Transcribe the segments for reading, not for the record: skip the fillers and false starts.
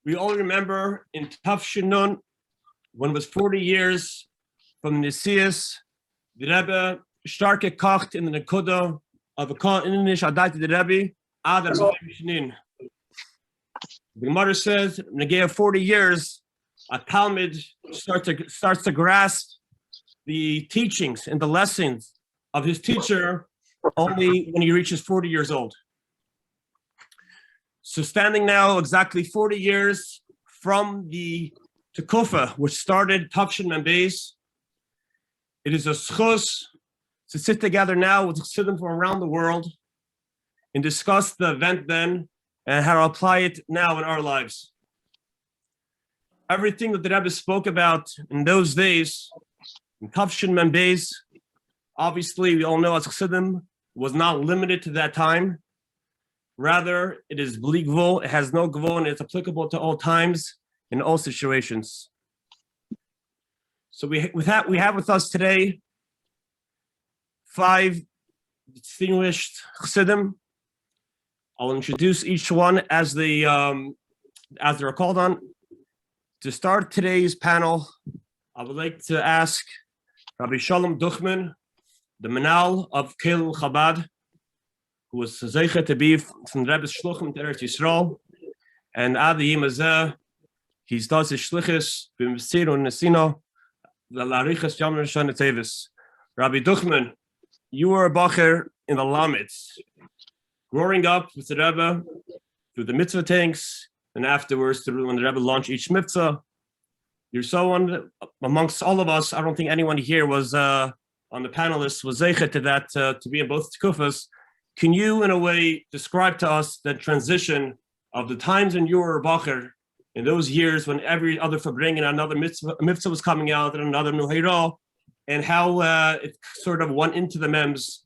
We all remember in Tafshinun, when it was 40 years from Nisias, the Rebbe stark gekocht in the Nekuda of a Inish Adai to the Rebbe, Ad Shnin. The Gemara says, Negea 40 years, a Talmid starts to grasp the teachings and the lessons of his teacher only when he reaches 40 years old. So standing now exactly 40 years from the Tekufa, which started Tafshin Membeis, it is a schus to sit together now with Chassidim from around the world and discuss the event then and how to apply it now in our lives. Everything that the Rebbe spoke about in those days, in Tafshin Membeis, obviously we all know as Chassidim was not limited to that time. Rather, it is bli gvul, it has no gvul, and it's applicable to all times in all situations. So we have with us today 5 distinguished Chassidim. I'll introduce each one as they're called on. To start today's panel, I would like to ask Rabbi Sholom Duchman, the Menal of Kel Chabad, who was Zeicha to be from Rebbe's Shluchim to Eretz Yisroel, and Adi Yimazeh, he's does his Shlichus, B'Mesir and Nesino, the Larichas Yom Rishon Tevis. Rabbi Duchman, you were a bacher in the Lamitz, growing up with the Rebbe through the mitzvah tanks, and afterwards through when the Rebbe launched each mitzvah. You're someone amongst all of us. I don't think anyone here was on the panelists was zeicha to that to be in both tekufas. Can you, in a way, describe to us the transition of the times when you were a bacher in those years when every other fabring another mitzvah was coming out and another nuhira, and how it sort of went into the mems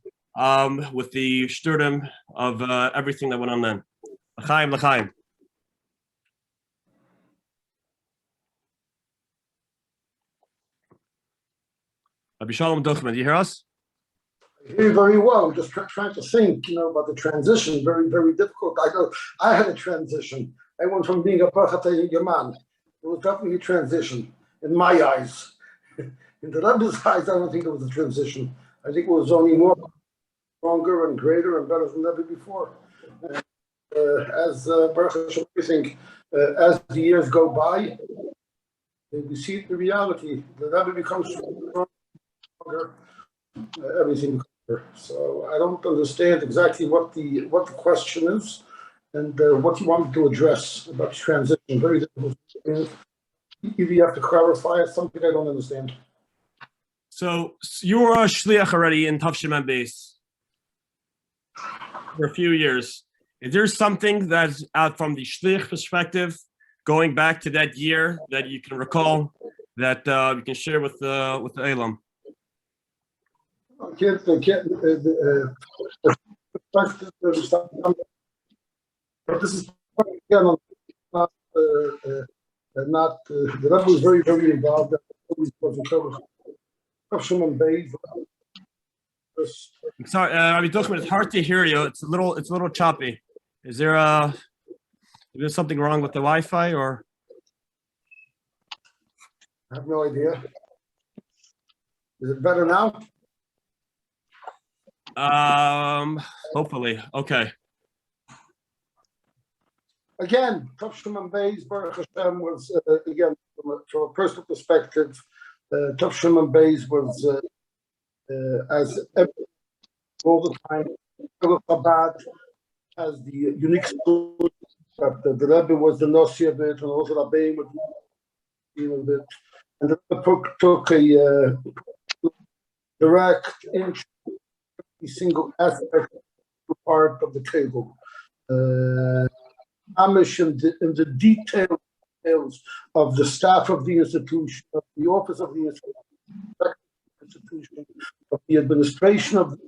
with the shturdim of everything that went on then? L'chaim, l'chaim. Rabbi Sholom Duchman, do you hear us? I hear you very well. Just trying to think, about the transition. Very, very difficult. I know I had a transition. I went from being a Bachatei Yaman. It was definitely a transition in my eyes. In the Rebbe's eyes, I don't think it was a transition. I think it was only more stronger and greater and better than ever before. As Baruch Hashem, we think, as the years go by, we see the reality. The Rebbe becomes stronger. Everything. So I don't understand exactly what the question is and what you want me to address about transition. Very difficult. Either you have to clarify it, something I don't understand. So you were a shliach already in Tafshin Membeis for a few years. Is there something that's out from the shliach perspective, going back to that year, that you can recall that you can share with the Elam? I can't. This is again not. The Rebbe was very, very involved. I'm sorry, Rabbi Duchman, it's hard to hear you. It's a little choppy. Is there something wrong with the Wi-Fi or? I have no idea. Is it better now? Hopefully. Okay. Again, Tafshin Membeis, Baruch Hashem, was again from a personal perspective. Tafshin Membeis was as all the time. Vaad has the unique story that the Rebbe was the Nasi of it, and also Rabbi was of it, and the Rebbe took a direct interest. Single aspect part of the table. Amish in the details of the staff of the institution, of the office of the institution, of the administration of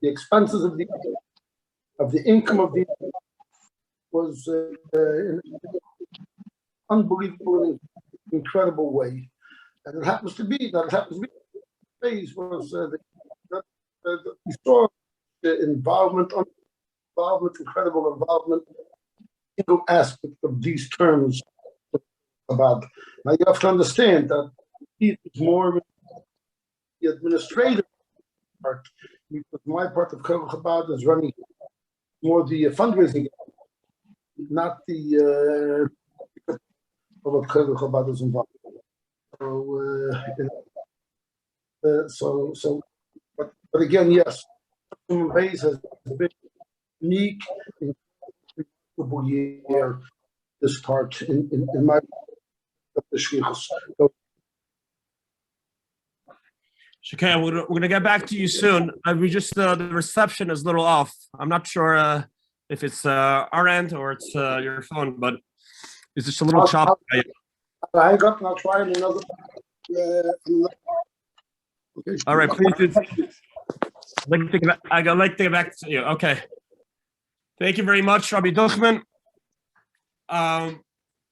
the expenses of the income of the was in an unbelievable, incredible way. And it happens to be the phase was we saw the incredible involvement, single aspect of these terms about. Now you have to understand that it is more the administrative part, because my part of Chabad is running more the fundraising, not the of what Chabad is involved. But again, yes, human base has been unique, incredible year to start in my the shlichus. So, Okay, we're gonna get back to you soon. We just the reception is a little off. I'm not sure if it's our end or it's your phone, but it's just a little choppy. I got. I'll try it another. Okay. All right, please. I'd like to get back to you. Okay. Thank you very much, Rabbi Duchman.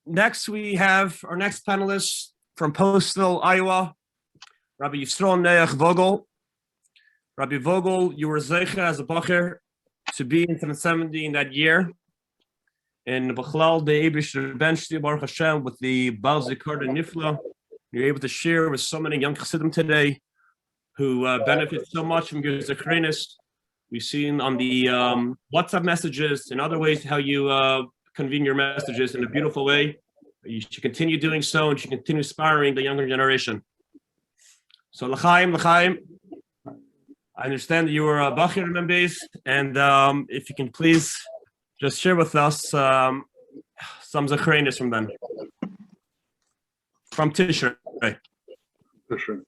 Next, we have our next panelist from Postal, Iowa, Rabbi Yisroel Noach Vogel. Rabbi Vogel, you were zeicha as a bacher to be in 70 in that year. In Michoel, the Eibishter bench, Baruch Hashem, with the Baal Zikor and Nifla. You're able to share with so many young Chassidim today who benefit so much from your Zechrinus. We've seen on the WhatsApp messages and other ways how you convene your messages in a beautiful way. You should continue doing so and you should continue inspiring the younger generation. So L'chaim, I understand that you were a Bachir members, and if you can please just share with us some Zechrinus from them. From Tishrei. Tishrei.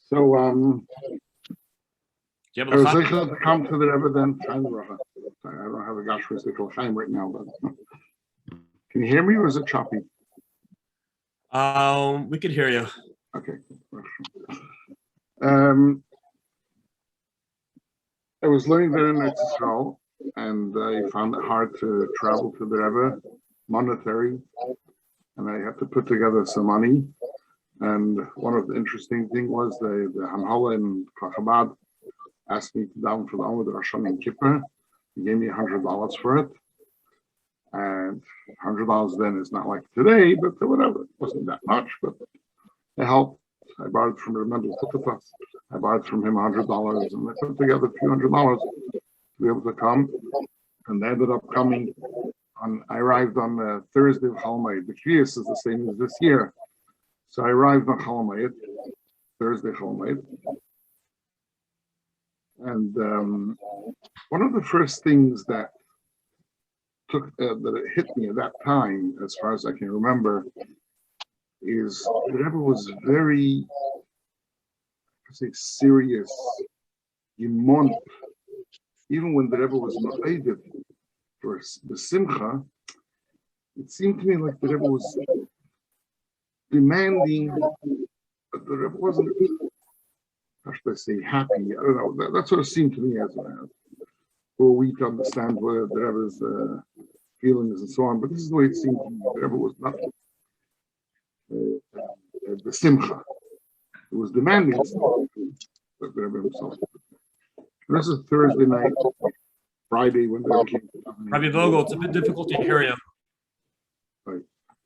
So, I was able to come to the Rebbe then. I don't have a Gashris L'chaim right now, but can you hear me or is it choppy? We can hear you. Okay. I was learning there in Yisroel, and I found it hard to travel to the Rebbe, monetary, and I had to put together some money. And one of the interesting things was the Hanhala in Chabad asked me to down for the Amud Rasham in Kippur. He gave me $100 for it. And $100 then is not like today, but whatever. It wasn't that much, but it helped. I borrowed from Remendel Kutafas. I borrowed from him $100, and I put together a few $100 to be able to come. And I ended up coming I arrived on Thursday of Haolami. The Kriyas is the same as this year. So I arrived on Haolami, Thursday Haolami. And one of the first things that that it hit me at that time, as far as I can remember, is the Rebbe was very, serious, yimon. Even when the Rebbe was ma'ayiv for the simcha, it seemed to me like the Rebbe was demanding, but the Rebbe wasn't, how should I say, happy. I don't know. That's what it seemed to me as for a week to understand where the Rebbe's feelings and so on. But this is the way it seemed to me. The Rebbe was not the simcha. It was demanding the Rebbe himself. And this is Thursday night, Friday when the Rebbe came to Rabbi Vogel, it's a bit difficult to hear you. Like,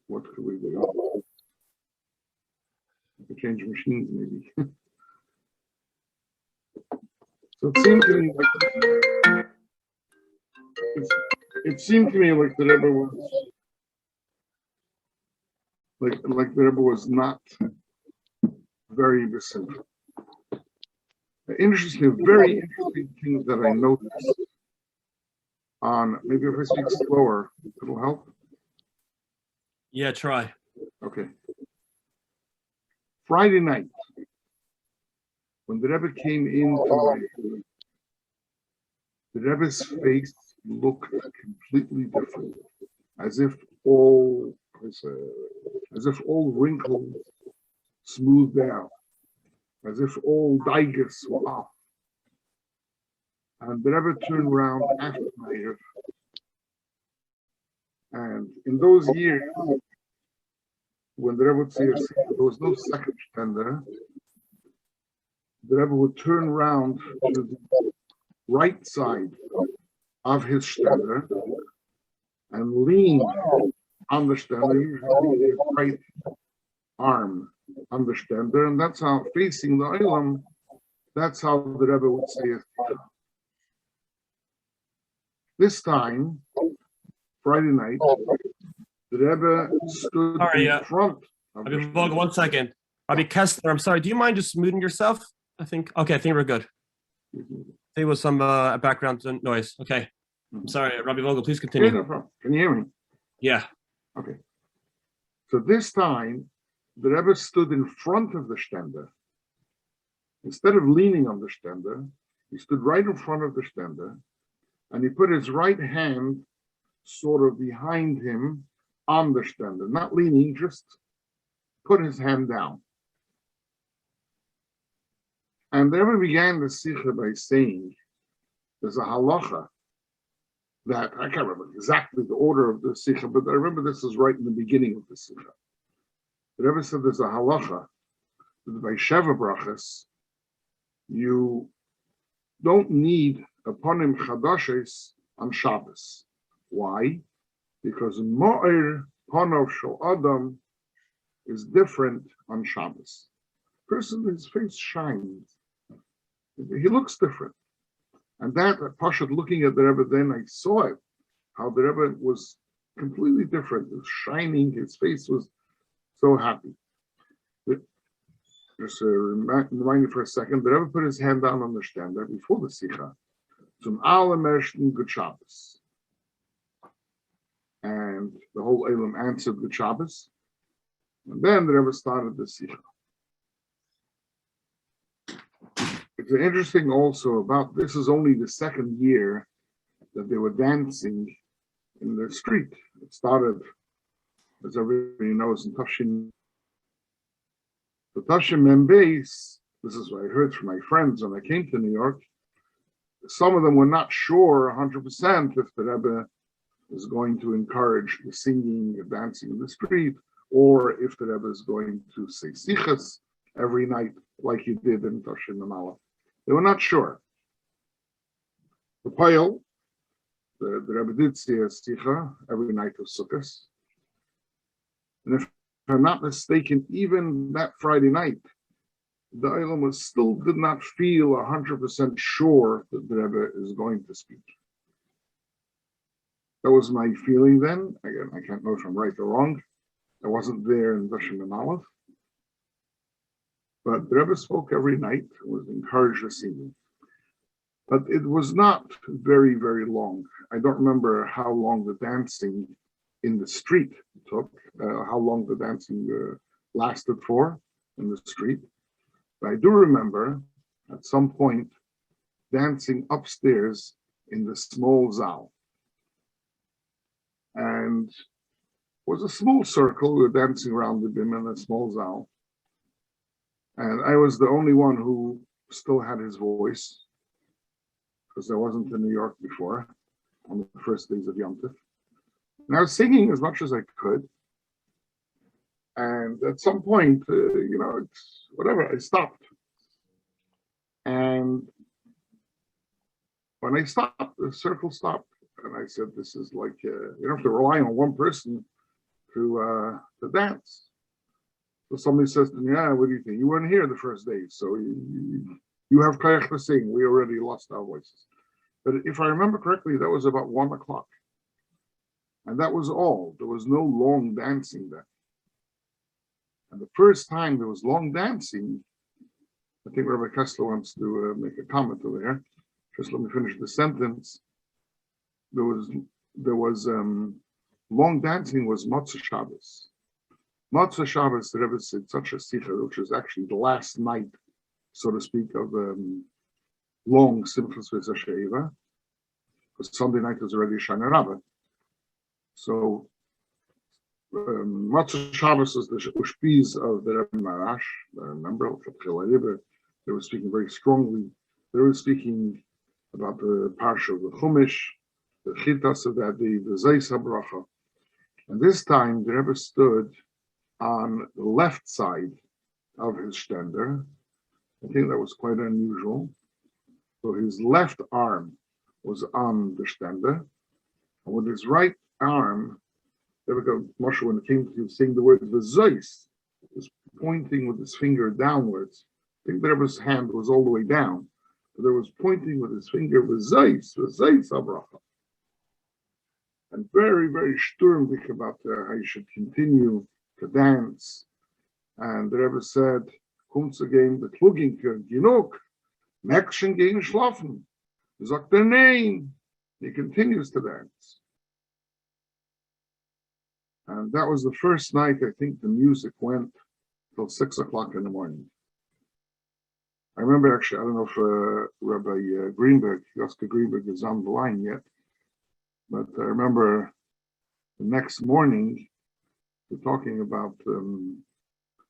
what could we do? We could change machines maybe. So it seemed to me like the Rebbe was like the Rebbe was not very simple. Very interesting thing that I noticed on, maybe if I speak slower, it'll help. Yeah, try. Okay. Friday night, when the Rebbe came in, the Rebbe's face looked completely different, as if all wrinkles smoothed out, as if all daigas were off. And the Rebbe turned around after Meir, and in those years, when the Rebbe would say there was no second tender, the Rebbe would turn around to the right side of his stender, and leaned on the stender, usually his right arm on the stender, and that's how, facing the Olam, that's how the Rebbe would say it. This time, Friday night, the Rebbe stood in front of the Vogel, 1 second. Rabbi Kesseler, I'm sorry, do you mind just muting yourself? I think we're good. There was some background noise. Okay. I'm sorry, Rabbi Vogel, please continue. Yeah, no problem. Can you hear me? Yeah. Okay. So this time, the Rebbe stood in front of the stender. Instead of leaning on the stender, he stood right in front of the stender, and he put his right hand sort of behind him on the stender, not leaning, just put his hand down. And the Rebbe began the sikha by saying, there's a halacha that, I can't remember exactly the order of the sikha, but I remember this is right in the beginning of the sikha. The Rebbe said there's a halacha that by Sheva brachas, you don't need aponim chadashes on Shabbos. Why? Because Ma'ir Panov Shel Adam is different on Shabbos. Person, his face shines. He looks different. And that, Pashat, looking at the Rebbe then, I saw it, how the Rebbe was completely different. It was shining, his face was so happy. Just remind you for a second, the Rebbe put his hand down on the stender before the Sikha. Zum allem ersten Good Shabbos. And the whole Elam answered Good Shabbos. And then the Rebbe started the Sikha. It's interesting also about, this is only the second year that they were dancing in the street. It started, as everybody knows, in Tashin. The Tashin base, this is what I heard from my friends when I came to New York, some of them were not sure 100% if the Rebbe is going to encourage the singing and dancing in the street, or if the Rebbe is going to say sichas every night like he did in Tashin Amalek. They were not sure. The Michoel, the Rebbe did say a sicha every night of Sukkot. And if I'm not mistaken, even that Friday night, the Olam was still did not feel 100% sure that the Rebbe is going to speak. That was my feeling then. Again, I can't know if I'm right or wrong. I wasn't there in Tashin and Aleph. But the Rebbe spoke every night, was encouraged the singing. But it was not very, very long. I don't remember how long the dancing in the street took, how long the dancing lasted for in the street. But I do remember at some point dancing upstairs in the small zal. And it was a small circle. We were dancing around the bim in a small zal. And I was the only one who still had his voice, because I wasn't in New York before, on the first days of Yom Tov. And I was singing as much as I could. And at some point, it's whatever, I stopped. And when I stopped, the circle stopped. And I said, this is like, you don't have to rely on one person to dance. So somebody says to me, what do you think? You weren't here the first day, so you have koyach to sing. We already lost our voices. But if I remember correctly, that was about 1 o'clock. And that was all. There was no long dancing then. And the first time there was long dancing, I think Rabbi Kesseler wants to make a comment over here. Just let me finish the sentence. There was long dancing was Motzei Shabbos. Motzei Shabbos, the Rebbe said such a sikha, which is actually the last night, so to speak, of long Simchas V'Zeh She'eva, because Sunday night was already Shana Rabbah. So Motzei Shabbos is the Ushpiz of the Rebbe Marash. I remember, they were speaking very strongly. They were speaking about the Parsha of the Chumash, the Chitas of that day, the Zeis HaBracha. And this time, the Rebbe stood on the left side of his stender. I think that was quite unusual. So his left arm was on the stender, and with his right arm, there we go, Moshe, when it came to saying the word V'zois, was pointing with his finger downwards. I think the Rebbe's hand was all the way down, but there was pointing with his finger V'zois Abracha. And very, very sturmlich about how you should continue to dance. And the Rebbe said, kommt zu gehen, the Kluginke, genug, Mäckchen gehen schlafen. He sagt their name. He continues to dance. And that was the first night, I think the music went till 6 o'clock in the morning. I remember actually, I don't know if Rabbi Greenberg, Yoska Greenberg is on the line yet, but I remember the next morning, we're talking about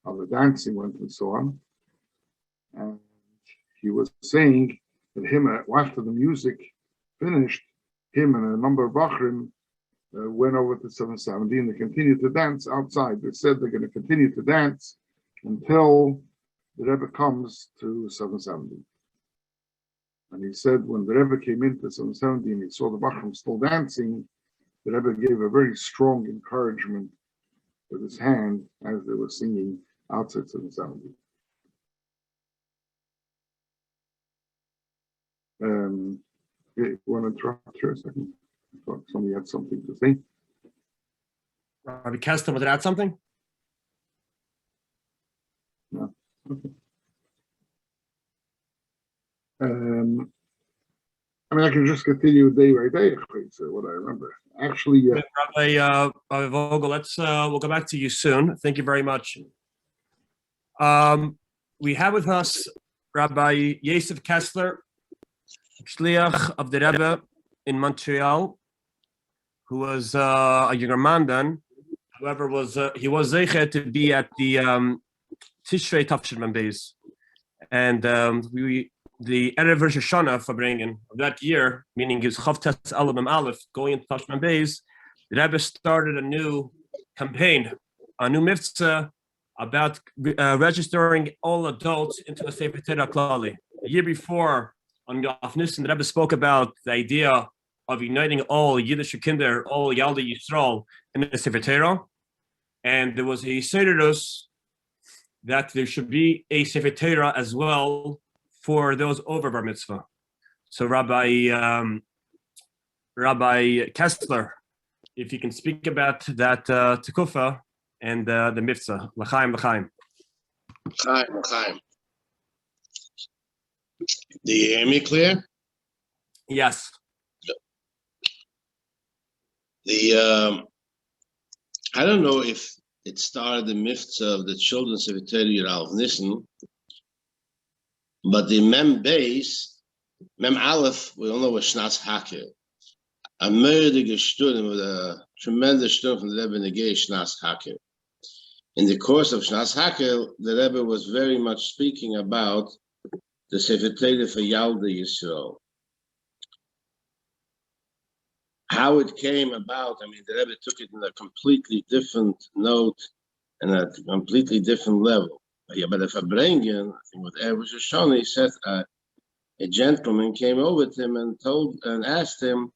how the dancing went and so on. And he was saying that him, after the music finished, him and a number of Bachrim went over to 770 and they continued to dance outside. They said they're going to continue to dance until the Rebbe comes to 770. And he said when the Rebbe came into 770 and he saw the Bachrim still dancing, the Rebbe gave a very strong encouragement with his hand as they were singing outside 770. You want to interrupt here a second? I thought somebody had something to say. Rabbi Kesseler, would add something? No. Okay. I mean, I can just continue day by day, so what I remember. Actually, Rabbi Vogel, we'll go back to you soon. Thank you very much. We have with us Rabbi Yosef Kesseler, Shliach of the Rebbe in Montreal, who was a younger man then. However, he was zeicher to be at the Tishrei Hatmimim, and the Erev Rosh Hashanah verbringen of that year, meaning his Chavtes Elamim Aleph, going into Hatmimim, the Rebbe started a new campaign, a new mitzvah about registering all adults into a Sefer Torah Klali. The year before, on Yaf Nissen, the Rebbe spoke about the idea of uniting all Yiddish Kinder, all Yaldi Yisroel in the Sefer Torah. And there was a Sederus that there should be a Sefer Torah as well for those over Bar Mitzvah. So Rabbi Kesseler, if you can speak about that Tekufa and the mitzvah. L'chaim, l'chaim. L'chaim. Do you hear me clear? Yes. I don't know if it started the mitzvah of the children's Sefer Torah Yirav Nissen, but the Mem Beis, Mem Aleph, we all know what Shnas Haker. A murder student with a tremendous student from the Rebbe Negei Shnas Haker. In the course of Shnas Haker, the Rebbe was very much speaking about the Sefer Torah for Yalda Yisroel. How it came about, I mean, the Rebbe took it in a completely different note and at a completely different level. But if I bring in, I think with Erev Rosh Hashanah, he said a gentleman came over to him and asked him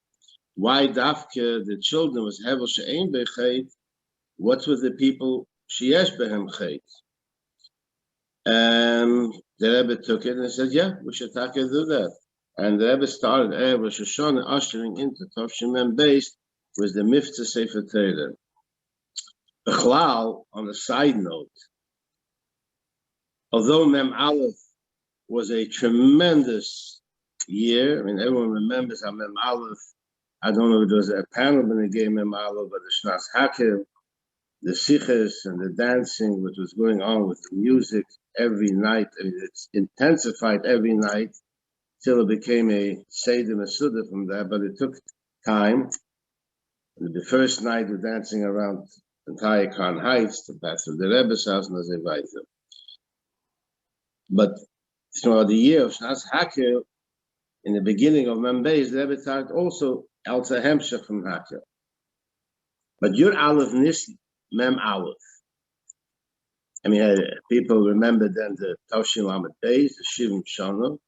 why Dafke, the children, was Hevel She'ein Bechait, what's with the people Sheyesh Behem Chait? And the Rebbe took it and said, yeah, we should do that. And the Rebbe started Erev Rosh Hashanah ushering into Tavshimem based was the Mitzvah Sefer Torah. Bechlal, on a side note, although Mem Aleph was a tremendous year, I mean, everyone remembers how Mem Aleph, I don't know if there was a panel in the game Mem Aleph, but the Shnas Haker, the Siches and the dancing, which was going on with the music every night, I mean, it's intensified every night, till it became a Seder Mesuda from that, but it took time. The first night of dancing around the entire Khan Heights to pass through the Rebbe's house and as they invite them. But throughout the year of Shnas Haker, in the beginning of Mem Beis, the Rebbe talked also Alta Hemshech from Haker. But your Aleph Nissi, Mem Aleph. I mean, people remember then the Tavshin Lamed Beis, the Shivim Shana.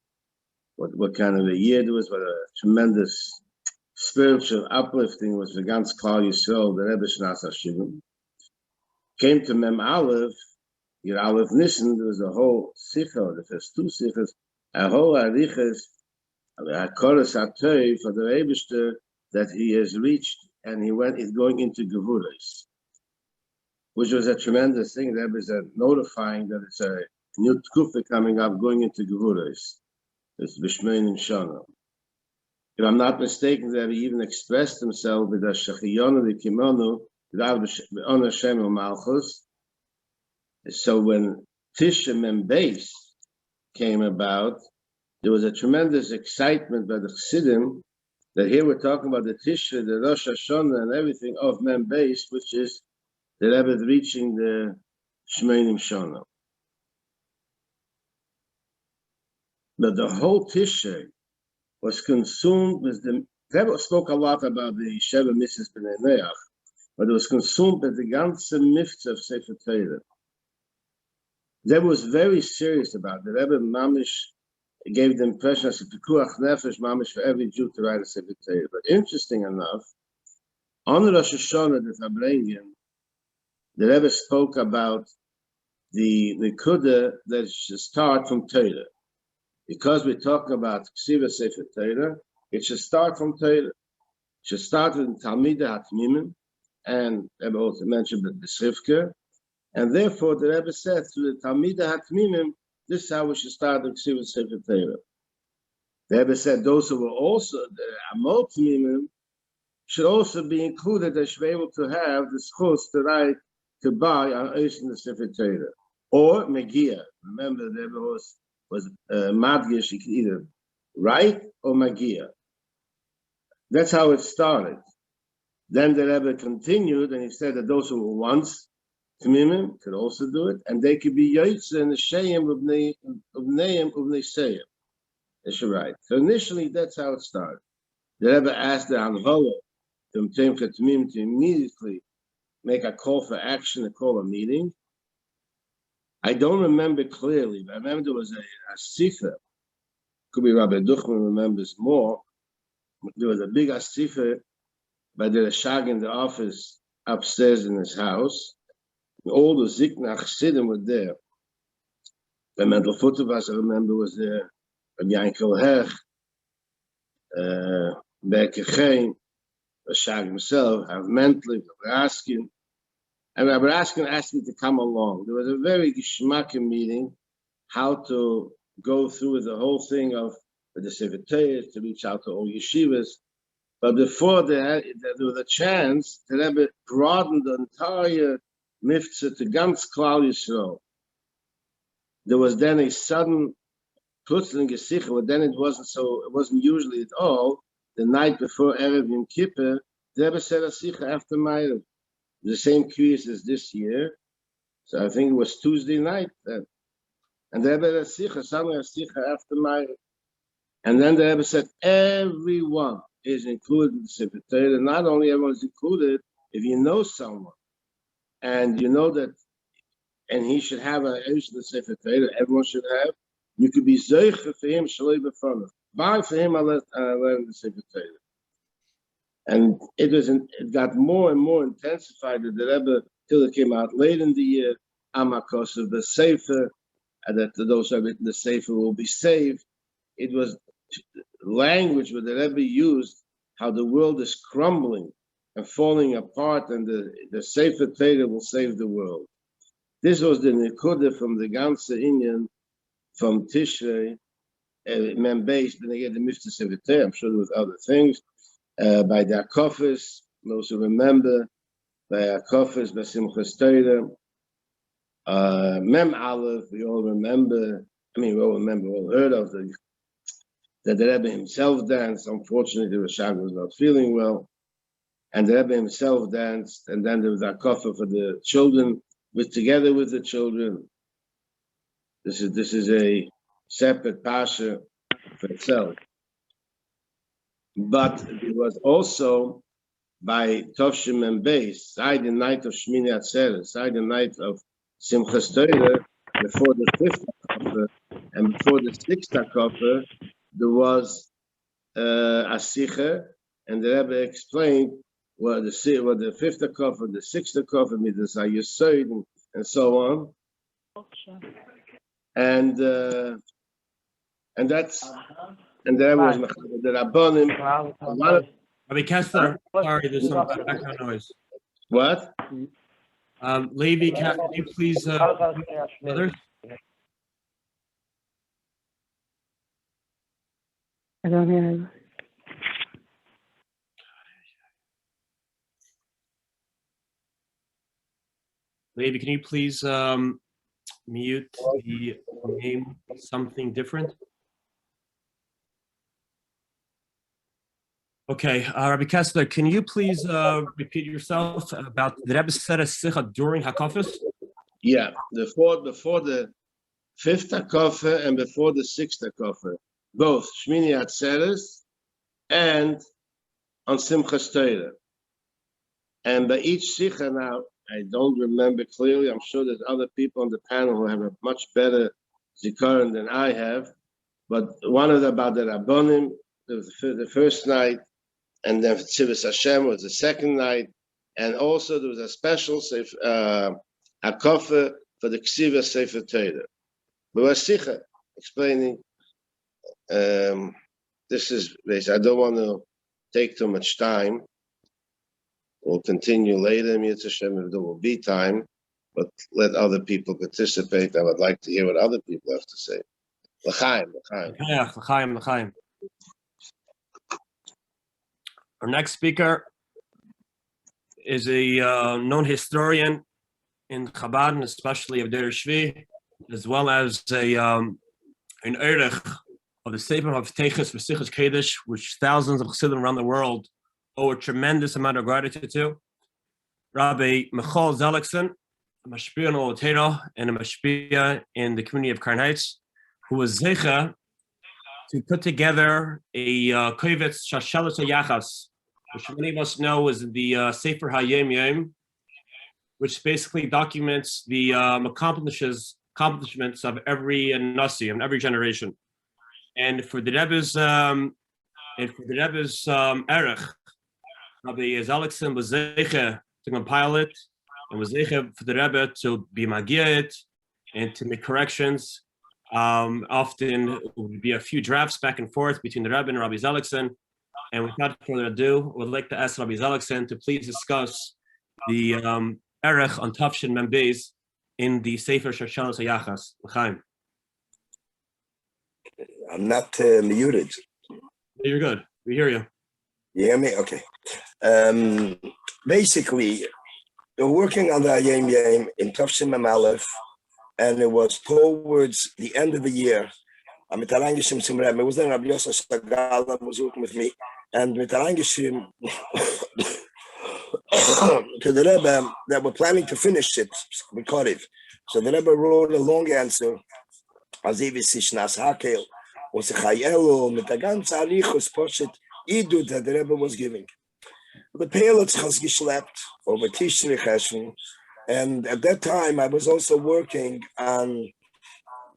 What kind of a year it was, what a tremendous spiritual uplifting was the ganz Klal Yisroel, the Rebbe Shnas Hashivim. Came to Mem Aleph, your Aleph Nissen, there was a whole sikha, the first two sikhas, a whole ariches, a koros hatoi for the Rebbe that he has reached, and he's going into Gevuros, which was a tremendous thing. The Rebbe is notifying that it's a new tkufa coming up, going into Gevuros. It's Bishmein Shana. If I'm not mistaken, the Rebbe even expressed himself with a shachiyonu the kimonu, on Hashem and Malchus. So when Tishrei Mem Beis came about, there was a tremendous excitement by the Chassidim that here we're talking about the Tishrei, the Rosh Hashanah, and everything of Mem Beis, which is the Rebbe reaching the Shmeinim Shana. But the whole Tishrei was consumed with the Rebbe spoke a lot about the Sheva Mitzvahs B'nei Noach, but it was consumed by the ganze mitzvah of Sefer Torah. Rebbe was very serious about it. The Rebbe Mamish gave the impression as a pikuach nefesh Mamish for every Jew to write a Sefer Torah. But interesting enough, on Rosh Hashanah, the Fabrengen, the Rebbe spoke about the kudah that should start from Torah. Because we're talking about Ksiva Sefer Torah, it should start from Torah. It should start with Talmidei Hatmimim, and Rebbe also mentioned the Srifka, and therefore the Rebbe said to the Talmidei Hatmimim, this is how we should start the Ksiva Sefer Torah. The Rebbe said those who were also the Amot Mimim should also be included. They should be able to have the schos to write to buy on Eis in the Sefer Torah or Megia. Remember, the Rebbe was Madgish. You can either write or Megia. That's how it started. Then the Rebbe continued, and he said that those who were once Tmimim could also do it, and they could be Yotze and the Sheyim of Neim of Neseyim. They should write. So initially, that's how it started. The Rebbe asked the Anhola to immediately make a call for action, to call a meeting. I don't remember clearly, but I remember there was a Sifa. Could be Rabbi Duchman remembers more. There was a big Asifa by the Chag in the office upstairs in his house. All the Zikna Chassidim were there. The Mendel Futterwas, I remember, was there. Rabbi Michoel, Berkechein, the Chag himself, Rav Mentlich, Rabbi Raskin. And Rabbi Raskin asked me to come along. There was a very geschmack meeting, how to go through the whole thing of the Sefer Torah, to reach out to all yeshivas. But before there was a chance, the Rebbe broadened the entire mitzvah to ganz Klal Yisroel. There was then a sudden plötzlich gesicha, but then it wasn't usually at all. The night before Erev Yom Kippur, the Rebbe said a sicha after Ma'ariv. The same case as this year. So I think it was Tuesday night. And the Rebbe had a sicha, suddenly a sicha after Ma'ariv. And then the Rebbe said, everyone is included in the Sefer Torah. Not only everyone is included, if you know someone, and you know that, and he should have an Eish in the Sefer Torah, everyone should have, you could be Zeicha for him, Shalei B'Fanav. Buy for him, I learn the Sefer Torah. And it got more and more intensified that the Rebbe, till it came out late in the year, Amakos of the Sefer, and that those who have written the Sefer will be saved. It was language where the Rebbe used how the world is crumbling and falling apart, and the Sefer Torah will save the world. This was the Nekuda from the ganze Inyan, from Tishrei, Mem Beis, then they get the Mitzvah Sefer Torah. I'm sure there was other things. By the Akofis, those who remember, by Akofis, by Simchas Torah, Mem Aleph, we all remember, we all heard of that the Rebbe himself danced. Unfortunately, the Shag was not feeling well, and the Rebbe himself danced, and then there was Akofah for the children, together with the children. This is a separate pasha for itself. But it was also by Tovshim and Beis, side the night of Shmini Atzeret, side the night of Simchas Torah, before the 5th Akofah and before the 6th Akofah, there was a Sicha, and the Rebbe explained what the fifth koffer, the sixth koffer, midas Yisroel, and so on. And the Rebbe was the Rabbanim. Rabbi Kesseler, sorry, there's some background noise. What? Levi, can you please others? I don't hear. Levi, can you please mute the name something different? Okay, Rabbi Kesseler, can you please repeat yourself about the Rebbe said a sicha during Hakafis? Yeah, before the fifth koffer and before the sixth koffer, both Shmini Atzeres and on Simchas Torah. And by each sicha now, I don't remember clearly. I'm sure there's other people on the panel who have a much better zikaron than I have. But one of the about the Rabbonim, the first night, and then Tzivus Hashem was the second night, and also there was a special hakofa for the Ksiva Sefer Torah. But we're sicha explaining. This is basically, I don't want to take too much time. We'll continue later, Mitzvah Hashem, if there will be time, but let other people participate. I would like to hear what other people have to say. L'chaim, l'chaim. Yeah, l'chaim, l'chaim. Our next speaker is a known historian in Chabad, and especially of Der Shvi, as well as an erech of the Sefer of Teiches V'Sichos Kedesh, which thousands of Chassidim around the world owe a tremendous amount of gratitude to. Rabbi Michoel Seligson, a mashpia in Olotero and a mashpia in the community of Crown Heights, who was zeicha to put together a Gurevitch Shashalas Hayachas, which many of us know is the Sefer Hayom Yom, which basically documents the accomplishments of every Nasi and every generation. And for the Rebbe's erech, Rabbi Seligson was zeicha to compile it, and was zeicha for the Rebbe to be magiah it and to make corrections. Often it would be a few drafts back and forth between the Rebbe and Rabbi Seligson. And without further ado, I would like to ask Rabbi Seligson to please discuss the erech on Tafshin Mem Beis in the Sefer Shashalas Hayachas. L'chaim. I'm not muted. You're good. We hear you. You hear me? Okay. Basically, we're working on the Hayom Yom in Tafshin Mem Aleph, and it was towards the end of the year. I'm mit Arangishim zum Rebbe. It was then Rabbi Yosef was working with me, and with Arangishim to the Rebbe that we're planning to finish it with Korev. So the Rebbe wrote a long answer. Azivis Shnas Hakel was a Chayelu mit der ganze Arichos Poshet Idu that the Rebbe was giving. The Peilotz has geschleppt over Tishrei, and at that time I was also working on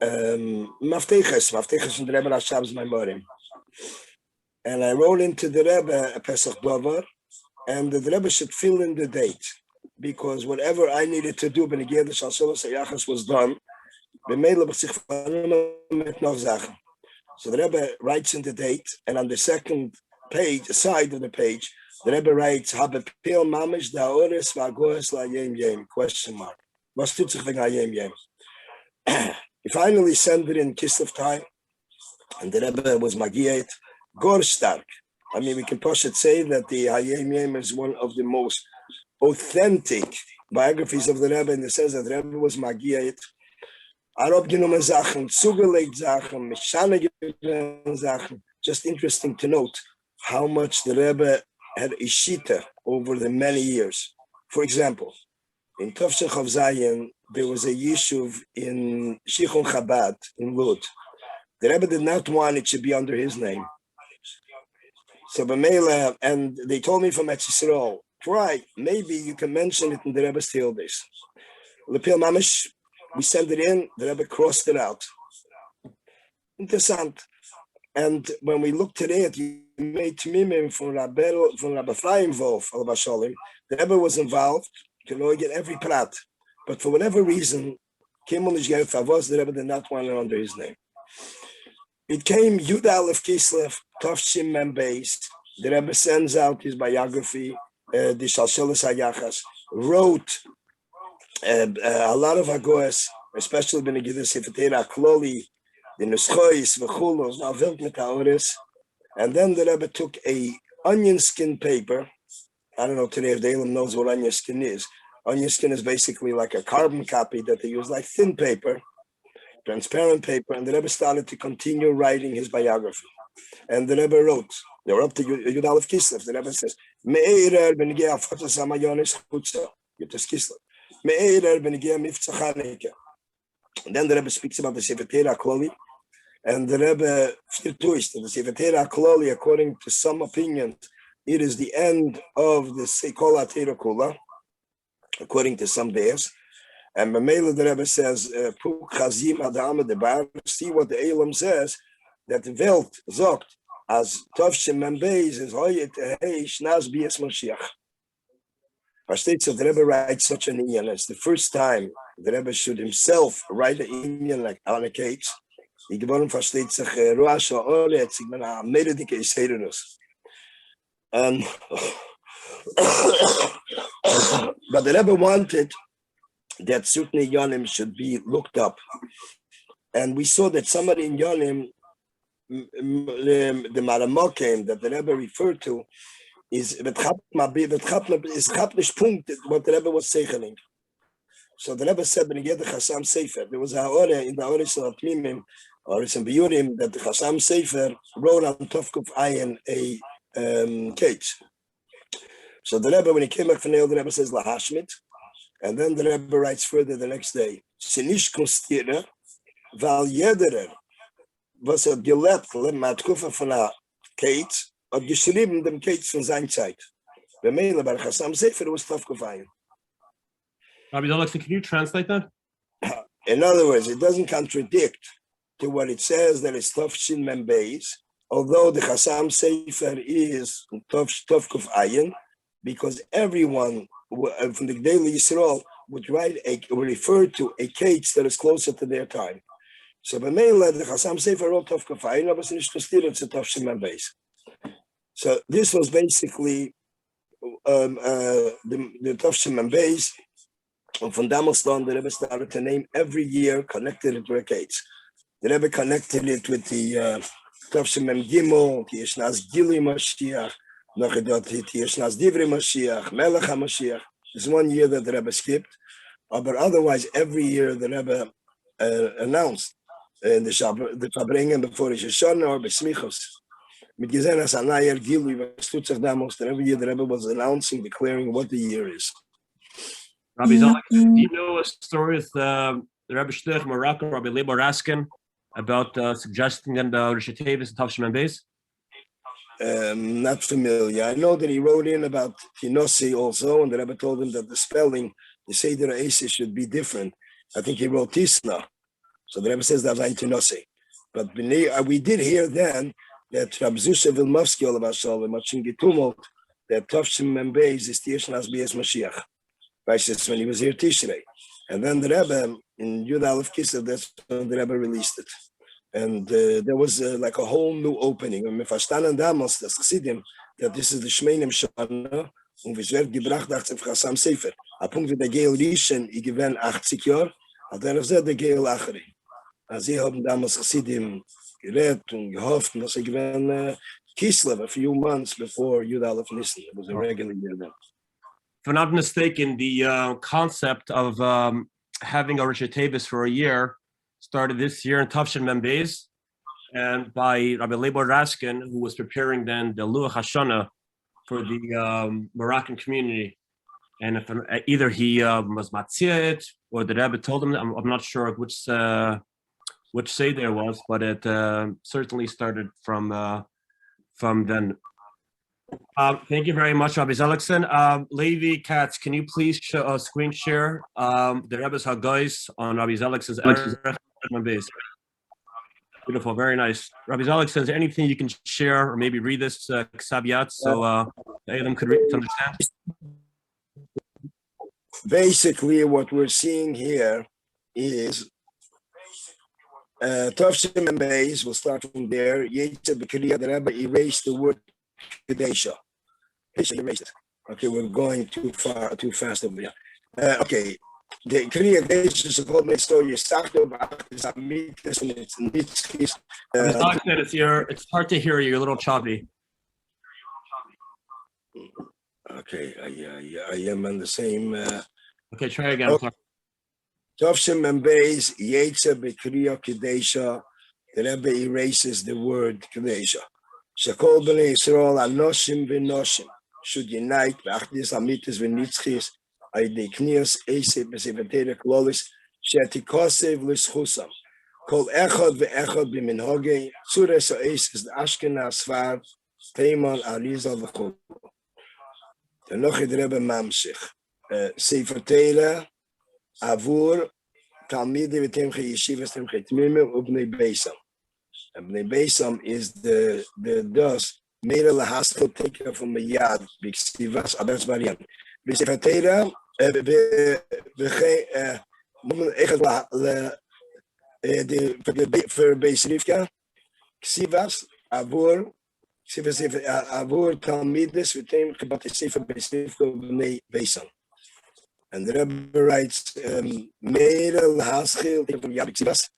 Mafteches from the Rebbe Rashab's Memorim. And I wrote into the Rebbe a Pesach Dover, and the Rebbe should fill in the date, because whatever I needed to do, Benegir the Shalsholos Hayachas was done. So the Rebbe writes in the date, and on the second page, side of the page, the Rebbe writes, Habepil Mamish Daores Vagoes La Yem Yem, question mark. Was tut sich wegen Hayom Yom? He finally sent it in Kislev time, and the Rebbe was Magiyat, Gor Stark. I mean, we can possibly say that the Hayom Yom is one of the most authentic biographies of the Rebbe, in the sense that the Rebbe was Magiyat, Arab genommen Sachen, zugelegt Sachen, Mishane genommen Sachen. Just interesting to note how much the Rebbe had ishita over the many years. For example, in Tovshin Chav Zayin, there was a yishuv in Shichon Chabad in Lod. The Rebbe did not want it to be under his name. So B'meila, and they told me from Yisroel, try, maybe you can mention it in the Rebbe's Tildes. Lepil Mamish, we sent it in, the Rebbe crossed it out. Interessant. And when we look today at made Hatmimim from Rabbi Chaim Wolf, the Rebbe was involved. You can only get every prat, but for whatever reason, the Rebbe did not want it under his name. It came Yud Aleph Kislev, Tovshim Mem Beis. The Rebbe sends out his biography, the Shalshelis Hayachas, wrote a lot of Agoas, especially when he did the Sefer Kloli, the Nuschois, V'chulos, Navilt Metaoris. And then the Rebbe took a onion skin paper. I don't know today if the Elam knows what onion skin is. Onion skin is basically like a carbon copy that they use, like thin paper, transparent paper, and the Rebbe started to continue writing his biography. And the Rebbe wrote, they were up to Yud Aleph Kislev. The Rebbe says, Me'erer b'negei afotas hamayonis chutza, Yutas Kislev. Me'erer b'negei miftzah Chanukah. And then the Rebbe speaks about the Sefer Kloli, and the Rebbe twist the Sefer Kloli, according to some opinions, it is the end of the Seikola Teira Kula, according to some days. And Mamela the Rebbe says, Puk Chazim Adam Debar, see what the Elam says, that the Welt sagt, as Tovshim Membeis is Hoyet Hey Shnaz Bias Moshiach. Versteht sich, the Rebbe writes such an Inyan. It's the first time the Rebbe should himself write an Inyan like on a case. He gewonnen versteht sich, Rosh Ha'ole, hat sich man a Meredike Isherus. And but the Rebbe wanted that certain Yonim should be looked up. And we saw that somebody in Yonim, the Maramokim that the Rebbe referred to, is Chapnish Punkt, what the Rebbe was saying. So the Rebbe said, when he get the Chassam Sefer, there was a Haolami in the Oris of Hatmimim, Oris and Biyurim, that the Chassam Sefer wrote on Tovkuf Ayin a cage. So the Rebbe, when he came back from the Rebbe says Lahashmit, and then the Rebbe writes further the next day, Sinish Konstira, Val Yederer, was gelebt, Matkuffa von a cage, hat geschrieben dem cage von seiner Zeit. Bei Meile, bei Chassam Sefer, was Tovkuf Ayin. Rabbi Seligson, can you translate that? In other words, it doesn't contradict to what it says that it's Tovshin Membeis, although the Chassam Sefer is Tovkuf Ayin, because everyone from the daily Yisroel would refer to a case that is closer to their time. So by Meila, the Chassam Sefer wrote Tovkuf Ayin, but it's considered to Tovshin Membeis. So this was basically the Tovshin Membeis. And from Damostan, the Rebbe started to name every year, connected it to a case. The Rebbe connected it with the Tovshim Mem Gimel, Yeshnaz Gili Mashiach, Nachedot Yeshnaz Divri Mashiach, Melech HaMashiach. There's 1 year that the Rebbe skipped, but otherwise every year the Rebbe announced the Fabringen before Rosh Hashanah or Besmichos. Mit gesehen as a Nayer Gili, was tut sich damals, and every year the Rebbe was announcing, declaring what the year is. Rabbi Seligson, do you know a story with the Rebbe Shlich Morocco, Rabbi Leibor Raskin, about suggesting them the Rosh Tevis and Tovshim Membeis? Not familiar. I know that he wrote in about Tinosi also, and the Rebbe told him that the spelling, the Seder Eisa should be different. I think he wrote Tisna. So the Rebbe says that was Tinosi. But we did hear then that Rabbi Zusha Vilmovsky, all about Sholom, Machin Gitumot, that Tovshim Membeis is Tishnaz Bias Mashiach. When he was here Tishrei, and then the Rebbe in Yud Aleph Kislev, that's when the Rebbe released it, and there was like a whole new opening. And we verstanden damals das Chassidim that this is the Shmeinim Shana, und es wird gebracht 18 Chassam Sefer. A Punkt wie der Geil Rischen, ich gewinne 80 Jahre, und dann gesagt der Geil Achri. Also sie haben damals Chassidim gerät und gehofft, dass ich gewinne Kislev a few months before Yud Aleph Nissen. It was a regular year then. If I'm not mistaken, the concept of having a Rosh Tevis for a year started this year in Tovshin Membeis, and by Rabbi Leibor Raskin, who was preparing then the Luach Hashanah for the Moroccan community. And if either he was matzia it or the Rebbe told him, I'm not sure which say there was, but it certainly started from then. Thank you very much, Rabbi Seligson. Levi Katz, can you please screen share the Rebbe's Hagais on Rabbi Seligson's Erech Membeis? Beautiful, very nice. Rabbi Seligson, is there anything you can share or maybe read this caveat so the Adam could to understand? Basically, what we're seeing here is Tovshim and Beis. We'll start from there. Yetzer B'Kriya, the Rebbe erased the word Kadesha. He erased it. Okay, we're going too fast over here. Okay. The Kriya Kadesha is called my story. It's it's hard to hear you. You're a little choppy. Okay, I am on the same. Okay, try again. Tovshim and Beis, Yetzer B'Kriya Kadesha. The Rebbe erases the word Kadesha. Shekol b'nei Yisroel anoshim v'noshim should unite v'achdis amitis v'nitzchis ayidei knias eisei b'sevatera klolis she'atikosev l'schusam kol echad ve'echad b'minhogei tzures ha'eis Ashkenaz Sfard Teiman Arizal v'chol. The Noach Rebbe mamshich Sefer Torah avur Talmidei v'temchei yeshivas temchei Hatmimim u'bnei Beisam. And Bnei Beisam is the dust made a lahaskel taken from a yad b'ksivas abes varian. B'sefer Torah for Beis Rivka ksivas avur talmides v'tem chibat sefer Beis Rivka Bnei Beisam. And the Rebbe writes made a lahaskel taken from yad b'ksivas.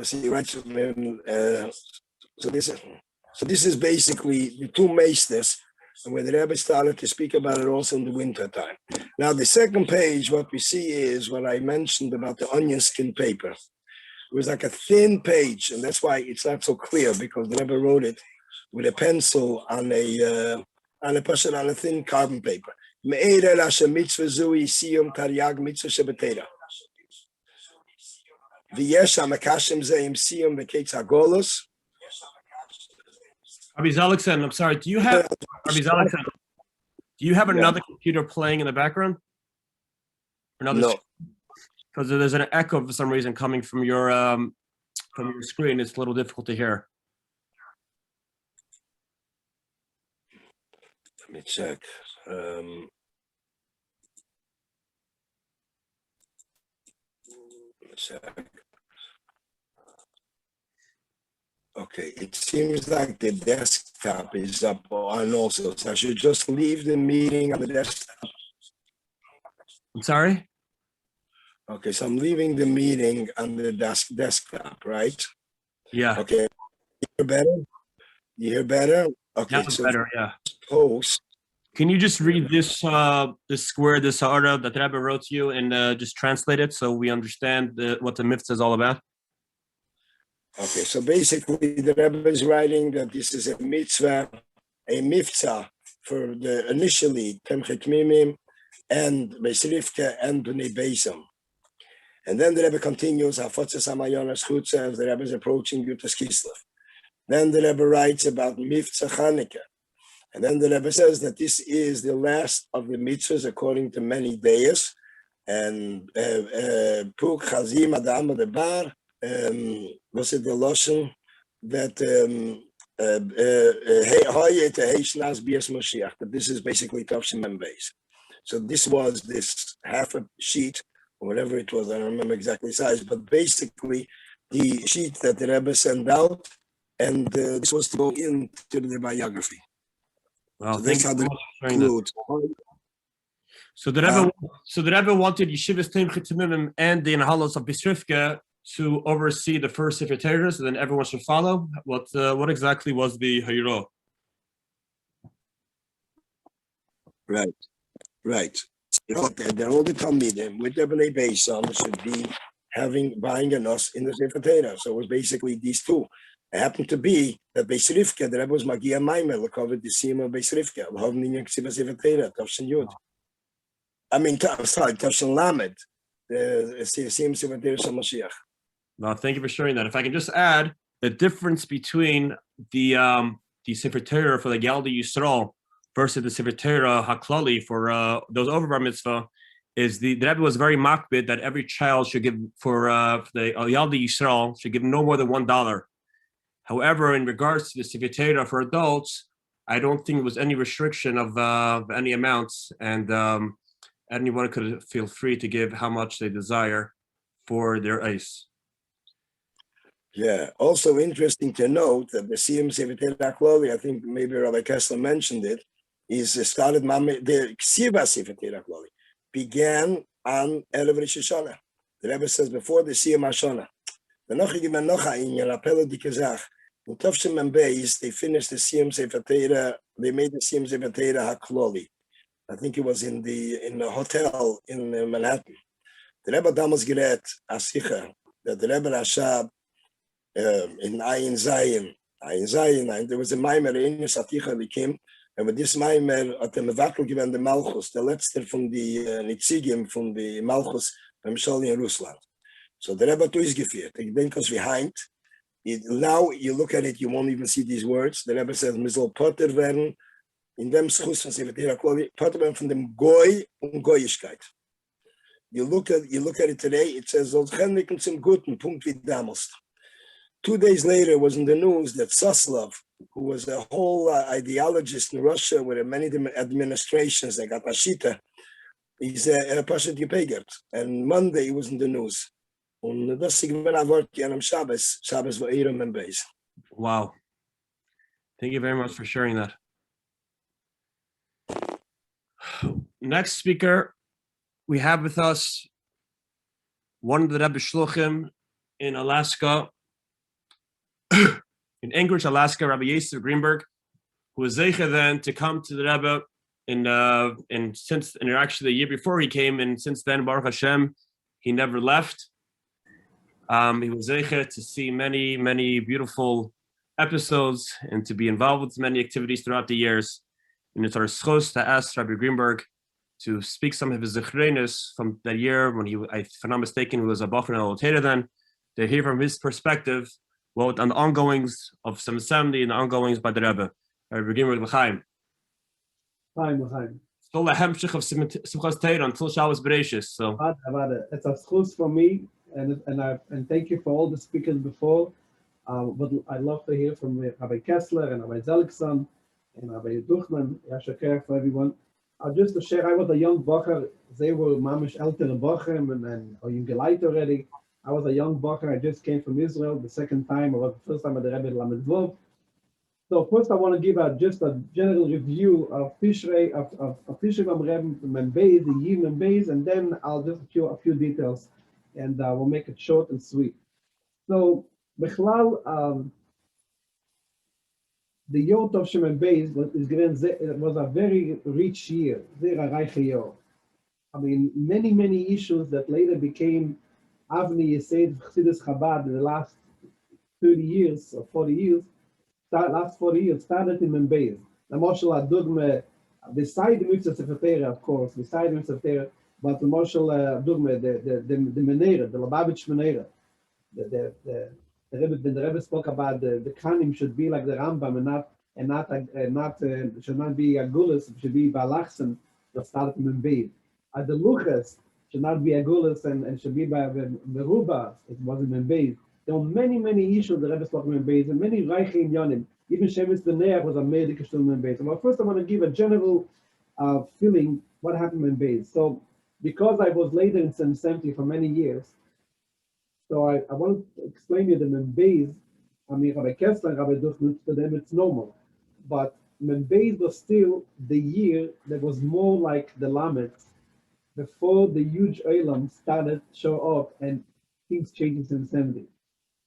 He writes, so this is basically the two meisters, and where the Rebbe started to speak about it also in the winter time. Now, the second page, what we see is what I mentioned about the onion skin paper. It was like a thin page, and that's why it's not so clear, because the Rebbe wrote it with a pencil on a thin carbon paper. Rabbi Seligson, I'm sorry. Do you have Rabbi Seligson? Do you have another computer playing in the background? No, because there's an echo for some reason coming from your screen. It's a little difficult to hear. Let me check. Okay, it seems like the desktop is up on also, so I should just leave the meeting on the desktop. I'm sorry? Okay, so I'm leaving the meeting on the desktop, right? Yeah. Okay, you hear better? You hear better? Okay, That's so better, yeah. Post. Can you just read this square, this order that Rebbe wrote to you and just translate it so we understand what the mitzvah is all about? Okay, so basically the Rebbe is writing that this is a mitzvah for the initially Hatmimim and Beis Rivka and Bnei Beisam. And then the Rebbe continues, Hafotzes Hamayonas Chutza, as the Rebbe is approaching Yutas Kislev. Then the Rebbe writes about Mitzvah Chanukah. And then the Rebbe says that this is the last of the mitzvahs according to many days. And Puk Chazim Adam Adebar was it the Lashon that that this is basically Tovshim and Beis. So this was this half a sheet or whatever it was. I don't remember exactly size, but basically the sheet that the Rebbe sent out, and this was to go into the biography. Well, so that's how the So the Rebbe wanted Yeshivas Teim Hatmimim and the Inhalos of Beis Rivka to oversee the first Sefer Torah, so then everyone should follow. What exactly was the Hayro? Right. They're all the Talmidim with the Bnei Beisam should be buying a nos in the Sefer Torah. So it was basically these two. It happened to be that Beis Rivka, the Rebbe was Magia Maimer, covered the Siyam of Beis Rivka, Tavshin Lamed, the Siyam Sefer Torah Shel Mashiach. Well, thank you for sharing that. If I can just add, the difference between the Sefer Torah for the Yaldi Yisroel versus the Sefer Torah Haklali for those over bar mitzvah is the Rebbe was very makbid that every child should give for the Yaldi Yisroel should give no more than $1. However, in regards to the Sefer Torah for adults, I don't think there was any restriction of any amounts, and anyone could feel free to give how much they desire for their ice. Yeah, also interesting to note that the Siyum Sefer Torah Kloli, I think maybe Rabbi Kesseler mentioned it, is started, the Ksiva Sefer Torah Kloli began on Erev Rosh Hashanah. The Rebbe says before the Siyum Hashanah. The Noach given Noach in Yapela Dikazach. In Tovshim and Beis, they finished the Siyum Sefer Torah, they made the Siyum Sefer Torah HaKloli. I think it was in the hotel in Manhattan. The Rebbe damals gerät Asicha, that the Rebbe Rashab in Ayin Zayin, there was a Maimer in Saticha Likim, and with this Maimer at the Mevakel given the Malchus, the letzter from the Nitzigim from the Malchus from Michoel in Rusland. So the Rebbe too is geführt. Ich denke, was behind. Now you look at it, you won't even see these words. The Rebbe says, "Wir soll Potter werden in dem Schuss von Sefer Torah Kloli, Potter werden von dem Goy und Goyishkeit." You look at it today. It says, "Soll Chenliken zum Guten." Punkt wie damals. 2 days later, it was in the news that Soslov, who was a whole ideologist in Russia with many administrations, they got Ashita, he's a Pashat Gepegert. And Monday, it was in the news. Und das ist gewesen ein Wort an am Shabbos war Ihrem im Beis. Wow. Thank you very much for sharing that. Next speaker, we have with us one of the Rebbe Shluchim in Alaska, in Anchorage, Alaska, Rabbi Yosef Greenberg, who was zeicha then to come to the Rebbe and actually the year before he came, and since then, Baruch Hashem, he never left. He was zeicha to see many, many beautiful episodes and to be involved with many activities throughout the years. And it's our schos to ask Rabbi Greenberg to speak some of his zichrenis from that year when he, if I'm not mistaken, he was a Bachar Elotera then, to hear from his perspective what on the ongoings of 770 and the ongoings by the Rebbe. Rabbi Greenberg L'chaim. L'chaim. Still a hemshich of Simchas Torah until Shabbos Bereishis. So it's a schus for me, and thank you for all the speakers before. But I'd love to hear from Rabbi Kesseler and Rabbi Seligson and Rabbi Duchman, Yashakir for everyone. Just to share, I was a young bacher. They were mamish elter bachim and or young light already. I was a young bacher. I just came from Israel the second time. I was the first time at the Rebbe Lamed Vov. So first, I want to give just a general review of Tishrei of Tishrei from Rebbe Membeis, the Yim Membeis, and then I'll just a few details, and we'll make it short and sweet. So Michoel, the year of Shemen Beis was a very rich year, very reich year. I mean, many issues that later became Avni Yesed Chassidus Chabad in the last 30 years or 40 years. Last 40 years started in Membeis. The Moshel Dugme, beside the Mitzvah Sefer Torah, of course, beside the Mitzvah Torah, but the Moshel Dugme, the Menera, the Lubavitch Menera, the Rebbe spoke about the Kanim should be like the Rambam and should not be a Gulis, should be Balachsen that started in Membeis. The Luchas should not be a Gulis and should be by the Ruba. It wasn't Membeis. There were many issues the Rebbe spoke in Membeis and many Reichim Yonim. Even Shemitz B'Neach was a medical student in Membeis. But first I want to give a general feeling what happened in Membeis. So because I was later in 770 for many years, so I want to explain to you that Membeis, I mean, Rabbi Kesseler and Rabbi Duchman, to them it's normal. But Membeis was still the year that was more like the Lamets before the huge Olam started to show up and things changed in 770.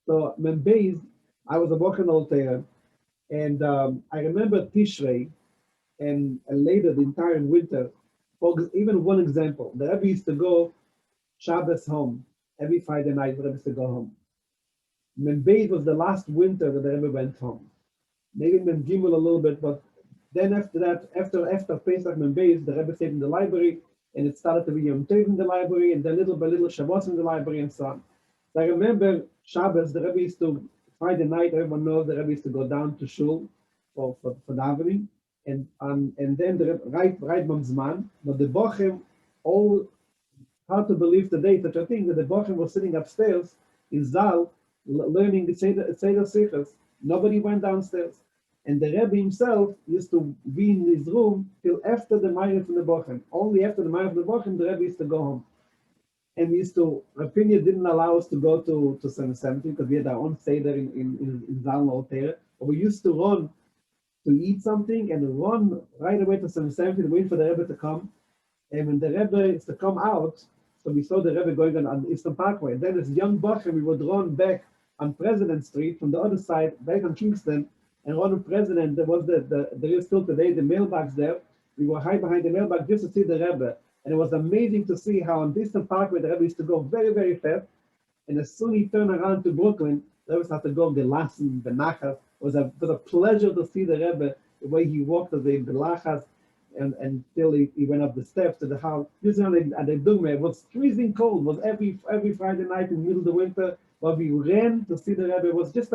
So Membeis, I was a Bochum Alter, and I remember Tishrei, and later the entire winter. For even one example, the Rebbe used to go Shabbos home. Every Friday night, the Rebbe used to go home. Membeis was the last winter that the Rebbe went home. Maybe Mem Gimel a little bit, but then after that, after Pesach Membeis, the Rebbe stayed in the library, and it started to be Yom Tov in the library, and then little by little Shabbos in the library, and so on. So I remember Shabbos, the Rebbe used to, Friday night, everyone knows the Rebbe used to go down to Shul for davening, and then the Rebbe, right Mamzman, but the Bochum, all, hard to believe today such a thing, that the Bochum was sitting upstairs in Zal, learning the Seder Sichos, Nobody went downstairs. And the Rebbe himself used to be in his room till after the Ma'ariv from the Bochum. Only after the Ma'ariv from the Bochum, the Rebbe used to go home. And we used to, Rapinia didn't allow us to go to 770 because we had our own Seder in Zalma Alter. But we used to run to eat something and run right away to 770 to wait for the Rebbe to come. And when the Rebbe used to come out, so we saw the Rebbe going on Eastern Parkway. And then as young Bochum, we would run back on President Street from the other side, back on Kingston, and run on President. There was there is still today the mailbox there. We were hide behind the mailbox just to see the Rebbe. And it was amazing to see how on Eastern Parkway the Rebbe used to go very, very fast. And as soon as he turned around to Brooklyn, the Rebbe had to go Gelassen, Benachas. It was a pleasure to see the Rebbe, the way he walked as a Belachas, and until he went up the steps to the house. This at the Duchman, it was freezing cold. It was every Friday night in the middle of the winter. But we ran to see the Rebbe. It was just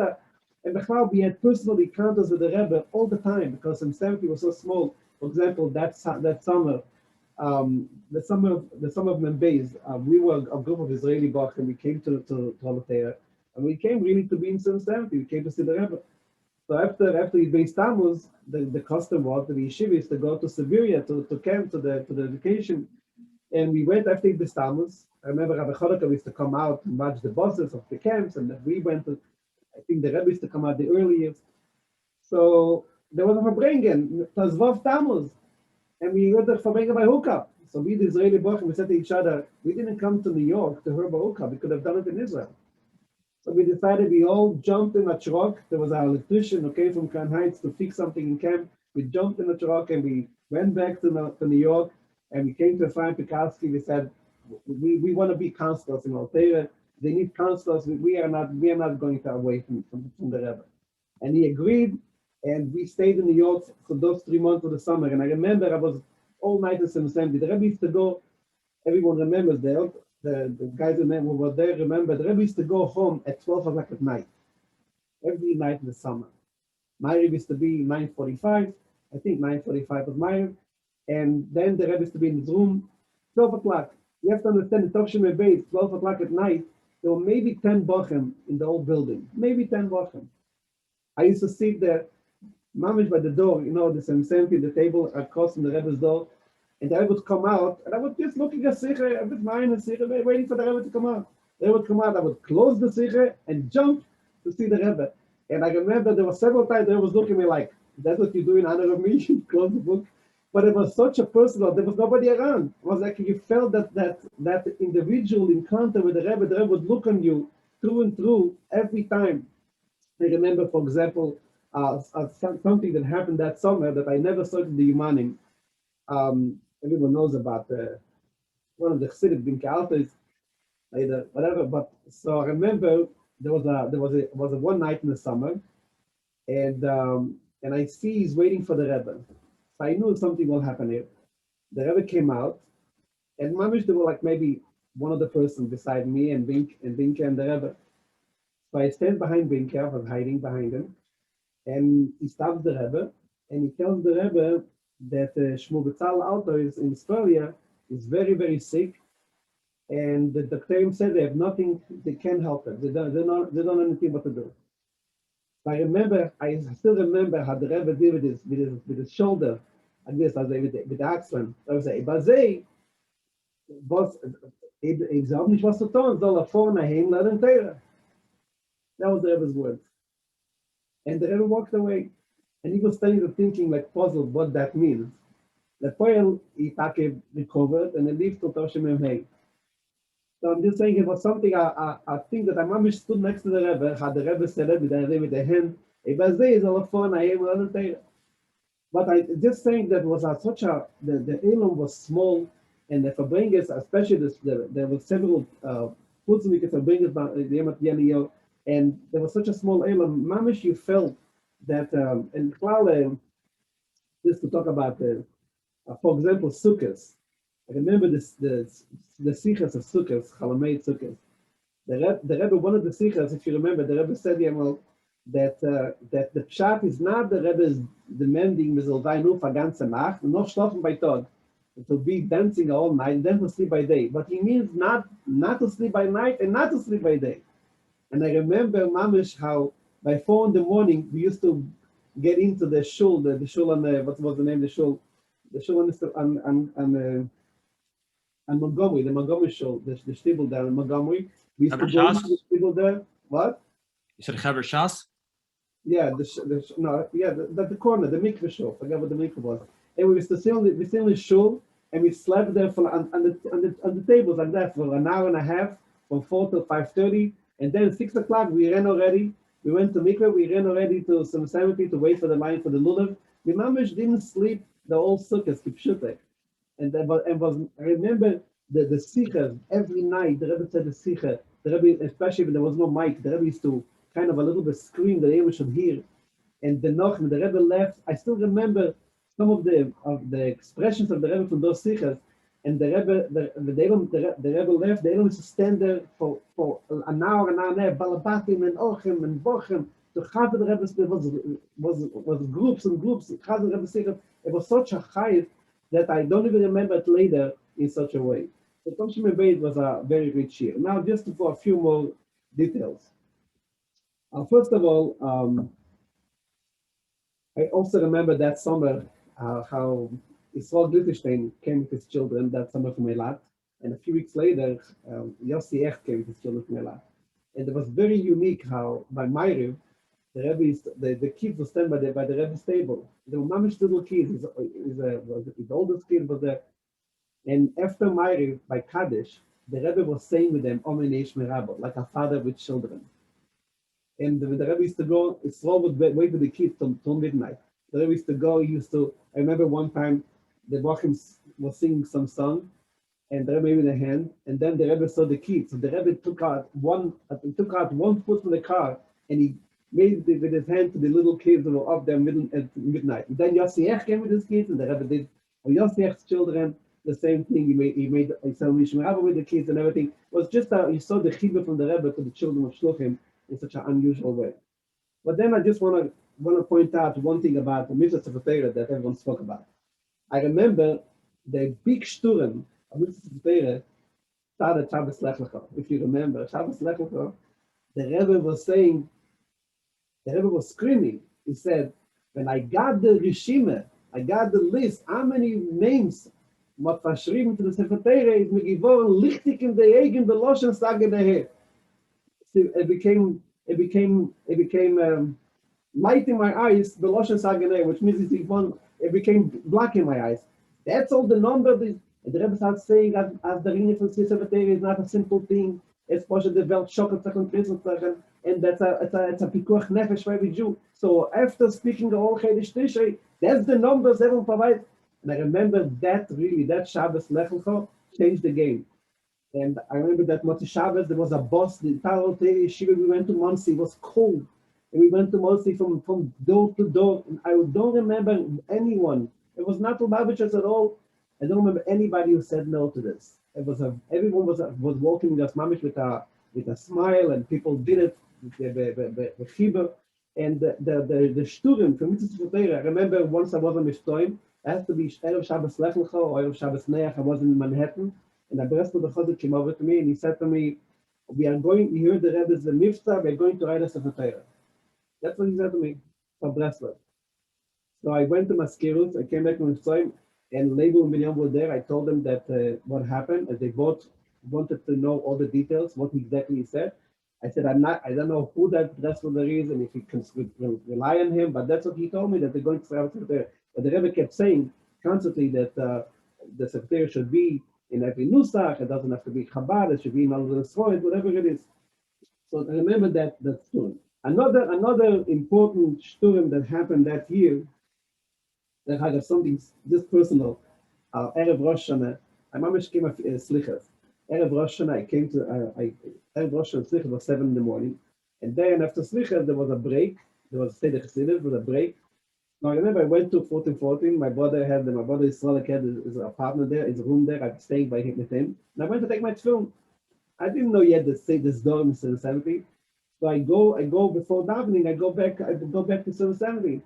and Michoel, we had personal encounters with the Rebbe all the time because in 70 was so small. For example, that summer, the summer of Membeis, we were a group of Israeli Bach and we came to Talmidei, and we came really to be in 70. We came to see the Rebbe. So after Beis Tammuz, the custom was the yeshivas to go to Siberia to camp to the education, and we went after Beis Tammuz. I remember Rabbi Chodaka used to come out and watch the buses of the camps, and we went to. I think the Rebbe used to come out the earliest. So there was a Verbringen, Tazvav Tammuz, and we went to Verbringen by hookup. So we, the Israeli Boruch, we said to each other, we didn't come to New York to hear hookup. We could have done it in Israel. So we decided we all jumped in a truck. There was an electrician who came from Crown Heights to fix something in camp. We jumped in a truck and we went back to New York, and we came to Ephraim Pekalski. We said, we want to be counselors in Alteira. They need counselors. We are not going to away from the Rebbe. And he agreed, and we stayed in New York for those 3 months of the summer. And I remember I was all night in Assembly. The Rebbe used to go, everyone remembers the guys who were there remember, the Rebbe used to go home at 12 o'clock at night, every night in the summer. My Rebbe used to be 9:45, I think 9:45 was my, and then the Rebbe used to be in his room, 12 o'clock. You have to understand, the Tishrei base, 12 o'clock at night, there were maybe 10 bochum in the old building, maybe 10 bochum. I used to sit there, mamish by the door, the same the table across from the Rebbe's door, and I would come out, and I would just look at the Sikhe, a bit mine and Sikhe, waiting for the Rebbe to come out. They would come out, I would close the Sikhe and jump to see the Rebbe. And I remember there were several times the Rebbe was looking at me like, that's what you do in honor of me, you close the book. But it was such a personal, there was nobody around. It was like you felt that individual encounter with the Rebbe would look on you through and through every time. I remember, for example, something that happened that summer that I never saw in the Yumanim. Everyone knows about one of the Chassidic Binkaltas, later, whatever. But so I remember there was a one night in the summer, and I see he's waiting for the Rebbe. So I knew something will happen here. The Rebbe came out, and mamish there were like maybe one of the person beside me and Binke and the Rebbe. So I stand behind Binke, I was hiding behind him, and he stops the Rebbe, and he tells the Rebbe that Shmuel Betzal Alto is in Australia, is very, very sick, and the doctor said they have nothing, they can't help him. They don't know anything what to do. I still remember how the Rebbe did with his shoulder, and this, with the accent. I would say, Bazei, ich sage nicht, was zu tun, soll vorne hin, lernen Teira. That was the Rebbe's words. And the Rebbe walked away. And he was standing there thinking, like, puzzled what that means. The Poel, he recovered, and he lived to Tishrei. So I'm just saying it was something, I think that I mamish stood next to the Rebbe, had the Rebbe said it with the hand, but I just saying that was the Elam was small, and the Fabringas, especially there were several Putzmikes Fabringas by the Yemat Yanio, and there was such a small Elam, mamish you felt that, and just to talk about, for example, Sukkot. I remember the sichas of Sukkot, Haolami Sukkot. The Rebbe, one of the sichas, if you remember, the Rebbe said that the pshat is not the Rebbe is demanding Mizalvai nur for ganze Nacht, noch schlafen bei Tag, to be dancing all night and then to sleep by day. But he means not to sleep by night and not to sleep by day. And I remember mamish how by 4 in the morning, we used to get into the shul, the shul on the, what was the name of the shul? The shul on Montgomery, the Montgomery shul, the shtibel there in Montgomery. We used to Chaver go Shas? into the shtibel there. What? You said Chaver Shas? Yeah, the corner, the mikveh shul. I forgot what the mikveh was. And we used to sit on the shul, and we slept there for on the tables like that for an hour and a half, from 4 to 5:30, and then 6 o'clock we ran already. We went to mikveh. We ran already to some cemetery to wait for the line for the lulav. The mamish didn't sleep the whole sukkah, kipshutek. And I remember the sichas every night. The Rebbe said the sicha. The Rebbe, especially when there was no mic, the Rebbe used to kind of a little bit scream that everyone should hear. And the Noach, the Rebbe left. I still remember some of the expressions of the Rebbe from those sichas. And the Rebbe left. They used to stand there for an hour and a half, balabatim and ochim and bochem. The Chag of the Rebbe was groups and groups. Chag of the Rebbe sichas. It was such a chayv that I don't even remember it later in such a way. So Tishrei Beit was a very rich year. Now, just for a few more details. First of all, I also remember that summer how Yisroel came with his children that summer from Eilat, and a few weeks later, Yosef came with his children from Eilat. And it was very unique how by Ma'ariv, the kids were stand by the Rebbe's table. They were mamish little kids. His oldest kid was there. And after Ma'ariv, by Kaddish, the Rebbe was saying with them, Omen Eish Merabo, like a father with children. And the Rebbe used to go, Yisroel would wait for the kids till midnight. The Rebbe used to go, I remember one time, the Bochim was singing some song, and the Rebbe gave me the hand, and then the Rebbe saw the kids. So the Rebbe took out one foot from the car, and he made with his hand to the little kids that were up there at midnight. And then Yosef came with his kids, and the Rebbe did for Yosef's children the same thing. He made Rabbi with the kids and everything. It was just you saw the chibur from the Rebbe to the children of Shluchim in such an unusual way. But then I just want to point out one thing about the Mitzvah Sefer Torah that everyone spoke about. I remember the big shturim of Mitzvah Sefer Torah started Shabbos Lech Lecha. If you remember, Shabbos Lech Lecha, the Rebbe was saying, the Rebbe was screaming. He said, when I got the Rishime, I got the list, how many names what verschrieben to the Sefer Torah is me geworden lichtig in the eigen beloschen sagen daher. It became light in my eyes, beloschen sagen daher, which means it became black in my eyes. That's all the number. The Rebbe starts saying as the Rinne von Sefer Torah is not a simple thing. It's possible the Welt schockelt sich und kriselt sich, and it's a pikuach nefesh for every Jew. So after speaking the whole Chodesh Tishrei, that's the numbers everyone provides. And I remember that Shabbos Lech Lecha changed the game. And I remember that Motzi Shabbos, there was a bus, the entire yeshiva, we went to Monsey, it was cold. And we went to Monsey from door to door. And I don't remember anyone. It was not Lubavitchers at all. I don't remember anybody who said no to this. It was everyone was walking us mamish with a smile, and people did it with chibur. And the shturim from Mitzvah Sefer Torah. I remember once I was on Mishtoim. It has to be Erev Shabbos Lech Lecha or Erev Shabbos Neach. I was in Manhattan, and the Breslau the Chazit came over to me, and he said to me, he heard the Rebbe's the Mivtza, we're going to write a Sefer Torah. That's what he said to me, from Breslau. So I went to Maskirut, I came back from Mivtzoim, and Leibel and Binyam were there. I told them that what happened, and they both wanted to know all the details, what exactly he said. I said, I don't know who that Breslau there is, and if you can rely on him, but that's what he told me, that they're going to write a Sefer Torah. But the Rebbe kept saying constantly that the Sefer Torah should be in every nusach. It doesn't have to be Chabad. It should be in all the Sroid, whatever it is. So I remember that shturim. Another important shturim that happened that year, that had something just personal. Erev Rosh Hashanah, I mamish came to Slichas. Erev Rosh Hashanah, I came to Erev Rosh Hashanah Slichas was 7 in, and then after Slichas there was a break. There was Seder Chassidus, there was a break. Now I remember I went to 1414. My brother Yisroel had his apartment there, his room there. I was staying with him, and I went to take my tefillin. I didn't know yet that this dorm is 770. So I go before davening. I go back to 770,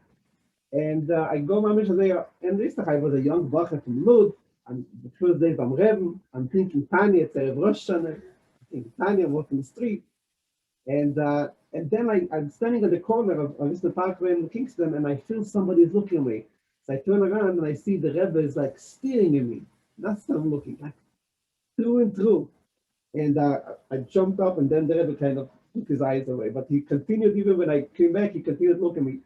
and I go mamish there. And this time I was a young bacher from Lud. And the first day from Rebbe, I'm thinking Tanya, it's Erev Rosh Hashanah. I'm thinking Tanya, I'm walking the street, and And then I'm standing at the corner of Mr. Parkway in Kingston, and I feel somebody's looking at me. So I turn around and I see the Rebbe is like staring at me. That's how I'm looking, like through and through. And I jumped up, and then the Rebbe kind of took his eyes away. But he continued, even when I came back, he continued looking at me.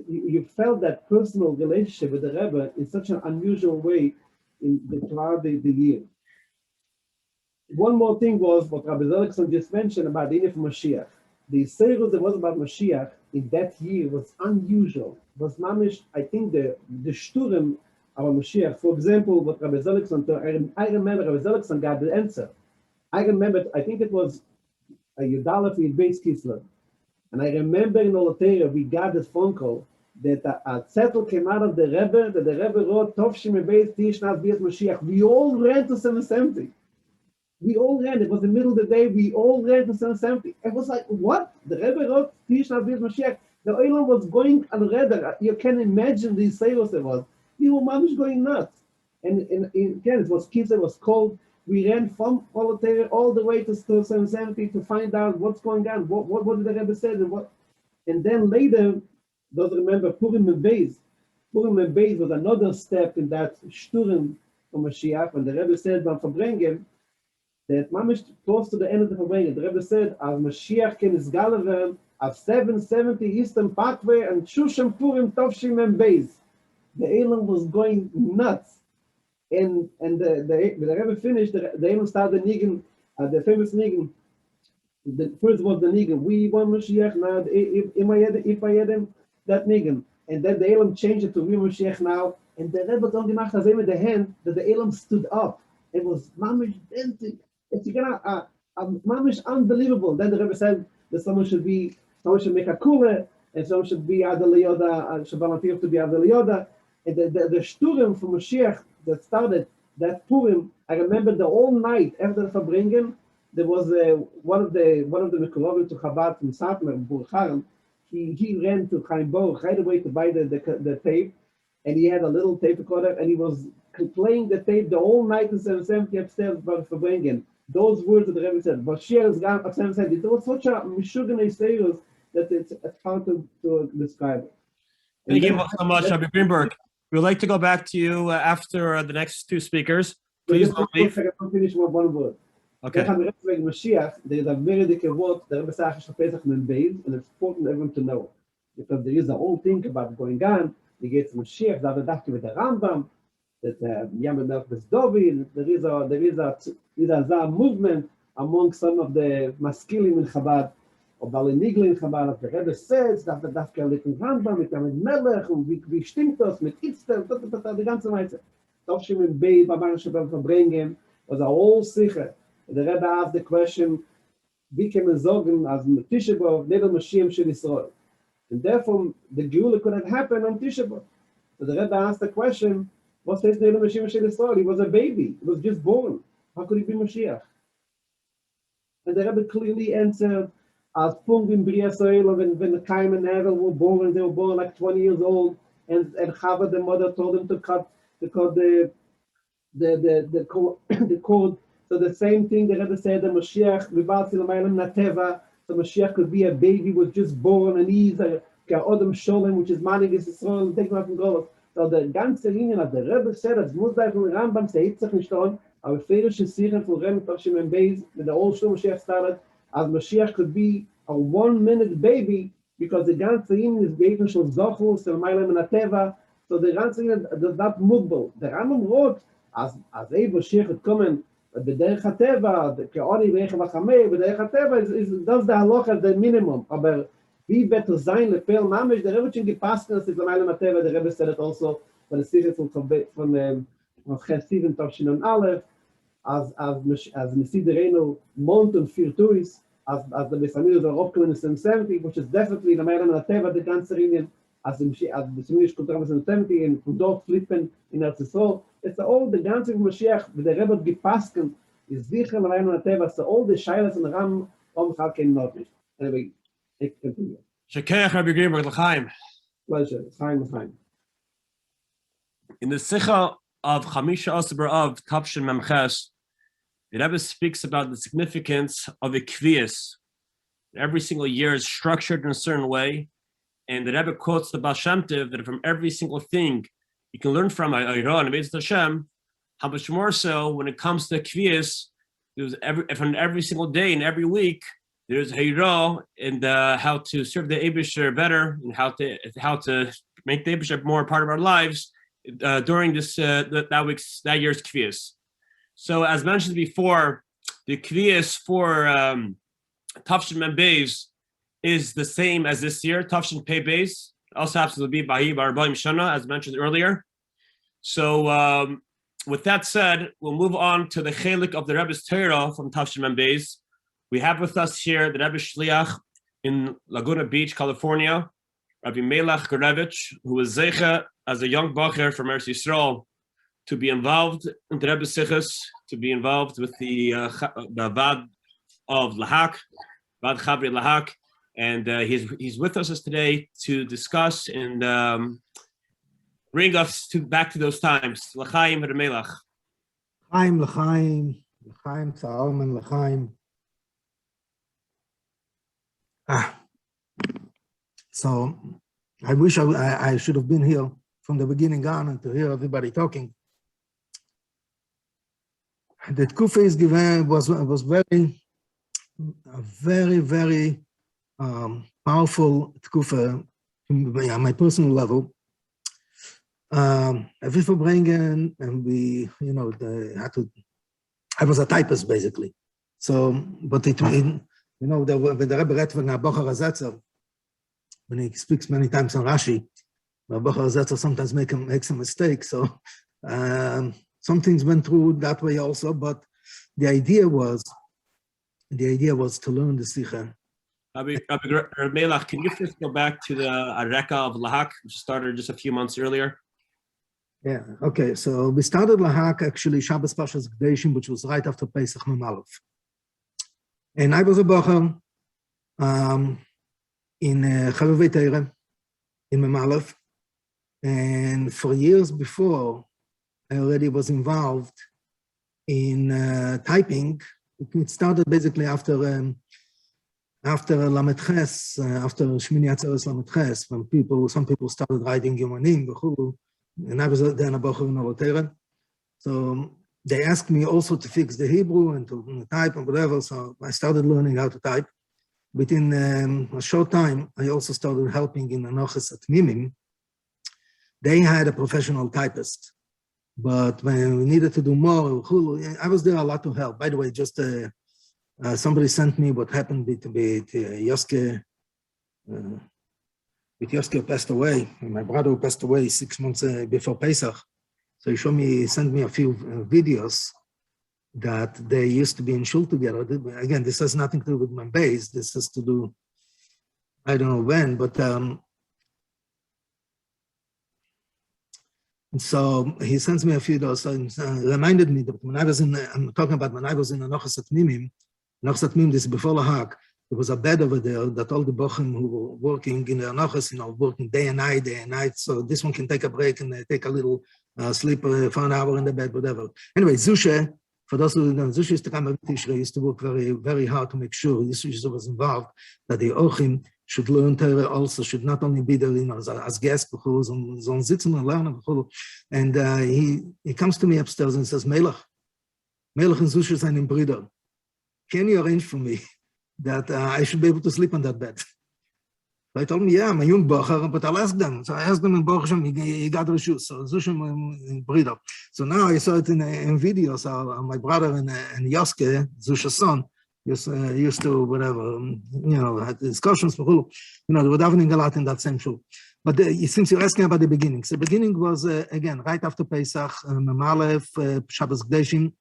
You felt that personal relationship with the Rebbe in such an unusual way throughout the year. One more thing was what Rabbi Seligson just mentioned about the Inif Mashiach. The Seligson that was about Mashiach in that year was unusual. Was mamish, I think, the Shturim of Mashiach. For example, what Rabbi Seligson, I remember Rabbi Seligson got the answer. I remember, I think it was a Yudalef in Beis Kesseler. And I remember in Olatera, we got this phone call that a zettel came out of the Rebbe, that the Rebbe wrote, Tov Shemei Beis Tishnas Bias Mashiach. We all ran to 770. We all ran. It was the middle of the day. We all ran to 770. It was like, what? The Rebbe wrote Tishnas Bias Mashiach. The Olam was going on redder. You can imagine these sales it was. People were going nuts. And again, it was kids, it was cold. We ran from Olatera all the way to 770 to find out what's going on. What did the Rebbe say? And then later, those remember Purim and Beis. Purim and Beis was another step in that Shturim of Mashiach. When the Rebbe said, "Van Verbringen," that mamish close to the end of the Verbringen, the Rebbe said, "As Mashiach can is galaver of 770 Eastern Parkway and Shushan Purim Tovshim and Beis." The Elam was going nuts. And the Rebbe finished, the Elam started the Nigen, the famous Nigen. The first was the Nigen. We want Mashiach now. If I had him, that Nigen. And then the Elam changed it to we Mashiach now. And the Rebbe don't gemacht as with the hand that the Elam stood up. It was mamish dancing. It's mamish unbelievable. Then the Rebbe said that someone should make a kula, and someone should be Adel Yoda, should volunteer to be Adel Yoda. And the Shturim from Mashiach that started that Purim, I remember the whole night after the Verbringen, there was one of the Michoel to Chabad from Satmer, Boruch. He ran to Chaim Boruch right away to buy the tape, and he had a little tape recorder, and he was playing the tape the whole night in 770 upstairs about Verbringen. Those words that the Rebbe said, Mashiach is gone at 770. There was such a mishuggah sales that it's hard to describe it. Thank you so much, Rabbi Greenberg. We'd like to go back to you after the next two speakers. Please don't leave. I'll finish with one word. Okay. Mashiach, there is a very big word, the Rebbe says, Pesach and Beis, and it's important for everyone to know. Because there is a whole thing about going on. You get to Mashiach, that after with the Rambam, that Yamel Melchus Dovid, there is a movement among some of the Maskilim in Chabad, or Bali Nigli in Chabad, the Rebbe says, that the Dafka Likum Rambam, mit Elimelech, und wie stimmt das, mit Itzter, die ganze Weise. Tovshim in Beis, Baban Shabbat Verbringen, was a whole sicher. The Rebbe asked the question, wie can man sagen, as Tishrei B'Av, Nebel Mashiach Shel Yisroel? And therefore, the Geula could have happened on Tishrei B'Av. So the Rebbe asked the question, what says Nebel Mashiach Shel Yisroel? He was a baby, he was just born. How could he be Mashiach? And the Rebbe clearly answered, as Punkt in Bria Soil, when the Chaim and Hevel were born, they were born like 20 years old, and Chava, the mother, told him to cut the cord. So the same thing the Rebbe said, the Mashiach, so Mashiach could be a baby, was just born, and he's a Odom Sholom, which is Manig Yisroel, and take him out from Golos. So the ganze Linie, as the Rebbe said, as Musdai from Rambam, se hitzach nicht on, aber Ferish Sichen von Rebbe Tovshim and Beis, when the old Shlom Mashiach started, as Mashiach could be a 1-minute baby, because the ganze Linie is Beifen Shel Zochul, Sel Mailam and Ateva, so the ganze Linie does not mugbal. The Rambam wrote, as Mashiach had come בדרך הטבע, כעוני ואיך וחמי, בדרך הטבע, das the halacha the minimum. Aber wie better sein lepel mamish, the Rebbe schon gepasst, das ist Lamaylam HaTeva, the Rebbe said it also, when the Sicher from Chesiv Tovshin und Aleph, as Mesid Reino Mont und Firtuis, as the Besamir is aufgekommen in 770, which is definitely Lamaylam HaTeva, the ganze Rinien, as the Besamir is kommt in 770, and from dort flippen in Yisroel. It's all the ganze Mashiach, the Rebbe gepasken, is sicher Lamaylam HaTeva, so all the Shailas and Ram, Chag came not nicht. Anyway, ich continue. Shekech, Rabbi Greenberg, l'chaim. Pleasure. Chaim. In the Sicha of Chamisha Asar of Tavshin Memches, the Rebbe speaks about the significance of Ikvius, Every single year is structured in a certain way. And the Rebbe quotes the Baal Shem Tov that from every single thing you can learn from Ayron and Beis Hashem, how much more so when it comes to Kviyas, there's every single day and every week, there's Hayro and how to serve the Eibusher better and how to make the Eibusher more a part of our lives during this that year's Kviyas. So as mentioned before, the Kviyas for Tafshin Mem Beis is the same as this year, Tafshin Pei Beis. Also happens to be Bahi Barbaim Shana, as mentioned earlier. So with that said, we'll move on to the Chelik of the Rebbe's Torah from Tafshin Mem Beis. We have with us here the Rebbe Shliach in Laguna Beach, California, Rabbi Melech Gurevitch, who was Zeicha as a young bacher from Eretz Yisroel to be involved in the Rebbe's Sichos, to be involved with the Vaad of Lahak, Vaad Chavri Lahak, and he's with us today to discuss and bring us back to those times. L'chaim Melech. L'chaim, l'chaim, l'chaim, tza'alman, l'chaim. So I wish I should have been here from the beginning on and to hear everybody talking. The Tkufa is given was very powerful Tkufa on my personal level. Every verbringen, and we, had to. I was a typist basically. So, but when the Rebbe read from Bocher Azetzer, when he speaks many times on Rashi, Bocher Azetzer sometimes makes a mistake. So some things went through that way also. But the idea was to learn the Sicha. Rabbi Melech, can you first go back to the Areka of Lahak, which started just a few months earlier? Yeah, okay. So we started Lahak actually Shabbos Pashas Gdeshim, which was right after Pesach Mem Aleph. And I was a bacher in Chavavei Teire, in Mem Aleph. And for years before, I already was involved in typing. It started basically after Lamed Ches, after Shmini Atzeres Lamed Ches, when some people started writing Yomanim, and I was then a bacher in Teire. So they asked me also to fix the Hebrew and to type and whatever, so I started learning how to type. Within a short time, I also started helping in Anochas Hatmimim. They had a professional typist, but when we needed to do more, I was there a lot to help. By the way, just somebody sent me what happened with Yoske. With Yoske passed away, and my brother passed away 6 months before Pesach. So he sent me a few videos that they used to be in shul together. Again, this has nothing to do with my base. This has to do, I don't know when, but so he sends me a few videos and reminded me that when I was I'm talking about when I was in Anochas Hatmimim, this is before Lahak, there was a bed over there that all the bochim who were working in the Anochas, working day and night. So this one can take a break and take a little sleep for an hour in the bed, whatever. Anyway, Zushe, for those who know, Zushe used to come with Tishrei, used to work very, very hard to make sure Yisroel was involved, that the Ochim should learn Torah also, should not only be there, as guests, sondern sitzen and learn. And he comes to me upstairs and says, Melech and Zushe sind Brüder. Can you arrange for me that I should be able to sleep on that bed? So I told him, yeah, I'm a young bacher, but I'll ask them. So I asked them in Baruch Hashem, he got the shoes. So Zushem in Brida. So now I saw it in videos. My brother and Yoske, Zusha's son, used to whatever, had discussions for who, they were davening a lot in that same shul. But since you're asking about the beginning, so the beginning was again right after Pesach, Mem Aleph, Shabbos Gdeshim.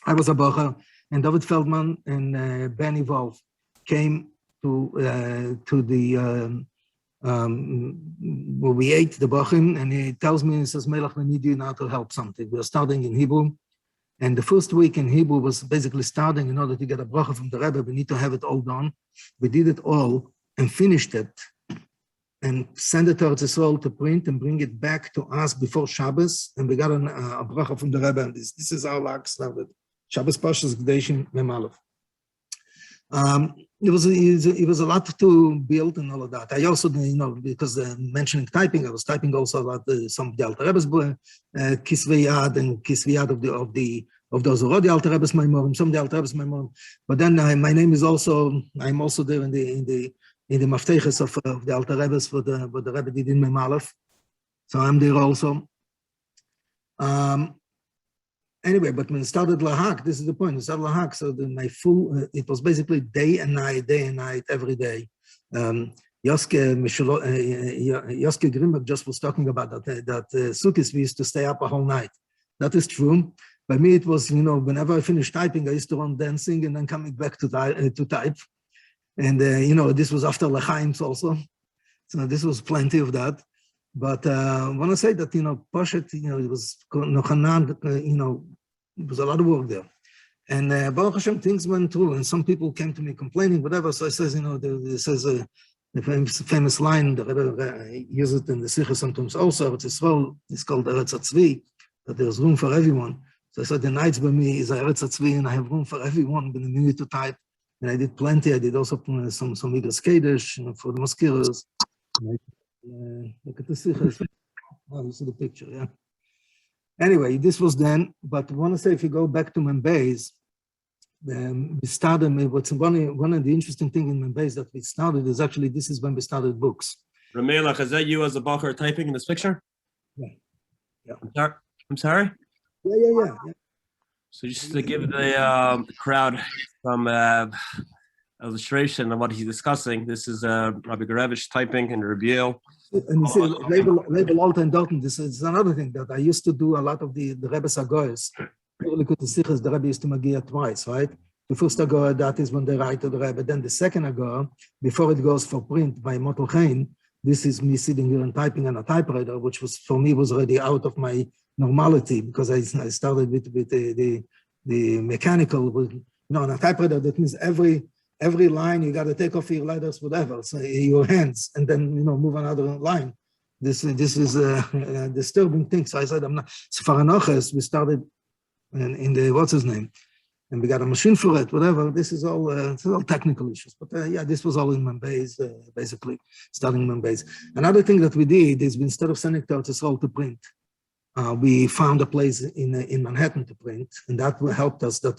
I was a bacher, and David Feldman and Benny Wolf came to the where we ate the bachim, and he tells me, he says, Melech, we need you now to help something. We're starting in Hebrew, and the first week in Hebrew was basically starting in order to get a bracha from the Rebbe. We need to have it all done. We did it all and finished it, and sent it to Yisroel to print and bring it back to us before Shabbos, and we got a bracha from the Rebbe, and this is how Lag started. Shabbos Pashas Gdeshim Mem Aleph. it was a lot to build and all of that. I also, because mentioning typing, I was typing also about some of the Alter Rebbe's Kisvei Yad and Kisvei Yad of those already Alter Rebbe's Maimorim, some of the Alter Rebbe's Maimorim. But then my name is also, I'm also there in the Mafteches of the Alter Rebbe's for the Rebbe did in Mem Aleph. So I'm there also. Anyway, but when it started Lahak, this is the point. It started Lahak, so it was basically day and night, every day. Yoske Greenberg just was talking about that Sukkot we used to stay up a whole night. That is true. By me, it was, whenever I finished typing, I used to run dancing and then coming back to type. And, this was after L'chaim's also. So this was plenty of that. But I want to say that, Poshet, it was Nochanan, it was a lot of work there. And Baruch Hashem, things went through, and some people came to me complaining, whatever. So I says, the famous line, the Rebbe uses it in the Sikha sometimes also, it's Yisroel, it's called Hertz, that there's room for everyone. So I said, the nights by me is a Hertz, and I have room for everyone, but I need to type. And I did plenty. I did also some Igros Kedesh, for the mosquitoes. Look at the Sikha. Oh, you see the picture, yeah. Anyway, this was then, but I want to say if you go back to Membeis, we started, one of the interesting things in Membeis that we started is actually, this is when we started books. Elimelech, is that you as a Bacher typing in this picture? Yeah. I'm sorry? Yeah. So just to give the crowd some illustration of what he's discussing, this is Rabbi Gurevitch typing in Rabbi. And you see, label Alta and Dalton, this is another thing that I used to do a lot of the Rebbe's Agoyas. Really good to see the Rebbe used to Magia twice, right? The first Agoya, that is when they write to the Rebbe. Then the second Agoya, before it goes for print by Motel Chain, this is me sitting here and typing on a typewriter, which was, for me, was already out of my normality because I started with the mechanical, on a typewriter, that means every line you got to take off your letters, whatever, so your hands, and then move another line. This is a disturbing thing. So I said, I'm not. So for Anoches, we started in the what's his name, and we got a machine for it. Whatever. This is all technical issues. But this was all in Membeis, basically starting Membeis. Another thing that we did is instead of sending to Yisroel to print, we found a place in Manhattan to print, and that helped us that,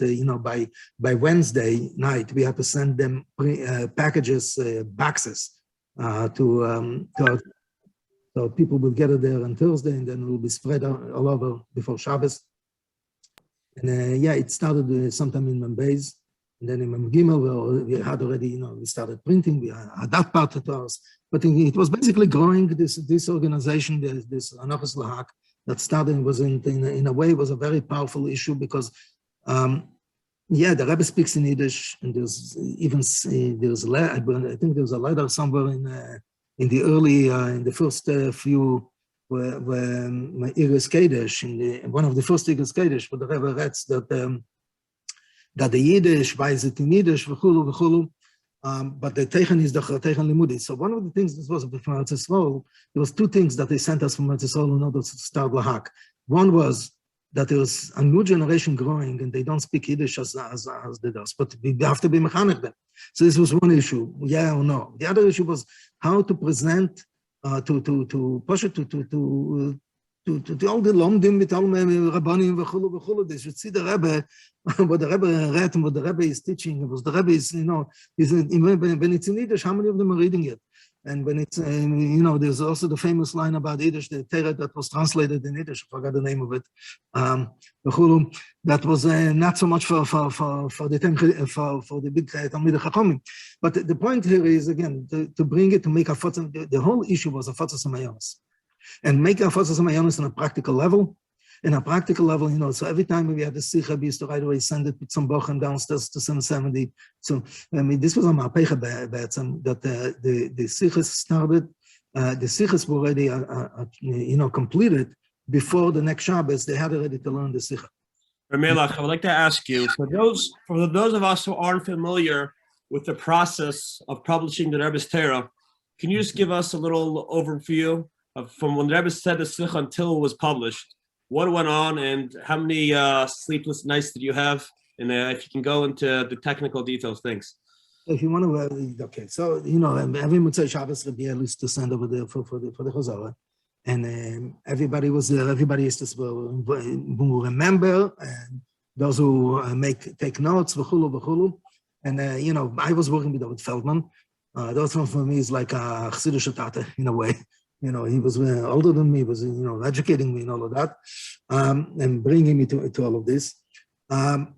by Wednesday night, we had to send them packages, boxes, so people will get it there on Thursday, and then it will be spread all over before Shabbos. And it started sometime in Membeis, and then in Mem Gimel, we had already, we started printing, we had that part to us, but it was basically growing, this organization, this Anoches Lahak, that started was in a way was a very powerful issue because, the Rebbe speaks in Yiddish, and I think there's a letter somewhere in the early, in the first few, where my Igros Kedesh, in one of the first Igros Kedesh, where the Rebbe writes that the Yiddish, weiß it in Yiddish, v'chulu, but the Teichen is the Teichen Limudi. So one of the things that was from Eretz Yisrael, there was two things that they sent us from Eretz Yisrael in order to start Lahak. One was that there was a new generation growing and they don't speak Yiddish as they do, but we have to be mechanic them. So this was one issue, yeah or no. The other issue was how to present, to push it to all the Lomdim with all Rabbanim v'chulu. They should see the Rebbe, what the Rebbe read and what the Rebbe is teaching. Because the Rebbe is, when it's in Yiddish, how many of them are reading it? And when it's, there's also the famous line about Yiddish, the Torah that was translated in Yiddish, I forgot the name of it. That was not so much for the big Talmidei Chachamim. But the point here is, again, to bring it, to make a fotzah, the whole issue was a fotzah samayonis. And make a fotzah samayonis on a practical level. In a practical level, so every time we had the Sikha, we used to right away send it with some Bochem downstairs to 770. So, this was a Ma'apecha that the Sikhas started, the Sikhas were already, completed before the next Shabbos. They had already to learn the Sikha. Elimelech, I would like to ask you, for those of us who aren't familiar with the process of publishing the Rebbe's Torah, can you just give us a little overview of from when the Rebbe said the Sikha until it was published? What went on and how many sleepless nights did you have? And if you can go into the technical details, thanks. If you want to, okay, so every Motzei Shabbos Rabbi used to send over there for the Chazorah, and everybody used to remember, and those who take notes, v'chulu. And I was working with David Feldman. Those one for me is like a Chassidish tate in a way. He was older than me, was educating me and all of that, and bringing me to all of this. And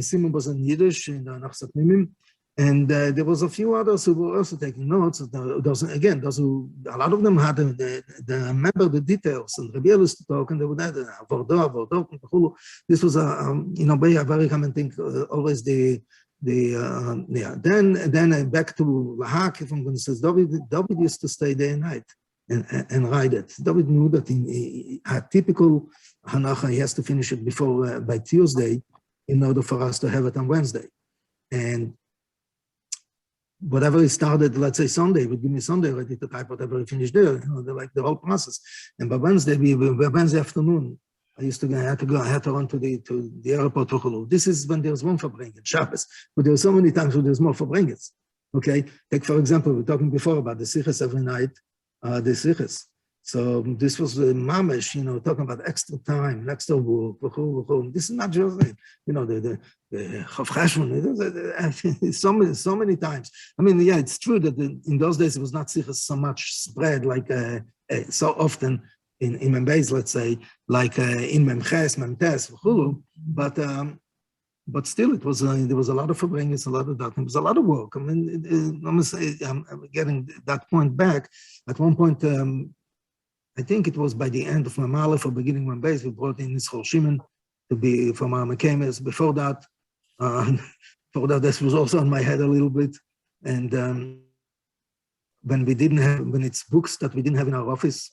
Simon was in Yiddish in Hatmimim, and there was a few others who were also taking notes. Those who, a lot of them had remember the details, and Rebbe used to talk, and they would add Vogel. This was a very common thing. Always then back to Lahak. If I'm going to say, David used to stay day and night and write it. David knew that in a typical Hanacha, he has to finish it before by Tuesday in order for us to have it on Wednesday. And whatever he started, let's say Sunday, he would give me Sunday ready to type whatever he finished there. Like the whole process. And by Wednesday, Wednesday afternoon, I had to run to the airport. This is when there's one Verbringet, Shabbos. But there are so many times when there's more Verbringets. Okay, take for example, we were talking before about the Siches every night, the Siches. So this was the mamish, talking about extra time, extra work. This is not just, the Chofcheshvan, so many times. I mean, yeah, it's true that in those days it was not so much spread like so often in Membeis, let's say, like in Memches, Memtes, but still, it was there was a lot of Verbringes, a lot of that. It was a lot of work. I mean, I'm getting that point back. At one point, I think it was by the end of Mamalef or beginning of Membeis, we brought in Yisroel Shimon to be from our Mekemes. Before that, this was also on my head a little bit. And when it's books that we didn't have in our office,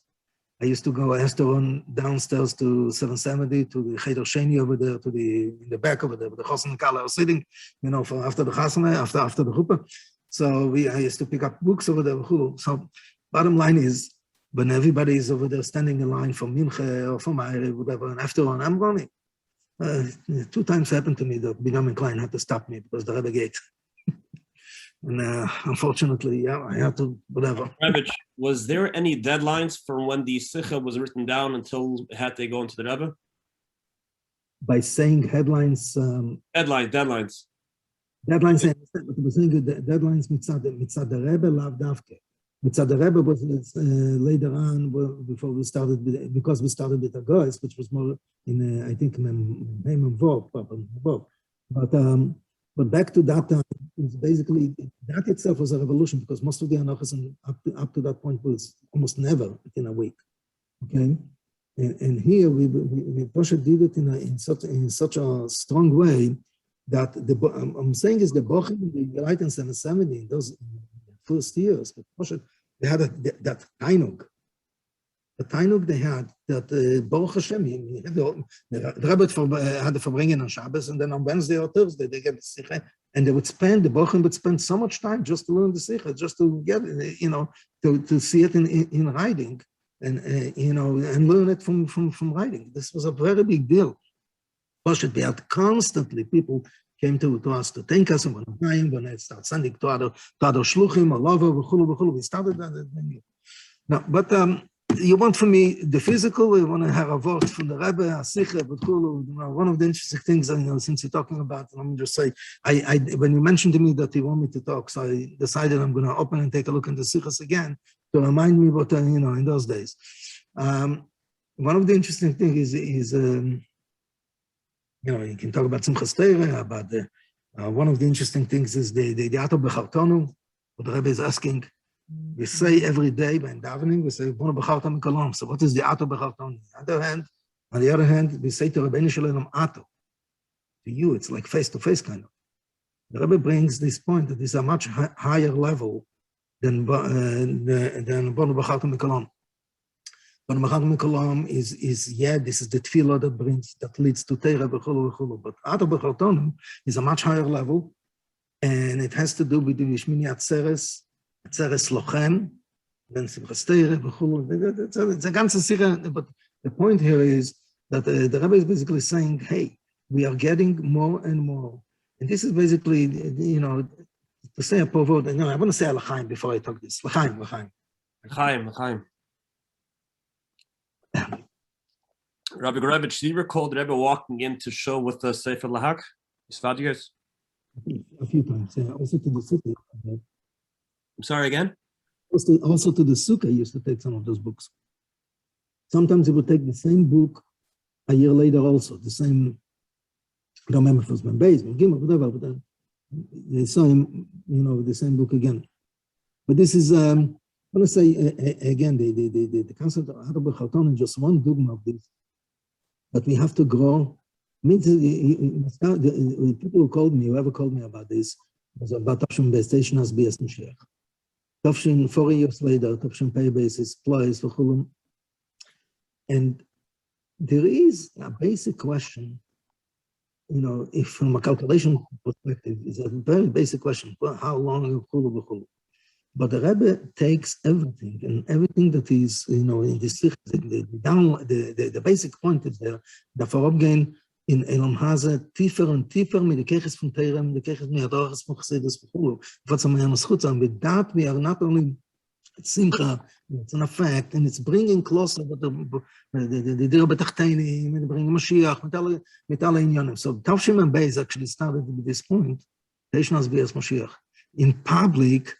I used to run downstairs to 770 to the Cheder Sheni over there, in the back over there, where the Chosn and Kala are sitting, for after the Chasana, after the Chuppah. So I used to pick up books over there. So bottom line is, when everybody is over there standing in line for Minche or for Ma'ariv, whatever, and after all, I'm running. 2 times happened to me that Binyamin Klein had to stop me because the Rebbe gate. And unfortunately, I had to, whatever. Gurevitch, was there any deadlines from when the Sikha was written down until it had to go into the Rebbe? By saying headlines. Deadlines. Deadlines, but we're saying the deadlines mitzad the Rebbe, lav davke. Mitzad the Rebbe was later on, because we started with the guys, which was more in, I think, name and Vogel. But back to that time, it's basically, that itself was a revolution because most of the Anachas up to that point was almost never within a week. Okay? And here we did it in such a strong way that I'm saying is the Bochum in the right in 770, in those first years, they had that Tainug. The Tainug they had, that Boruch Hashem, the Rebbe had the Verbringen on Shabbos, and then on Wednesday or Thursday they get the Sikha, and the Bochum would spend so much time just to learn the Sikha, just to get, to see it in writing, and and learn it from writing. This was a very big deal. We had constantly people came to us to thank us, and when they start sending to other shluchim, or lover, we started that. No, but you want from me the physical, you want to have a word from the Rebbe, a sikha, but one of the interesting things, since you're talking about, let me just say, I when you mentioned to me that you want me to talk, so I decided I'm going to open and take a look at the sikhas again to remind me what, in those days. One of the interesting things is you can talk about Simchas Torah, about one of the interesting things is the Ato Bechartonu, what the Rebbe is asking. We say every day by davening, we say, so what is the Ato Bechartonu? On the other hand, we say to Rabbeinu Shalom Ato. To you, it's like face-to-face kind of. The Rebbe brings this point that is a much higher level than Bono Bechartonu Kolom. Bono Bechartonu Kolom is this is the tefillah that leads to Torah v'chulu. But Ato Bechartonu is a much higher level, and it has to do with the Yishmini Atzeres Lochem, then Simchas Torah v'chulu. It's a ganze Sikha, but the point here is that the Rebbe is basically saying, hey, we are getting more and more And this is basically, to say a poor word. No, I want to say L'chaim before I talk this. L'chaim. Chaim. Rabbi Gurevitch, do you recall the Rebbe walking in to show with the Sefer Lahak? His Vaad? A few times, also to the sukkah. I'm sorry again? Also to the sukkah, he used to take some of those books. Sometimes he would take the same book a year later also, the same, I don't remember if it was Beis, Gimel, whatever, but then they saw him, with the same book again. But this is, I want to say, again, the concept of Hatmimim Chalton is just one Duchman of this. But we have to grow. People who called me, whoever called me about this, was about Tavshin Beis, Station as Bias Mashiach. Tavshin 4 years later, Tavshin Pei basis, Plois, Vogel. And there is a basic question, if from a calculation perspective, is a very basic question, how long, but the Rebbe takes everything, and everything that is, in this, the basic point is there, the vorabgehen in Elam Haze, tiefer und tiefer, mit the Keches von Teirem, the Keches mit Adorachas von Chassidus, what's a man with that, we are not only Simcha, it's an effect, and it's bringing closer the Dira B'Tachteini, bringing Mashiach, mit alle Inyonim. So Tavshim and Beis actually started with this point, Teishnas Bias Mashiach, in public,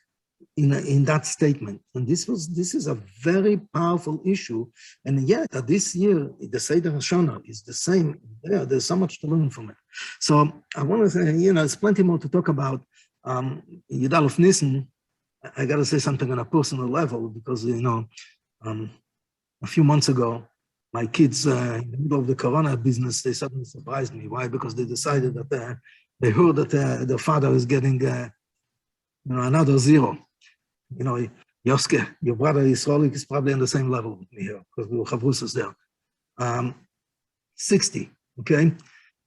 in that statement. And this is a very powerful issue. And yet, this year, the Seder Hashanah is the same. There's so much to learn from it. So I want to say, there's plenty more to talk about. Yud Aleph Nisan, I got to say something on a personal level because, a few months ago, my kids, in the middle of the Corona business, they suddenly surprised me. Why? Because they decided that they heard that their father is getting, another zero. Yoske, your brother Yisroel is probably on the same level with me here because we were Chavrusas there. 60, okay?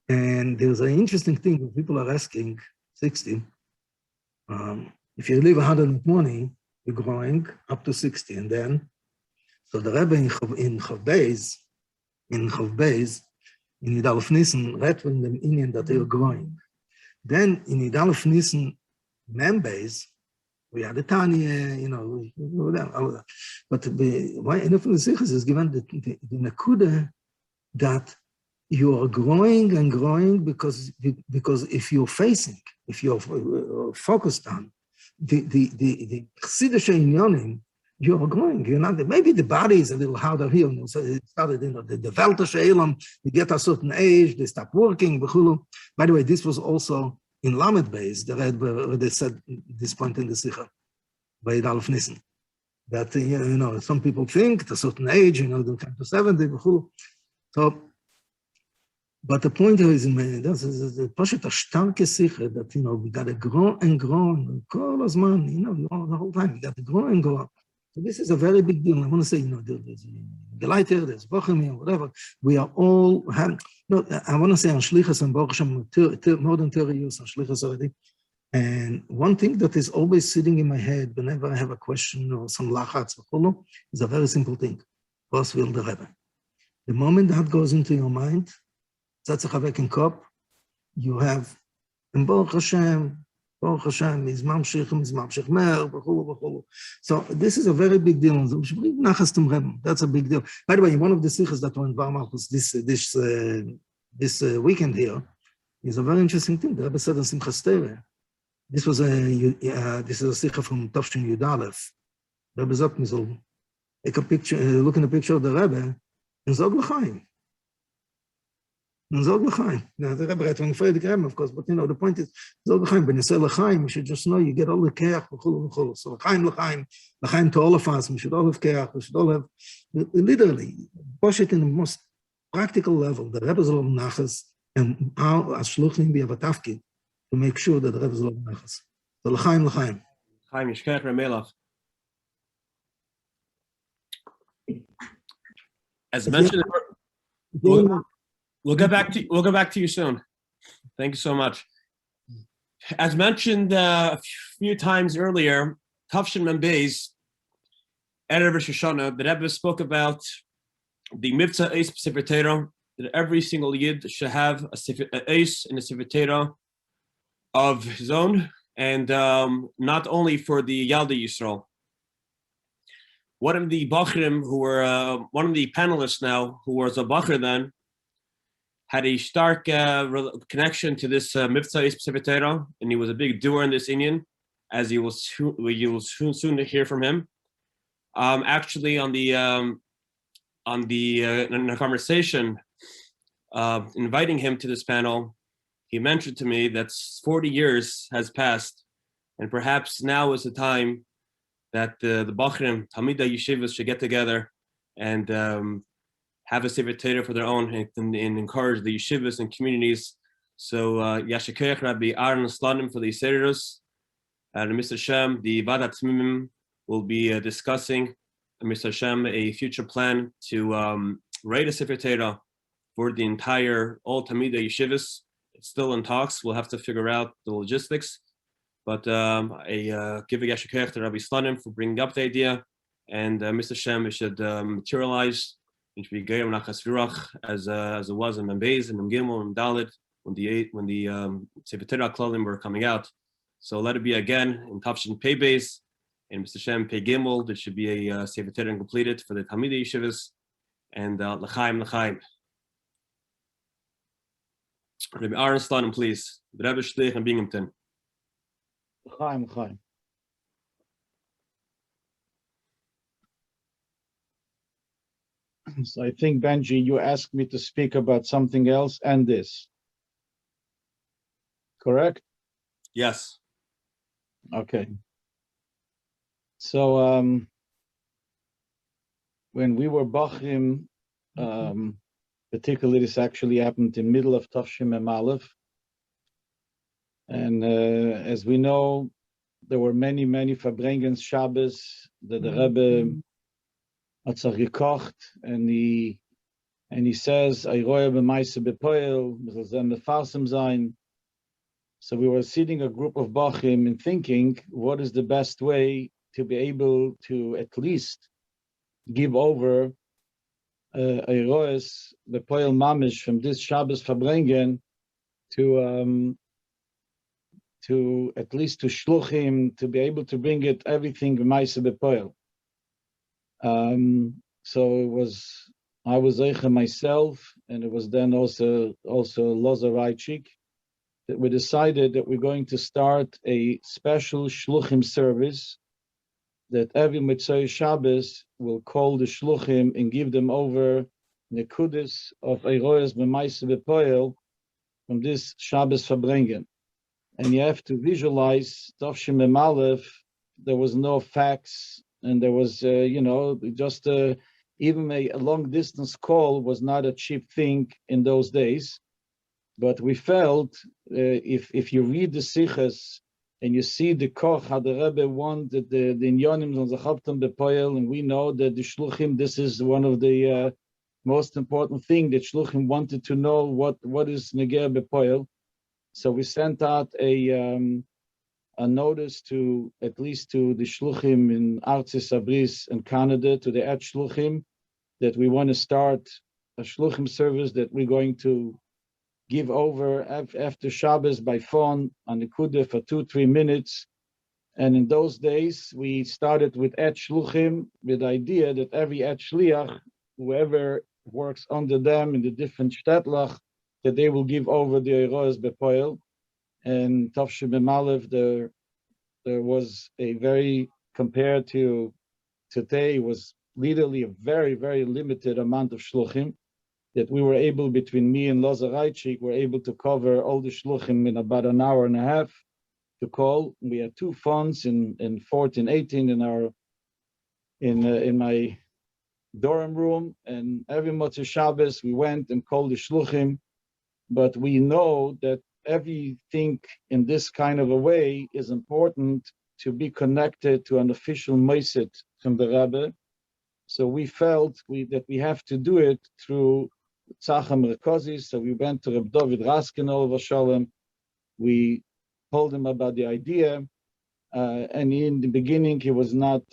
And there's an interesting thing when people are asking 60. If you live 120, you're growing up to 60. And then, so the Rebbe in Chav Beis, in Yud Aleph Nisan, read from them Indian that they are growing. Then in Yud Aleph Nisan, Mem Beis, we had the Tanya, whatever. But why enough of the Sikhs is given the Nakuda that you are growing and growing because if you're focused on the Chassidish Inyonim, you are growing. You're not. Maybe the body is a little harder here. So it started, the Velta She'elam, you get a certain age, they stop working. By the way, this was also in Lamed Beis, where they said this point in the Sikha, by Yud Aleph Nisan, that, some people think at a certain age, they come to 70, so, but the point here is, this is a starke Sikha that, we got to grow and grow, and all as man, the whole time, we got to grow and grow. So this is a very big deal. I want to say, there's Geleiter, there's Bochum, whatever. We are all having, I want to say on Shlichus and Boruch more than 30 years on Shlichus already. And one thing that is always sitting in my head whenever I have a question or some lachatz is a very simple thing. Was will the Rebbe? The moment that goes into your mind, you have, and Baruch Hashem, is mamshich mer, so this is a very big deal. That's a big deal. By the way, one of the sikhs that were in Varmalchus this weekend here is a very interesting thing. The Rebbe said in Simchas Torah. This is a sikha from Tavshin Yud Aleph. Rebbe sagt mir so, take a picture, look in the picture of the Rebbe, and sag l'chaim. And Zog L'chaim. The Rebbe right from Fredic Rebbe, of course, but the point is, Zog L'chaim, when you say L'chaim, you should just know you get all the keach, so L'chaim to all of us, we should all have keach, we should all have, literally, push it in the most practical level, the Rebbe's Lov Nachas, and how, as Shluchim, we have a tafkid, to make sure that the Rebbe's Lov Nachas. So L'chaim. L'chaim, Yishkech Remelach. As mentioned, We'll get back to you soon. Thank you so much. As mentioned a few times earlier, Tavshin Mem Beis, Erev Rosh Hashanah, the Rebbe spoke about the Mitzvah Eis Sefer Torah, that every single Yid should have a Eis in the Sefer Torah, of his own, and not only for the Yalda Yisroel. One of the Bachrim who were one of the panelists now, who was a Bachir then, had a stark connection to this Mitzvah Specific Torah, and he was a big doer in this Indian, as you will soon hear from him. Actually, in a conversation inviting him to this panel, he mentioned to me that 40 years has passed, and perhaps now is the time that the Bachrim, Talmidei Yeshivas should get together and have a Sefer Torah for their own and encourage the Yeshivas and communities. So Yashikech Rabbi Aaron Slanim for the Yisroel, and Mr. Shem, the Vaad Hatmimim will be discussing, Mr. Shem, a future plan to write a Sefer Torah for the entire all Talmidei Yeshivas. It's still in talks. We'll have to figure out the logistics. But give a Yashikech to Rabbi Slanim for bringing up the idea. And Mr. Shem, it should materialize. It should be Geir Nachas Virach as it was in Membeis and Gimel and Dalit when the Sefer Torah Klalim were coming out. So let it be again in Tafshin Pei Beis and Mr. Shem Pei Gimel. There should be a Sefer Torah completed for the Talmidei Yeshivas and L'chaim. Rabbi Aaron Slanim, please. The Rebbe Shtich and Binghamton. Chaim. So I think, Benji, you asked me to speak about something else and this. Correct? Yes. Okay. So when we were Bachrim, particularly this actually happened in the middle of Tafshim and Aleph. And as we know, there were many Verbringens Shabbos that the Rebbe had gekocht, and he says, "I roye b'maise b'poel, mitzel zeh mefarsim zayin." So we were sitting a group of Bachim and thinking, what is the best way to be able to at least give over Eiroes b'poel mamish from this Shabbos Verbringen to at least to shluchim, to be able to bring it everything b'maise b'poel. So I was Eicha myself, and it was then also Loza Reichik, that we decided that we're going to start a special shluchim service that every Mitzvah Shabbos will call the shluchim and give them over nekudis of Eiroes b'maise b'poel from this Shabbos Verbringen. And you have to visualize Tafshim Mem Aleph. There was no fax, and there was just even a long distance call was not a cheap thing in those days. But we felt if you read the Sichas and you see the koch how the Rebbe wanted the inyonim on zachabtam bepoel, and we know that the shluchim, this is one of the most important thing that shluchim wanted to know what is neger bepoel. So we sent out a notice to at least to the shluchim in Artzis Abris and Canada, to the shluchim, that we want to start a shluchim service that we're going to give over after Shabbos by phone on the Kudah for 2-3 minutes. And in those days, we started with shluchim with the idea that every shliach, whoever works under them in the different shtatlach, that they will give over the Eiroes bepoel. And Tafshim Mem Aleph, there was a very, compared to today, was literally a very, very limited amount of shluchim that we were able, between me and Loza Reichik, were able to cover all the shluchim in about an hour and a half to call. We had 2 phones in 14, 18 in my dorm room, and every Motzei Shabbos we went and called the shluchim. But we know that everything in this kind of a way is important to be connected to an official meiset from the Rebbe. So we felt that we have to do it through Tzacham Rekosi. So we went to Reb David Raskin over Sholom. We told him about the idea, and in the beginning he was not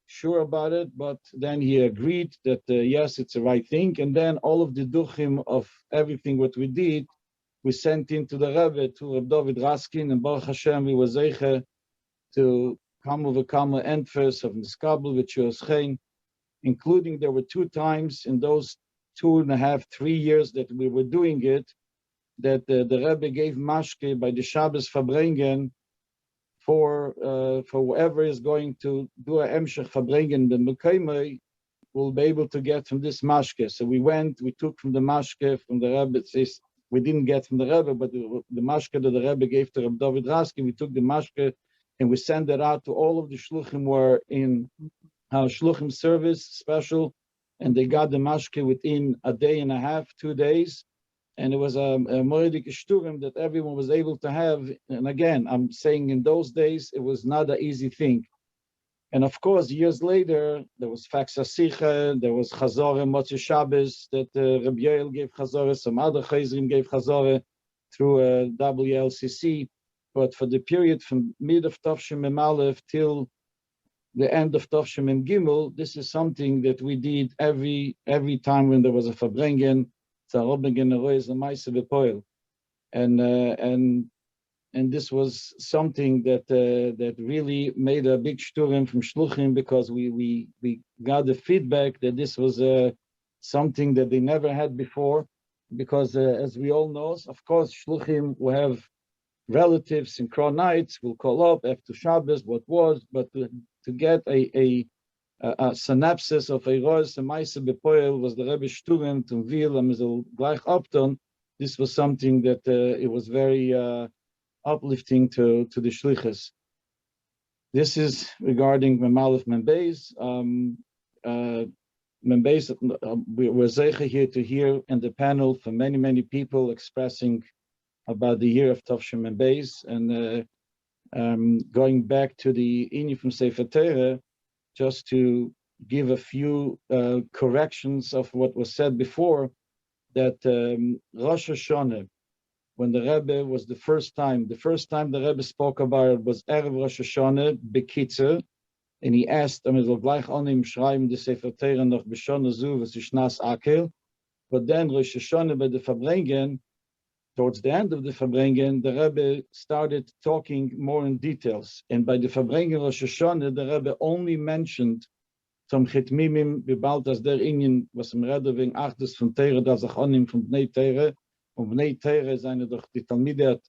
sure about it, but then he agreed that yes, it's the right thing. And then all of the duchim of everything what we did we sent into the Rebbe to Reb David Raskin, and Baruch Hashem, we were zeicha to come overcome entfers of Niskabel with Yoschein, including there were 2 times in those 2.5, 3 years that we were doing it, that the Rebbe gave mashke by the Shabbos Fabrengen for whoever is going to do a Emshech Fabrengen the Mekaimei will be able to get from this mashke. So we took from the mashke from the Rebbe. It says we didn't get from the Rebbe, but the mashke that the Rebbe gave to Reb David Raskin, we took the mashke and we sent it out to all of the shluchim who were in our shluchim service special, and they got the mashke within a day and a half, 2 days. And it was a moedik shturim that everyone was able to have. And again, I'm saying in those days, it was not an easy thing. And of course, years later, there was Fax Asicha, there was Chazorah Motzi Shabbos, that Michoel gave Chazorah, some other Chazrim gave Chazorah through WLCC. But for the period from mid of Tavshim Mem Aleph till the end of Tavshim Mem Gimel, this is something that we did every time when there was a Fabrengen, and this was something that really made a big shturim from shluchim, because we got the feedback that this was something that they never had before, because as we all know, of course, shluchim will have relatives in Kron nights, will call up after Shabbos what was, but to get a synopsis of a Rosh and Maise Bepoel was the Rebbe Shturim to Vil Amisel Gleich Upton. This was something that it was very uplifting to the Shlichus. This is regarding Memalef Membeis. Membeis, we're zeicha here to hear in the panel from many people expressing about the year of Tavshim Membeis, and going back to the Inyan from Sefer Torah, just to give a few corrections of what was said before, that Rosh Hashanah, when the Rebbe was the first time the Rebbe spoke about it was Erev Rosh Hashanah, Bekitzer, and he asked, gleich onim schreiben the Sefer Torah noch b'shana zu v'sishnas akel, but then Rosh Hashanah by the Fabrengen, towards the end of the Fabrengen, the Rebbe started talking more in details. And by the Fabrengen Rosh Hashanah, the Rebbe only mentioned some Hatmimim, bebald as der Inyan, was im Rede wegen Achtes von Teire, das auch annehmen von Bnei Teire. Und Bnei Teire seien doch die Talmidei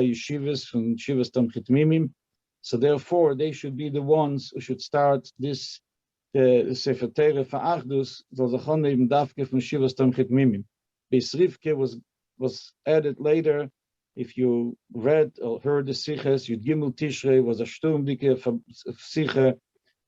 Yeshivas von Shivas Tam Hatmimim. So therefore, they should be the ones who should start this Sefer Teire for Achdus, das auch annehmen Dafke von Shivas Tam Hatmimim. Beisrivke was added later. If you read or heard the Siches, Yud Gimel Tishrei was a Sturmdike Siche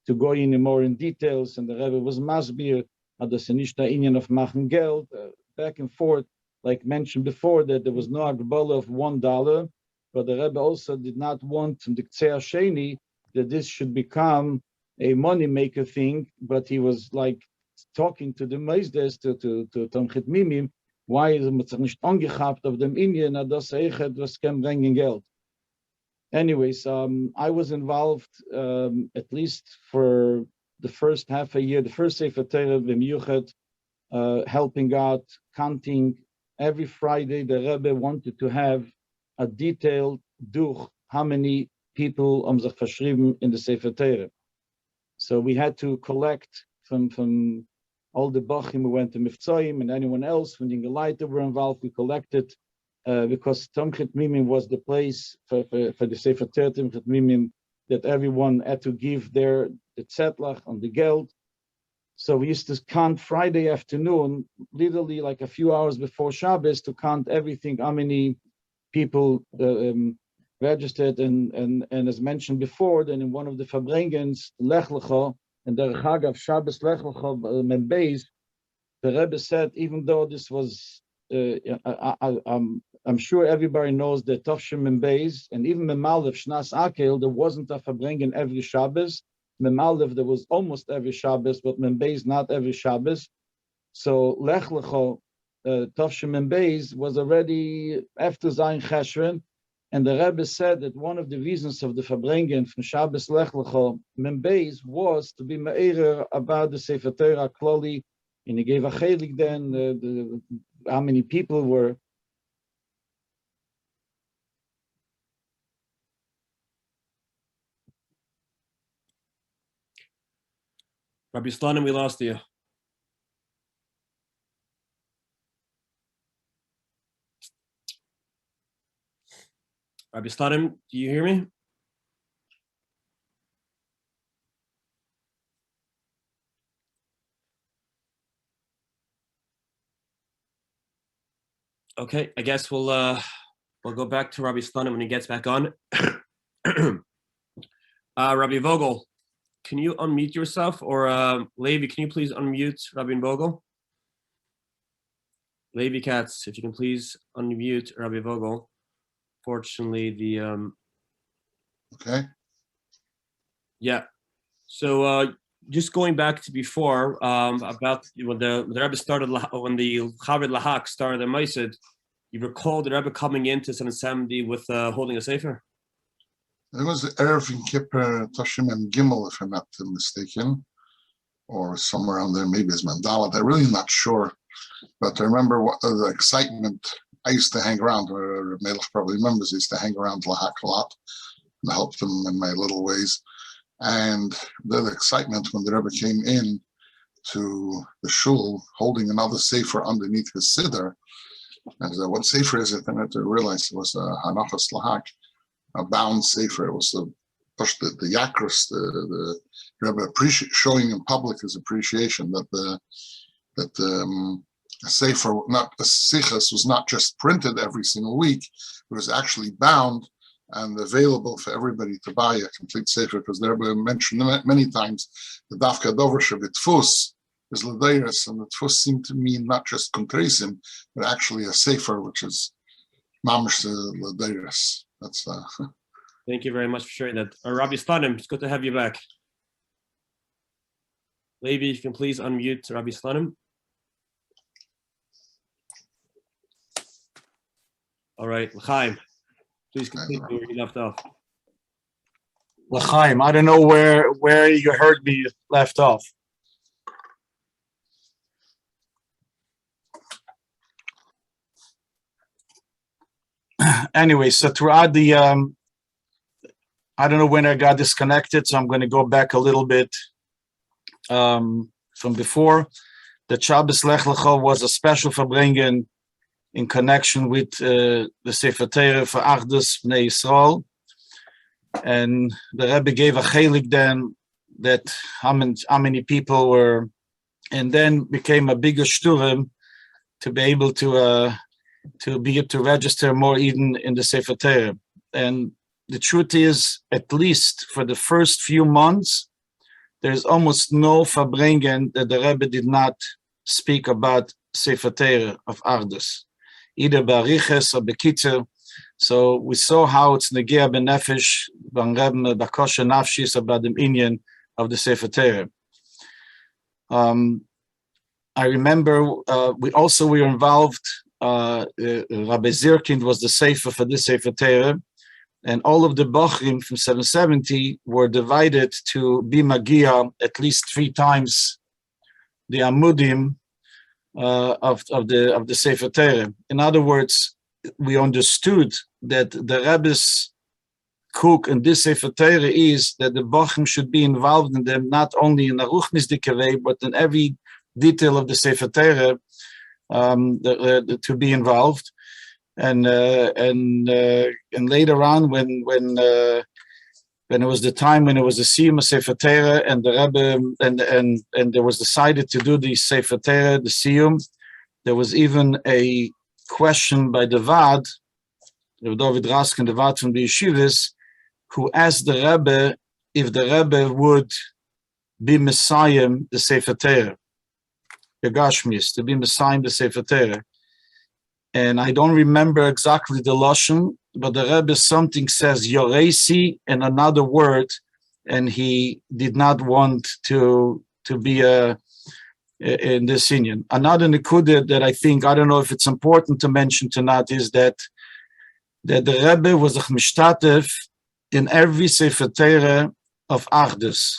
to go in more in details, and the Rebbe was masbir at the Senishta Inyan of Machen Geld, back and forth, like mentioned before, that there was no Agbola of $1, but the Rebbe also did not want from the Ktsei Sheni that this should become a money maker thing, but he was like talking to the Meisdes, to Tom Hatmimim, why is it nicht angehabt auf dem Indien, das was kann bringen Geld. Anyways, I was involved at least for the first half a year, the first Sefer Torah b'miyuchet, helping out, counting. Every Friday, the Rebbe wanted to have a detailed duch, how many people sich verschrieben in the Sefer Torah. So we had to collect from all the Bachim who went to Miftzayim and anyone else, when the Geleiter were involved, we collected, because Tom Hatmimim was the place for the Sefer Torah Hatmimim that everyone had to give their tzetlach on the geld. So we used to count Friday afternoon, literally like a few hours before Shabbos, to count everything, how many people registered, and as mentioned before, then in one of the Fabrengens, Lech Lecha, and the Chag of Shabbos Lech Lecha Membeis, the Rebbe said, even though this was, I'm sure everybody knows that Tavshim Membeis, and even Memalev Shnas Akel, there wasn't a Fabrengen every Shabbos. Memalev, there was almost every Shabbos, but Membeis not every Shabbos. So Lech Lecha, Tavshim Membeis was already after Zayin Cheshvan, and the Rebbe said that one of the reasons of the Fabrengen from Shabbos Lech Lecha Membeis was to be me'erer about the Sefer Torah Kloli, and he gave a chelik then, how many people were Rabbi Slonim, we lost you. Rabbi Slonim, do you hear me? Okay, I guess we'll go back to Rabbi Slonim when he gets back on. Rabbi Vogel, can you unmute yourself? Or Levi, can you please unmute Rabbi Vogel? Levi Katz, if you can please unmute Rabbi Vogel. Fortunately, the Okay. yeah. So just going back to before about when the Rebbe started, when the Chaved Lahak started the Maisid, you recall the Rebbe coming into San Samedi with holding a sefer? It was Erev in Kippur, Toshim and Gimel, if I'm not mistaken, or somewhere around there, maybe it's Mandala. I'm really not sure. But I remember what the excitement. I used to hang around, or Melech probably remembers, I used to hang around Lahak a lot and help them in my little ways. And the excitement when the Rebbe came in to the shul holding another sefer underneath his siddur. And I said, what sefer is it? And I had to realize it was a Hanachas Lahak, a bound sefer. It was the Yakros, the Rebbe showing in public his appreciation that a sefer, not a sichas, was not just printed every single week. It was actually bound and available for everybody to buy a complete sefer, because the Rebbe mentioned many times the dafka dover shebitfus is ladeiris, and the tfus seemed to mean not just kontresim, but actually a sefer, which is mamish ladeiris. That's Thank you very much for sharing that. Rabbi Slonim, it's good to have you back. Levi, if you can please unmute Rabbi Slonim. All right, L'chaim, please continue where you left off. L'chaim, I don't know where you heard me left off. Anyway, so throughout the, I don't know when I got disconnected, so I'm going to go back a little bit from before. The Shabbos Lech Lecha was a special verbringen in connection with the Sefer Torah for Achdus Bnei Yisroel. And the Rebbe gave a chelik then that how many people were, and then became a bigger shturim to be able to register more even in the Sefer Torah. And the truth is, at least for the first few months, there's almost no verbringen that the Rebbe did not speak about Sefer Torah of Achdus, either bariches or bekitzer. So we saw how it's negia benefesh ban Rebbe bakosha nafshis about the inyan of the Sefer Torah. I remember we were involved. Rabbi Zirkind was the sefer for this Sefer Torah, and all of the Bochrim from 770 were divided to be magia at least 3 times the Amudim of the Sefer Torah. In other words, we understood that the Rebbe's cook in this Sefer Torah is that the Bochrim should be involved in them, not only in a ruchnisdike way, but in every detail of the Sefer Torah to be involved. And later on, when it was the time when it was the Siyum of Sefer Torah, and the Rebbe and there was decided to do the Sefer Torah, the Siyum, there was even a question by the Vaad, the David Raskin, the Vaad from the Yeshivas, who asked the Rebbe if the Rebbe would be Messiah the Sefer Torah, the Gashmis, to be Messiah the Sefer Torah. And I don't remember exactly the Lashon, but the Rebbe something says Yoresi in another word, and he did not want to be in this union. Another nekuda that I think, I don't know if it's important to mention tonight, is that the Rebbe was a mishtatev in every Sefer Torah of Achdus.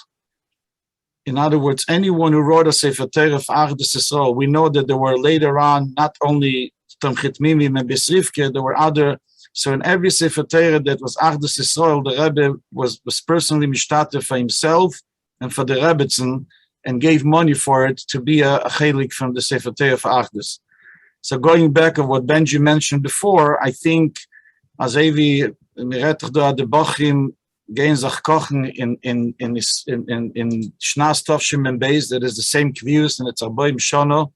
In other words, anyone who wrote a Sefer Torah of Achdus Yisroel, we know that there were later on not only Hatmimim and Besrivke, there were other. So in every Sefer Torah that was Achdus Yisroel, the Rebbe was personally mishtatev for himself and for the Rebbetzin and gave money for it to be a chelik from the Sefer Torah for Achdus. So going back of what Benji mentioned before, I think as Avi Miretach do the Bachim gehen sich kochen in Shnas Tovshim and Beis, that is the same kvius and it's Arboim Shono,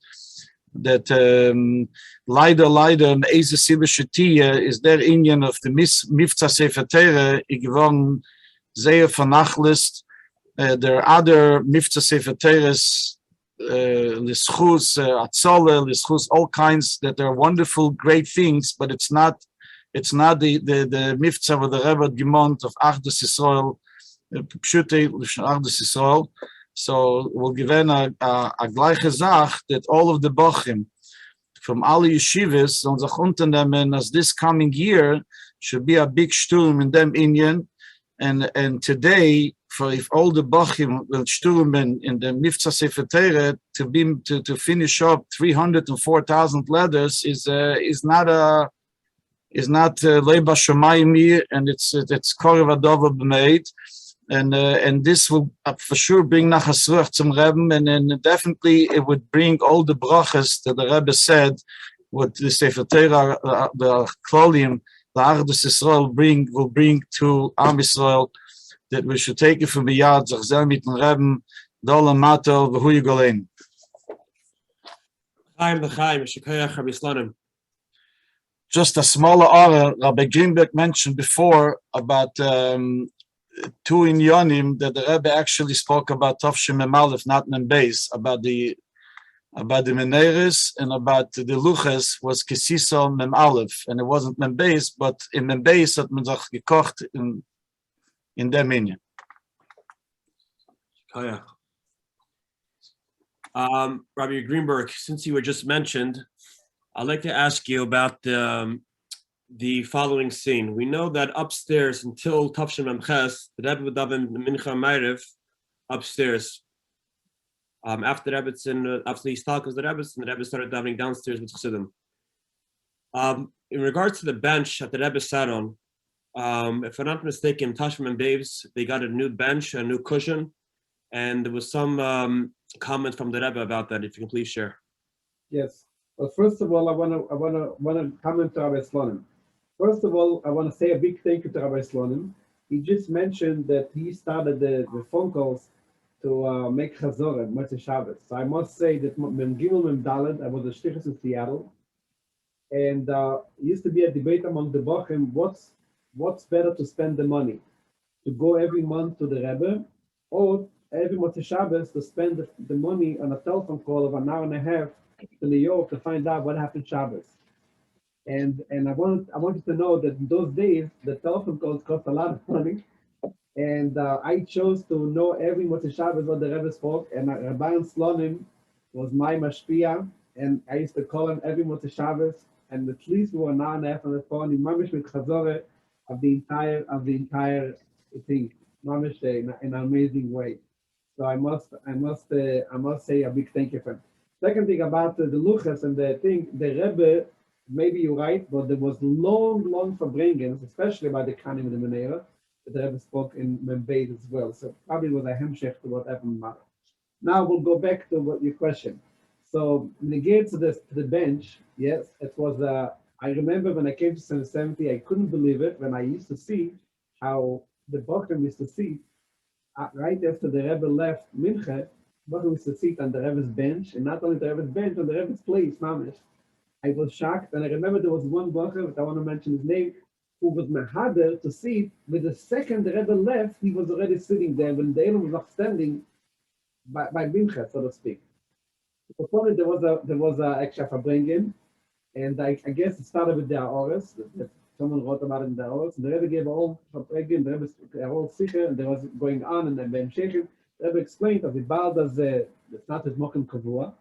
that leider in Eze Sibbe Shetiya is der Indian of the Mifza Sefer Torah geworden sehr vernachlässigt. There are other Mifza Sefer Torahs, Lischus, Atzole, Lischus, all kinds that are wonderful, great things, but it's not the Mifza of the Rebbe Gemont of Achdus Yisroel, Pshute Achdus Yisroel. So we'll give a gleiche Zach that all of the Bochim from all yeshivas on sich unternehmen as this coming year should be a big sturm in them Indian, and today for if all the Bochim will sturmen in the Mifza Sefer Torah to finish up 304,000 letters is not Leiba Shomayim, and it's Korev Adova b'meit, and this will for sure bring Nachas Ruach zum Rebbe, and then definitely it would bring all the brachas that the Rebbe said, what the Sefer Torah, the Klolim, the Achdus Yisroel will bring to Am Yisrael, that we should take it from the Yad, Zachzel mit dem Rebbe, Dolam Mato, V'hu Yigolein. Just a smaller order, Rabbi Greenberg mentioned before about two in Yonim that the Rebbe actually spoke about Tovshim Memalef, not Membeis, about the Meneres and about the Luches was Kesiso Memalef, and it wasn't Membeis, but in Membeis hat man sich gekocht in der Minyan. Rabbi Greenberg, since you were just mentioned, I'd like to ask you about the following scene. We know that upstairs until Tavshin Memches, the Rebbe would daven Mincha Ma'ariv upstairs. After the Rebbe, after the Istalk was the Rebbe, and the Rebbe started davening downstairs with Chassidim. In regards to the bench that the Rebbe sat on, if I'm not mistaken, Tashim and Babes, they got a new bench, a new cushion, and there was some comment from the Rebbe about that. If you can please share. Yes. Well, first of all, I wanna comment to Rabbi Slonim. First of all, I want to say a big thank you to Rabbi Slonim. He just mentioned that he started the phone calls to make Chazorah, Motzei Shabbos. So I must say that Mem Gimel Mem Daled, I was a shlichus in Seattle, and it used to be a debate among the Bochim, what's better to spend the money? To go every month to the Rebbe, or every Motzei Shabbos to spend the money on a telephone call of an hour and a half to New York to find out what happened Shabbos. And I wanted to know that in those days the telephone calls cost a lot of money, and I chose to know every Motzei Shabbos what the Rebbe spoke, and Rabbi Slonim was my mashpia, and I used to call him every Motzei Shabbos, and at least we were an hour and a half on the phone in mamish with chazorah of the entire thing, mamish in an amazing way. So I must say a big thank you for him. Second thing about the luchas and the thing, the Rebbe, maybe you're right, but there was long verbringings, especially by the Kanim and the Menera, that the Rebbe spoke in Membeid as well. So probably was a hemshech to what happened. Now we'll go back to your question. So negate to the bench, yes, it was I remember when I came to 770, I couldn't believe it when I used to see how the Bochum used to see right after the Rebbe left Mincha. Bochum used to sit on the Rebbe's bench, and not only the Rebbe's bench, on the Rebbe's place, mamish. I was shocked, and I remember there was one Bochum, but I want to mention his name, who was mehader to see. With the second the Rebbe left, he was already sitting there when the Elam was not standing by Mincha, so to speak. Before it, there was a extra verbringing, and I guess it started with the Aores. Someone wrote about it in the Aores. The Rebbe gave all verbringing, the Rebbe all sicher, and there was going on, and then Ben Shechem. The Rebbe explained that the Baal does the not his Mokum Kavua,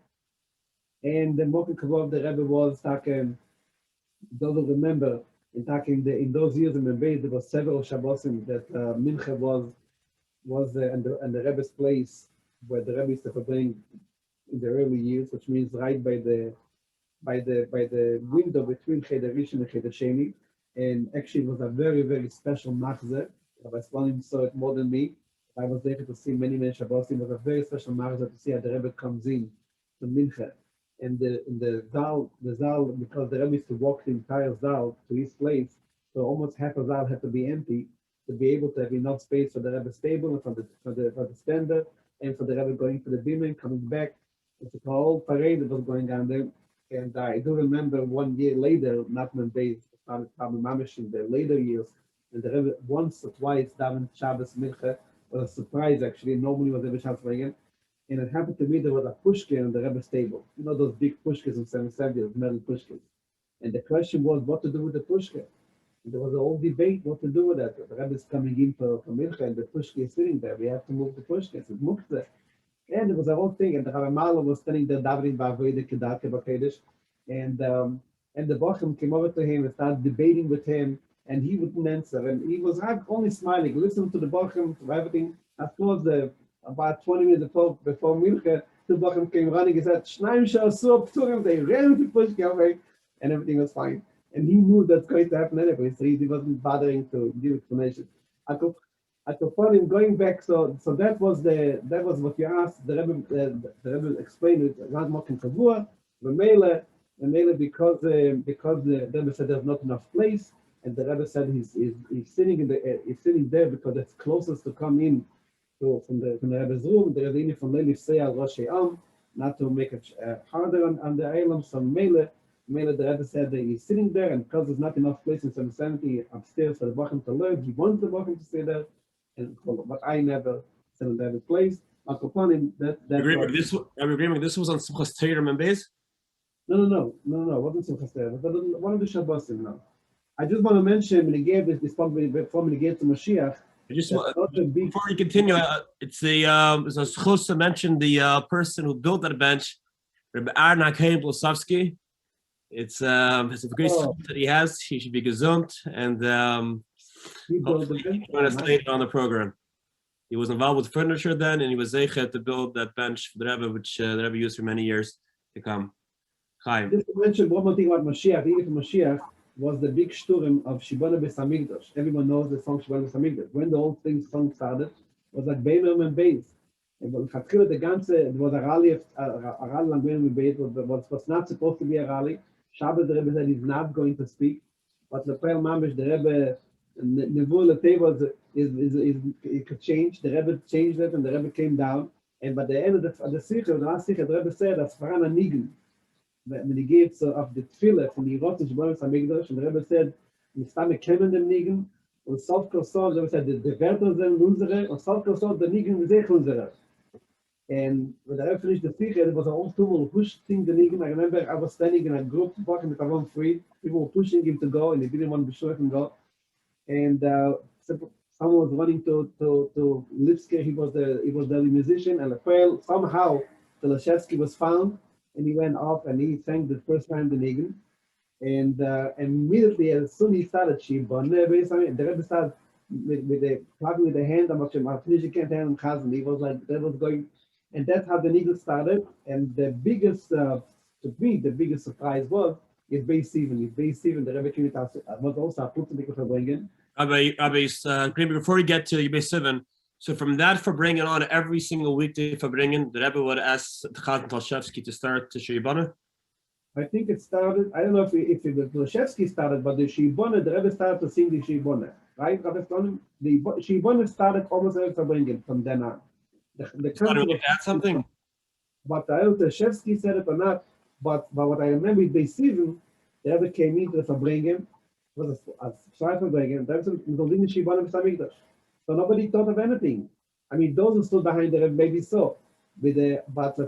and the Mokum Kavua of the Rebbe was talking. Those who remember in those years in Membeis, there was several Shabbosim that Mincha was in the Rebbe's place where the Rebbe used to bring in the early years, which means right by the window between Cheder Rishon and Cheder Sheni, and actually it was a very special machzeh. Rabbi Slonim saw it more than me, I was there to see many Shabbosim. It was a very special marriage to see how the Rebbe comes in to Mincha. And the Zal, because the Rebbe used to walk the entire Zal to his place, so almost half of Zal had to be empty to be able to have enough space for the Rebbe's table and for the standard and for the Rebbe going for the bimah, coming back. It's a whole parade that was going on there. And I do remember 1 year later, Natman Bey started Talmidei Mamish in the later years, and the Rebbe once or twice davened Shabbos Mincha. Was a surprise actually. Normally was every Shabbos again. And it happened to me there was a pushka on the Rebbe's table. You know those big pushkas in 770, metal pushkas. And the question was what to do with the pushka. And there was a whole debate what to do with that. The Rebbe is coming in for Mincha and the pushka is sitting there. We have to move the pushka. It's muktzah. And it was a whole thing. And the Rabbi Malo was standing there davening ba'avodah kedarke b'kodesh. And the Bochum came over to him and started debating with him. And he wouldn't answer. And he was only smiling, listening to the Bochum, to everything. As close about 20 minutes before Mincha, the Bochum came running. He said, Shnaim sha'asu p'turim. They ran to push away, and everything was fine. And he knew that's going to happen anyway, so he wasn't bothering to give explanation. I could find him going back. So that was what you asked. The Rebbe explained it. Rad Mokin Kavua, the Mele because the Rebbe said there's not enough place. And the Rebbe said he's sitting there because it's closest to come in from the Rebbe's room. The Rebbe from Leili say al Rosh Am, not to make it harder on the Eilam. So Mele, the Rebbe said that he's sitting there, and because there's not enough place in 770 upstairs for the Bochum to learn, he wants the Bochum to stay there. But I never said in that place. Upon that. This was on Simchas Torah Membeis? No. It wasn't Simchas Torah. One of the Shabbosim now. I just want to mention when he gave this before he gave to Mashiach. Before you continue, it's a schus to mention the person who built that bench, Rebbe Arnak Blosovsky. It's a great schus that he has. He should be gesund and join us later on the program. He was involved with furniture then, and he was zeichet to build that bench for the Rebbe, which the Rebbe used for many years to come. Chaim. Just to mention one more thing about Mashiach. The Mashiach was the big shturim of Shibana Beis Hamikdash. Everyone knows the song Shibana Beis Hamikdash. When the whole song started, it was like Beimer and Beis. And when Chatchila the Ganze, it was a rally on Beimer and Beis. Was not supposed to be a rally. Shabbos the Rebbe said he's not going to speak. But the Lepel Mamish, the Rebbe, Nevul Leteva it could change. The Rebbe changed it, and the Rebbe came down. And by the end of the Sikha, the last Sikha, the Rebbe said that's Farana Nigen. When he gave of the tefillah from the Rosh Hashanah Hamikdash, and the Rebbe said, "We stand kemen dem nigen." And Sof Kosov, the Rebbe said, "The Werter sind unsere," and Sof Kosov, the nigen is unsere. And when the Rebbe finished the Sikha, it was a whole tumult pushing the nigen. I remember I was standing in a group walking with Avon Free. People were pushing him to go, and he didn't want to be sure he can go. And someone was running to Lipske. He was the musician, and somehow the Lashevsky was found. And he went off and he sang the first time the Nigen. And immediately, as soon as he started, the Rebbe started with the clapping with the hand. I'm finished, you can't hand him. He was like, that was going. And that's how the Nigen started. And the biggest, to me, the biggest surprise was, it's Beis Steven. The Rebbe came was also a Putzendike Verbringen. Rabbi, Greenberg, before you get to Beis Steven, so from that for bringing on every single weekday for bringing, the Rebbe would ask Chag Talshevsky to start to Shibana? I think it started, I don't know if the Talshevsky started, but the Shibana, the Rebbe started to sing the Shibana, right? The Shibana started almost every for bringing from then on. To add something? But I don't know if Talshevsky said it or not, but what I remember is Beis Steven, the Rebbe came into the Fabringen, was a Shai Fabringen, that's the Shibana Beis Hamikdash. So nobody thought of anything. I mean, those who stood behind the Rebbe maybe so. But the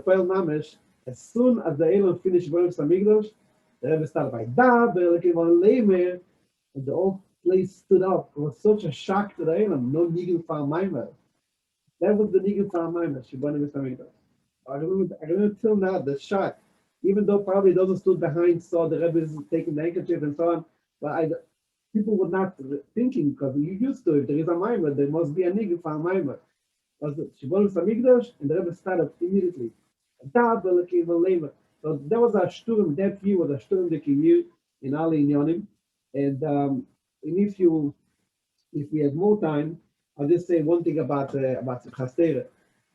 Poel Mamish, as soon as the Elon finished Beis Hamikdash, the Rebbe started by Da, and the whole place stood up. It was such a shock to the Elon. No Nigen Far Maimer. That was the Nigen Far Maimer, Shibana Beis Hamikdash. I remember till now the shock. Even though probably those who stood behind saw the Rebbe taking the handkerchief and so on, but people were not thinking because you used to. If there is a Maimer, there must be a Nigen for a Maimer. Was the Shibana Beis Hamikdash, and the Rebbe started immediately. So there was a shturm. That year was a shturm that came here in Ali Inyonim, and if we had more time, I'll just say one thing about Simchas Torah.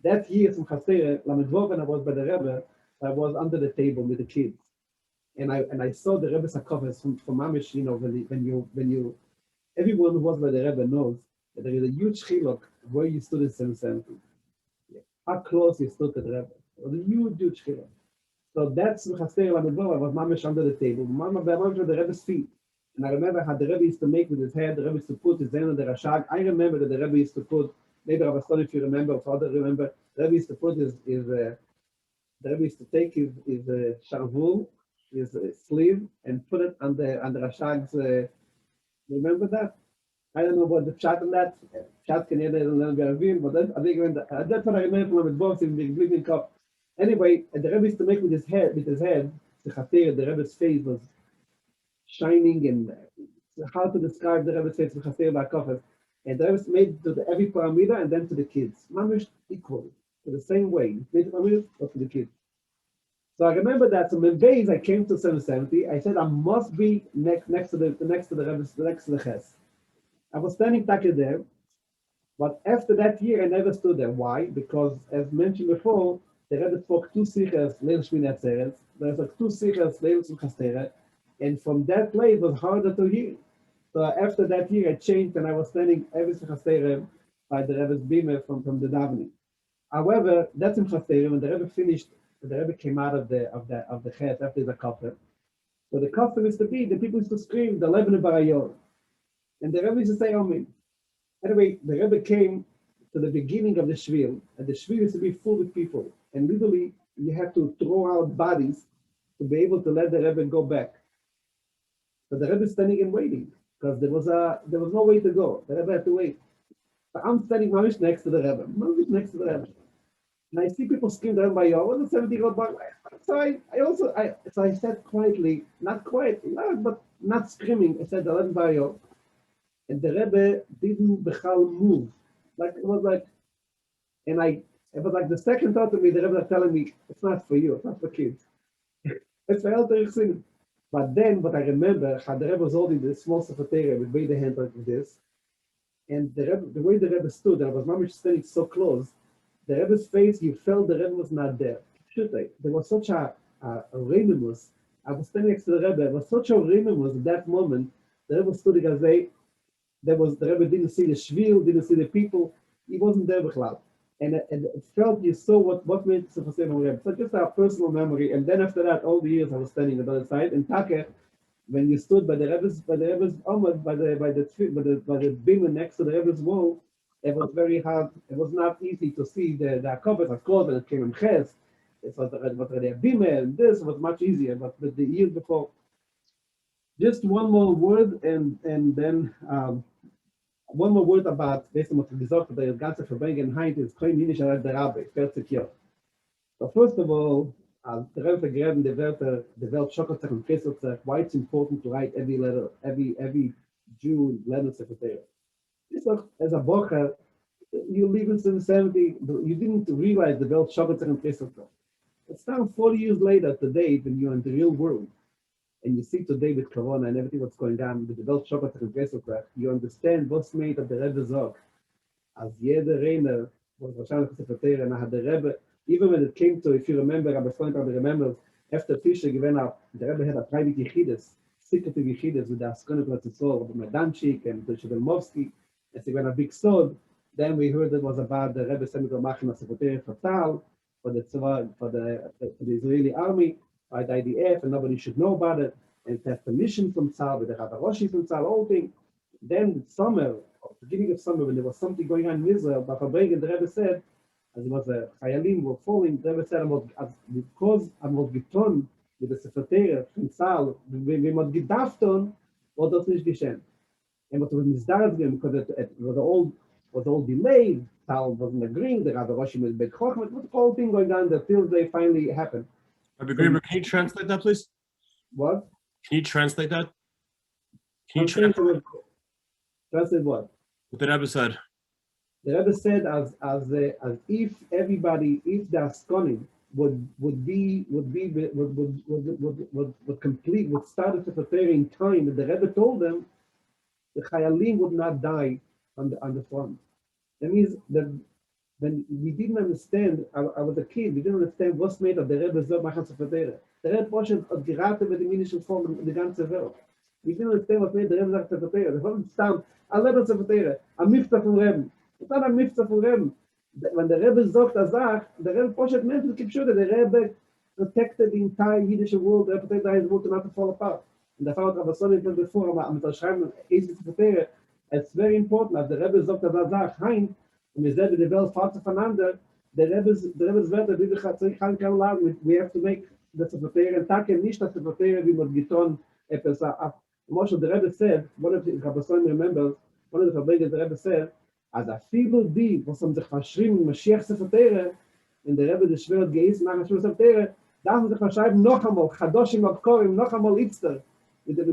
That year, Simchas Torah, Lamed Vov, when I was by the Rebbe, I was under the table with the kids, and I saw the Rebbe's hakafas from Mamish. You know, when you everyone who was by the Rebbe knows that there is a huge chiluk where you stood in 770. How close you stood to the Rebbe. It was a huge chiluk. So that's Simchas Torah Lamed Vov. I was Mamish under the table. Mamish with the Rebbe's feet. And I remember how the Rebbe used to make with his head, the Rebbe used to put his hand on the Rashag. I remember that the Rebbe used to put, maybe Rabbi Stone, if you remember, or father remember, the Rebbe used to put the Rebbe used to take his sharvul, his sleeve, and put it on the Rashag's, remember that? I don't know what the pshat on that, pshat can be, but I think that's what I remember from the boss in the bleeding cup. Anyway, the Rebbe used to make with his head, the Rebbe's face was shining, and it's hard to describe the Rebbe's face with Chaser Ba'akofes. And the Rebbe made to every paramida and then to the kids. Mamish equally, to the same way. He made the paramida or to the kids. So I remember that. So in days I came to 770. I said I must be next to the Rebbe's, next to the Ches. I was standing back there, but after that year I never stood there. Why? Because as mentioned before, the Rebbe spoke 2 sichas Leil Shmini Atzeret. There was 2 sichas Leil Simchas Torah. And from that place it was harder to hear. So after that year I changed, and I was standing every Simchas Torah by the Rebbe's bima from the davening. However, that's Simchas Torah. When the Rebbe finished, the Rebbe came out of the Chet after the kafir. So the custom is to be, the people used to scream the Lebene Barayor, and the Rebbe used to say Amen. Anyway, the Rebbe came to the beginning of the Shvil, and the Shvil used to be full with people, and literally you had to throw out bodies to be able to let the Rebbe go back. But the Rebbe is standing and waiting because there was no way to go. The Rebbe had to wait. But I'm standing mamish next to the Rebbe, and I see people scream the Rebbe by Yor. Was a 70-year-old boy. So I said quietly, not quiet, loud, but not screaming. I said the Rebbe by Yor, and the Rebbe didn't bechal move. Like it was like, it was like the second thought to me. The Rebbe was telling me, it's not for you, it's not for kids. It's for elder things. But then, what I remember, how the Rebbe was holding this small Sefer Torah with the hand like this, and the way the Rebbe stood, and I was mamish standing so close, the Rebbe's face, you felt the Rebbe was not there. There was such a reimimus. I was standing next to the Rebbe. There was such a reimimus at that moment. The Rebbe stood as the Rebbe didn't see the shvil, didn't see the people. He wasn't there b'chlal. And it felt you saw what made the Sefer Torah Rebbe. So just our personal memory. And then after that, all the years I was standing on the other side. And Taka, when you stood by the Rebbe's Omad, by the bima next to the Rebbe's wall, it was very hard. It was not easy to see the covers. Of course, when it came in Ches, it was the bima, and this was much easier. But the years before, just one more word, and then. One more word about, based on what we gesagt, the ganze Verbringen Heint is kein Minisch als der Rabbi, 40 Jahre. So first of all, as the Rebbe grabbed the Welt Schokolzach and Kesseler, why it's important to write every letter, every Jew letter secretary. It's like, as a bocher, you live in 70, you didn't realize the Welt Schokolzach and Kesseler. It's now 40 years later today when you're in the real world. And you see today with Corona and everything what's going on with the Welt Schokolzach and Kesseler, you understand what's made of the Rebbe Zog. As jeder Reiner was wahrscheinlich Sekretär, and had the Rebbe, even when it came to, if you remember, Rabbi Stone remembers, after Tishrei the Rebbe had a private yichides, secretive yichides with the Askonim Platzisol, Rabbi Medanchik and the Shvelmovsky, and so when a big sword, then we heard it was about the Rebbe sending to Machin as Sekretär for Tal, for the Israeli army, by the IDF, and nobody should know about it, and it has permission from Tzal, with the Rabbi Roshi from Tzal, all things. Then summer, beginning of summer, when there was something going on in Israel, but the Rebbe said, as it was a Haolami were falling, the Rebbe said, because I'm not geton with the Sefer Torah from Tzal, we must gedafton, or das nicht geschehen. And what was misdared because it was all delayed, Tzal wasn't agreeing, the Rabbi Roshi was big chochmah, the whole thing going on until they finally happened. Rabbi Greenberg, can you translate that, please? What? Can you translate that? Translate what? What the Rebbe said. The Rebbe said as if everybody, if the Askonim would complete, would start to prepare in time, and the Rebbe told them, the Hayalim would not die on the front. That means that when we didn't understand, I was a kid, we didn't understand what's made of the Rebbe Zog Machan Sefer Torah. The Rebbe Poshet hat geraten mit dem jüdischen Volk die ganze Welt. We didn't understand what made the Rebbe Zog Sefer Torah. The Volk stand, a Rebbe Sefer Torah, a Mifta von Rebbe. It's not a Mifta von Rebbe. When the Rebbe Zogt a Zach, the Rebbe Poshet meant to keep sure that the Rebbe protected the entire Yiddish world, the Rebbe protected the world to not fall apart. And the Father Rabbi Sonny said before, I'm schreiben, it's very important that the Rebbe Zogt a Zach, Hein, and we said that the Welt fought voneinander, the Rebbe's word that we have to make the Sefer Torah and Take nicht the Sefer Torah wie man getan etwas ab. Moshe, the Rebbe said, one of the Rabbi Sonny remembers, one of the Fabrikas, the Rebbe said, as a feeble die, was sich verschrieben, Mashiach Sefer Torah, in the Rebbe, the Schwert geist nach Sefer Torah, darf man sich verschreiben noch einmal, Chadoshim Abkorim, noch einmal Itzter, in the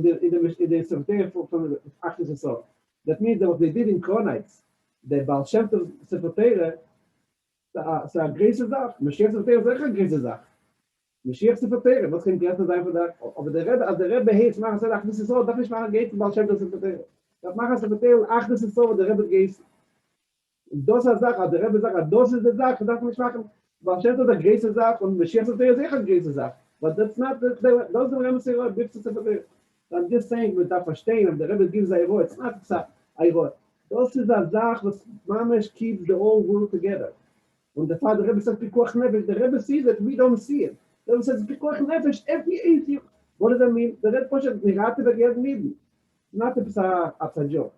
Sefer Torah from the 8th so. That means that what they did in Kronites, the Baal Shem Tov Sefer Torah, so a große Sache. Mashiach Sefer Torah ist auch eine große Sache. Mashiach Sefer Torah, was kann größer sein von der, aber der Rebbe, als der Rebbe heißt, machen sagt, ach, das ist so, darf ich machen, geht zum Baal Shem Tov Sefer Torah. Das machen Sefer Torah, ach, das ist so, der Rebbe geht. Das ist eine Sache, als der Rebbe sagt, das ist die Sache, darf ich machen, Baal Shem Tov ist eine große Sache und Mashiach Sefer Torah ist auch eine große Sache. But that's not, those are the Rebbe say, oh, gibt es Sefer Torah. I'm just saying, with that verstehen, and the Rebbe gives a word, it's not a word. Das ist eine Sache, was Mamash keeps the whole world together. Und der Vater Rebbe says, Pikuach Nefesh, the Rebbe sees it, we don't see it. The Rebbe says, Pikuach Nefesh, every 8 years. What does that mean? The Rebbe Poshet, Nirate Beged Midi. Not a joke.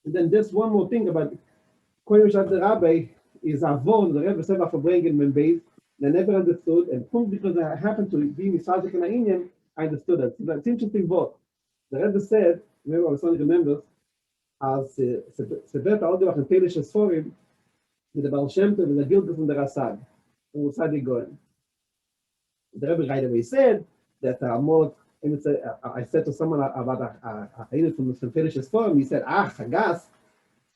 And then there's one more thing about Koyesh at the Rabbi is Avon, the Rebbe said, for bringing him base. I never understood, and because I happened to be Misazik in Indian, I understood it. So that's interesting word. The Rebbe said, remember, I was only remembers, as Sebet Aldebach and Pelish Esforim, with the Baal Shem Tov and the Gilda from the Rasad, and was Sadi Goen. The Rebbe right away said that I said to someone about a unit from Pelish Esforim, he said, Chagas.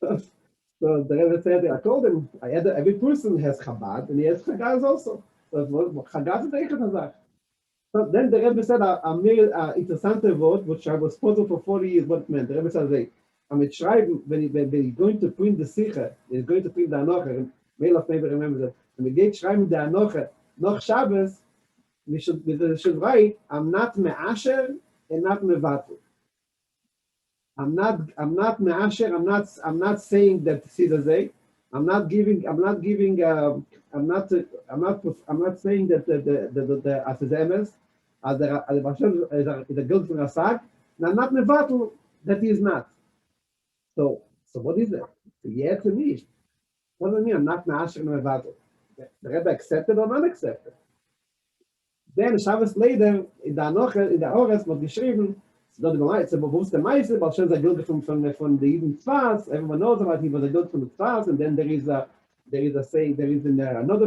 So the Rebbe said, I told him, every person has Chabad, and he has Chagas also. So Chagas is a Echad. So then the Rebbe said a mere interessante word, which I was puzzled for 40 years what it meant. The Rebbe said, I'm schreiben, when he's going to print the Sicher, he's going to print the Anocher, and Melach maybe remembers that. When we get schreiben the Anocher, noch Shabbos, we should write, I'm not me'asher and not mevatel. I'm not me'asher, I'm not saying that Sidazay. I'm not saying that the Asezemes, as the guilt from Rasag, and I'm not mevatel that he is not. So what is that? Yes and nicht. What does it mean? I'm not me'asher and mevatel. The Rebbe accepted or not accepted. Then Shabbos later, in the Ores, was geschrieben, it's not the it's a bewusste Meise, but shows a guilt from the Eden Tzvas. Everyone knows about he was a guilt from the Tzvas, and then there is another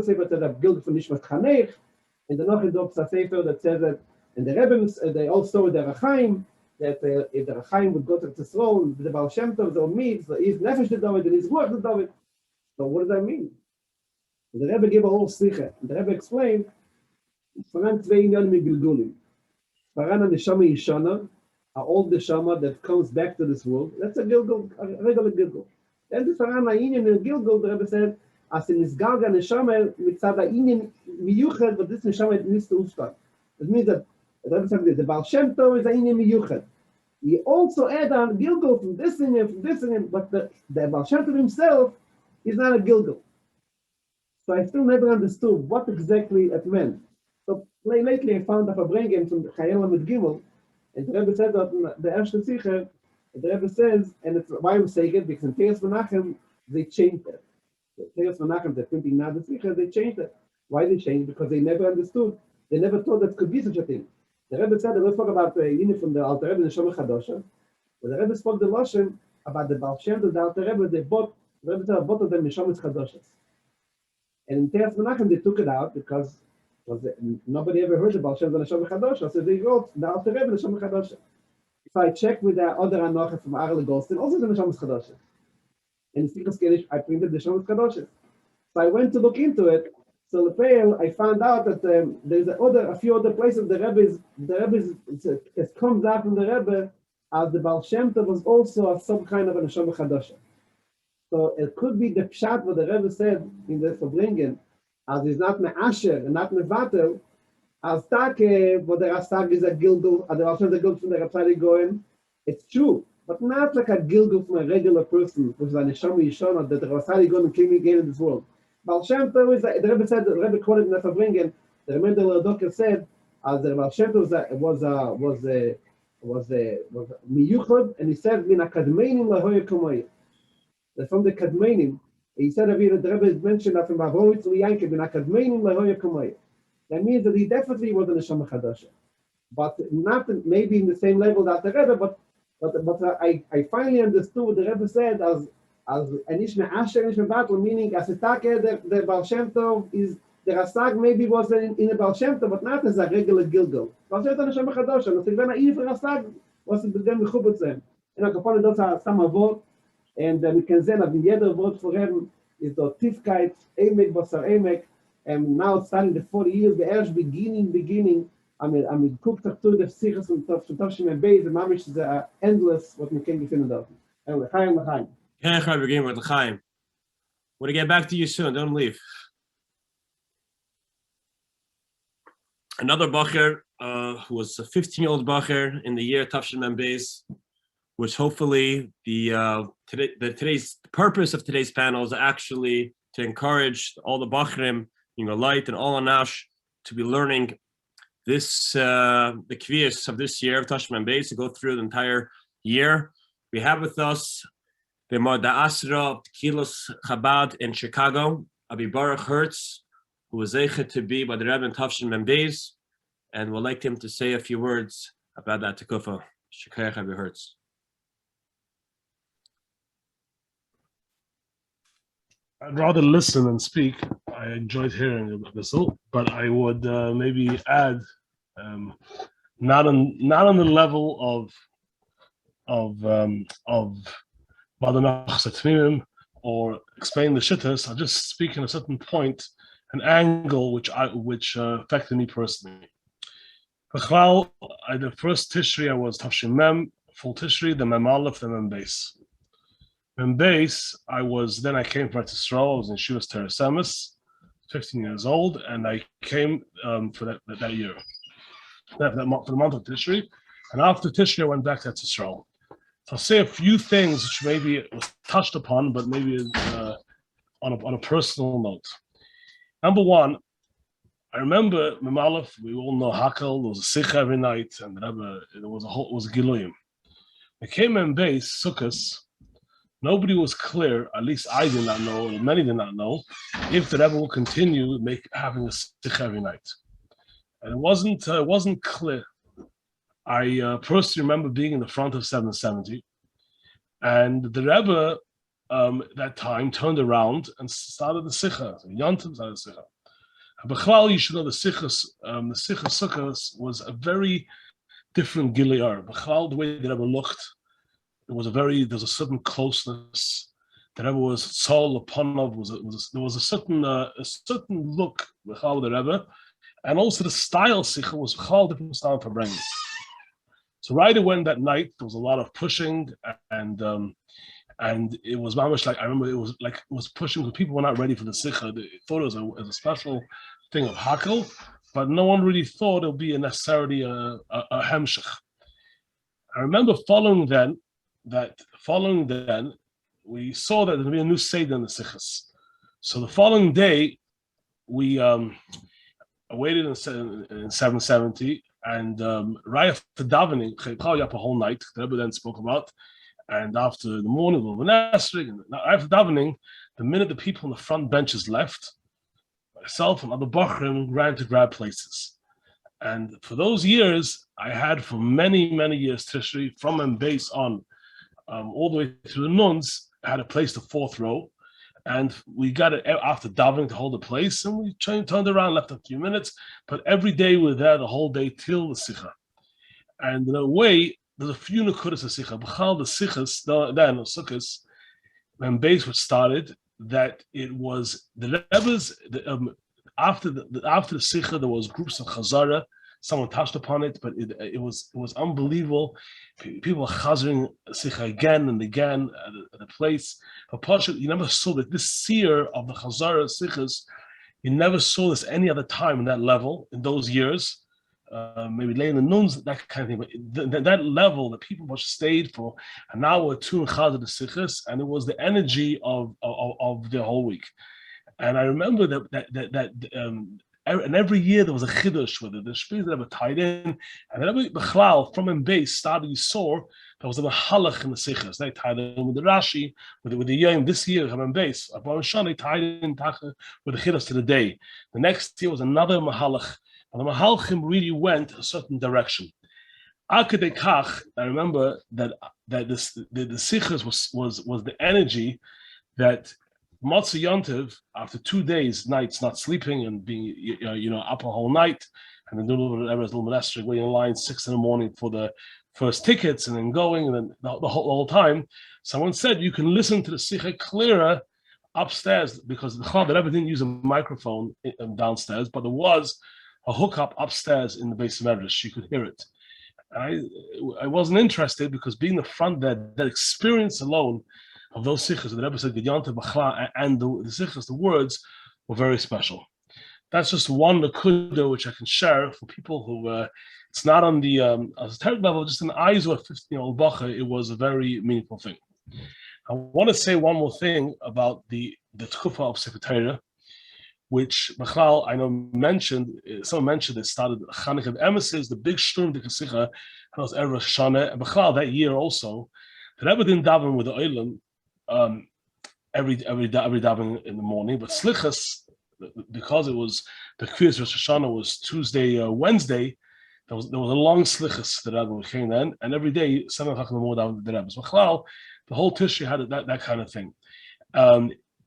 sefer that says a guilt from Nishmas Chanech, and the Noach a sefer that says that, and the Rebbe, they also the Rachaim, that if the Rachaim would go to the throne, the Baal Shem Tov, the meets, the is Nefesh the David, and his word the David. So what does that mean? The Rebbe gave a whole sicha. The Rebbe explained, Faran Tvei Inyan Migilgulim. Faran Neshama Yishana, an old neshama that comes back to this world. That's a Gilgul, a regular Gilgul. Then the Faran Inyan and Gilgul, the Rebbe said, as in his Galga Neshama, mitzad Inyan Miyuched, but this Neshama needs to Uftan. It means that the Rebbe said the Baal Shem Tov is a Inyan Miyuched. He also add on Gilgul from this Inyan, but the Baal Shem Tov himself is not a Gilgul. So I still never understood what exactly it meant. So lately I found a Fabrengen from the Haolami with Gimel, and the Rebbe said that the Erste Sicher, the Rebbe says, and it's why we say it, because in Teres Menachem, they changed it. Teres Menachem, they're printing now the Sicher, they changed it. Why they changed? Because they never understood. They never thought that could be such a thing. The Rebbe said, I spoke about the unit from the Alter Rebbe, the Neshama Chadosha. But the Rebbe spoke the Lashon about the Baal Shem, the Alter Rebbe, the Rebbe said, both of them Neshamas Chadoshas. And in Teres Menachem, they took it out because nobody ever heard about Shem Neshama Chadosha, so they wrote the Alter Rebbe Neshama Chadosha. So I checked with the other Anocha from Arle Goldstein, also the Neshama Chadosha. And in Sichas Kiddush, I printed the Neshama Chadosha. So I went to look into it. So I found out that there's a few other places the Rebbe it comes out from the Rebbe as the Baal Shem Tov was also some kind of a Neshama Chadosha. So it could be the pshat what the Rebbe said in the Verbringen, as is not me'asher and not mevatel, as take what the Rasag is a gilgul, and also the gilgul from the Rapsadi going, it's true, but not like a gilgul from a regular person, which is an Neshama Yishona that the Rapsadi going came again in this world. Baal Shem Tov is, the Rebbe said, the Rebbe quoted in the Verbringen, the Remender Docker said, as the Baal Shem Tov was miyuchad, and he said, min akadmeinim lahoya kamoya. That's from the kadmeinim. He said, the Rebbe mentioned that from Avoitz Liyanke, min akadmeinim lahoya kamoya. That means that he definitely was a neshama chadasha, but not maybe in the same level that the Rebbe. But I finally understood what the Rebbe said as anish me'asher, anish me'batl, meaning as the Baal Shem Tov is the Rasag maybe was in a Baal Shem Tov, but not as a regular gilgul. Baal Shem Tov neshama chadasha. And the Rebbe even Rasag was the dem mechubetz. And kapon does some avot, and we can say that the jeder avot for him is the tifkeit emek basar emek. And now it's starting the 40 years, the Ersh beginning. I mean, cook to the Sichas and Tavshim and Beis, the Mamish is endless what we can get in the Anyway, Chaim. Yeah, Chaim, we're getting with Chaim. Want to get back to you soon, don't leave. Another Bacher, who was a 15-year-old Bacher in the year Tavshim and Beis, which hopefully today's purpose of today's panel is actually to encourage all the Bachrim, light and all anash to be learning this the kviyas of this year of Tashim and Beis, to go through the entire year. We have with us the Asra of Kilos Chabad in Chicago, Rabbi Boruch Hertz, who was zeichet to be by the Rebbe in Tashim and Beis, and we'd like him to say a few words about that tekufa. Shekayach Rabbi Hertz. I'd rather listen and speak. I enjoyed hearing about this, but I would maybe add, not on the level of Hatmimim or explain the shittas. I'll just speak in a certain point, an angle which affected me personally. The first Tishrei I was Tavshim Mem, full Tishrei, the Mem Aleph, the Mem Beis. In base, I came from Yisroel. I was in Shivas Teresemis, 15 years old, and I came for that year, for the month of Tishrei. And after Tishrei, I went back to Yisroel. So I'll say a few things which maybe it was touched upon, but maybe on a personal note. Number one, I remember Memalef. We all know Hakel. There was a sikha every night, and it was a Giluyim. I came in base Sukkos. Nobody was clear, at least I did not know, or many did not know, if the Rebbe will continue having a sikha every night. And it wasn't clear. I personally remember being in the front of 770, and the Rebbe that time turned around and started the sikha. So Yontim started the sikha. And B'chlal, you should know the sikha Sukkos was a very different giliyar. B'chlal, the way the Rebbe looked, there's a certain closeness. The Rebbe was Sol Lapanov, there was a certain look with the Rebbe, and also the style sikha was a different style for bringing. So right away that night there was a lot of pushing, and it was mamish like I remember it was pushing because people were not ready for the sikha. They thought it was a special thing of hakel, but no one really thought it would be necessarily a hemshech. I remember following then, we saw that there would be a new Seder in the Sichas. So the following day, we waited in 770, and right after davening, a whole night, the Rebbe then spoke about, and after the morning, and after davening, the minute the people on the front benches left, myself and other Bachrim ran to grab places. And for those years, I had for many, many years, Tishrei, from and base on, all the way through the nuns, had a place the fourth row, and we got it after davening to hold the place, and we turned around, left a few minutes, but every day we were there the whole day till the sikha. And in a way, there's a few nekudas of sikha. B'chal the sikhas, then sukkos, when base was started, that it was the Rebbe's. After the sikha, there was groups of chazara someone touched upon it, but it was unbelievable. People were chazering Sikha again and again at the place. But Pasha, you never saw that this seer of the Chazara Sikhas, you never saw this any other time in that level in those years. Maybe late in the nuns, that kind of thing. But that level that people much stayed for an hour or two in Chazar the Sikhas, and it was the energy of the whole week. And I remember and every year there was a chiddush where the Shpiz Rebbe tied in, and the Rebbe Bechlal from in base started. You saw there was a mahalach in the sichas. They tied in with the Rashi, with the Yom. This year, from in base, Abba Shani tied in with the chiddush to the day. The next year was another mahalach, and the mahalchim really went a certain direction. Akadei Kach, I remember that the sichas was the energy that Matzah Yontiv, after 2 days, nights, not sleeping and being, up a whole night, and then doing a little extra, waiting in line 6 a.m. for the first tickets, and then going, and then the whole time, someone said you can listen to the Sikha clearer upstairs, because the Rebbe didn't use a microphone downstairs, but there was a hookup upstairs in the base of Medrash. You could hear it. And I wasn't interested, because being the front, that experience alone of those sikhs, the Rebbe said, and the sikhs, the words were very special. That's just one nakuda which I can share for people who, it's not on the esoteric level, just in the eyes of a 15-year-old bacha, it was a very meaningful thing. I want to say one more thing about the tkufa of Sefer, which Michoel, I know someone mentioned it started Chanukah emissaries, the big shturm, the Kasicha, and it was Erev Shana, and Michoel that year also, the Rebbe didn't daven with the Olam, every davening in the morning, but slichas, because it was the Kriyas Rosh Hashanah was Tuesday, Wednesday, there was a long slichas that Rebbe came then, and every day 7 o'clock in the morning the Rebbe. So the whole Tishrei had that kind of thing.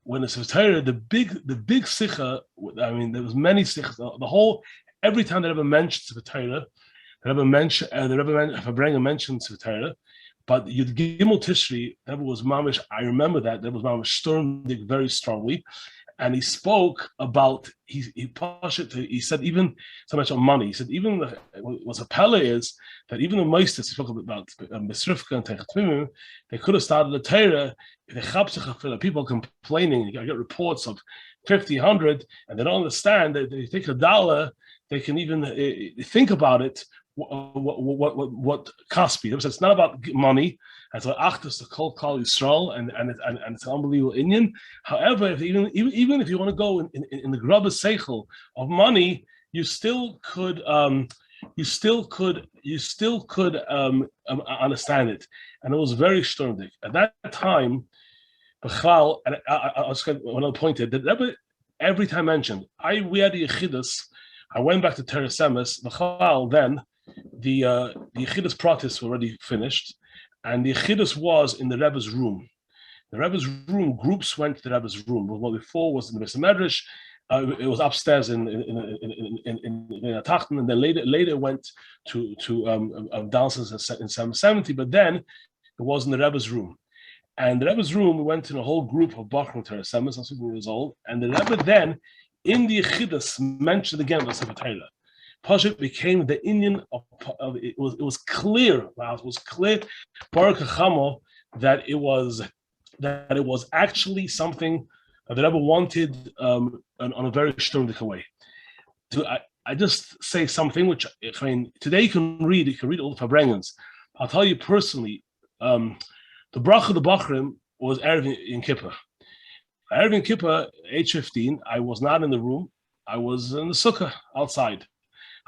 When the Sefer, the big sicha, I mean, there was many sichas. The whole, every time the Rebbe mentioned Sefer, the Rebbe mentioned Sefer. But Yud Gimel Tishrei, that was mamish. I remember that was mamish stormed very strongly, and he spoke about he said even so much on money. He said even what's a pele is that even the meisters he spoke about Misrifka and Hatmimim, they could have started a Torah. People complaining. I get reports of 50, 100, and they don't understand that they take $1, they can even think about it. What Kaspi? It's not about money. It's like Achtus, the Kol Yisroel, and it's an unbelievable Indian. However, even if you want to go in the grubber seichel of money, you still could understand it, and it was very sterndig at that time. Bechal, and I was when I pointed that Rebbe every time mentioned we had the Yechidus. I went back to Teres Emes. Bechal then. The Yechidus Pratis were already finished, and the Yechidus was in the Rebbe's room. The Rebbe's room, groups went to the Rebbe's room. What before was in the Beis Medrash, it was upstairs in Tachten, and then later went to downstairs in 770. But then it was in the Rebbe's room, and the Rebbe's room we went in a whole group of Bachram Teres Emes, 60 years old, and the Rebbe then in the Yechidus mentioned again the Sefer Torah. Pashat became the Indian of it was clear. Wow, it was clear, Baruch Chamo, that it was actually something that Rebbe wanted on a very sterndik way. I just say something which today you can read all the Fabrengens. I'll tell you personally, the bracha of the Bachrim was Erev in Kippur. Erev in Kippur, age 15, I was not in the room. I was in the sukkah outside.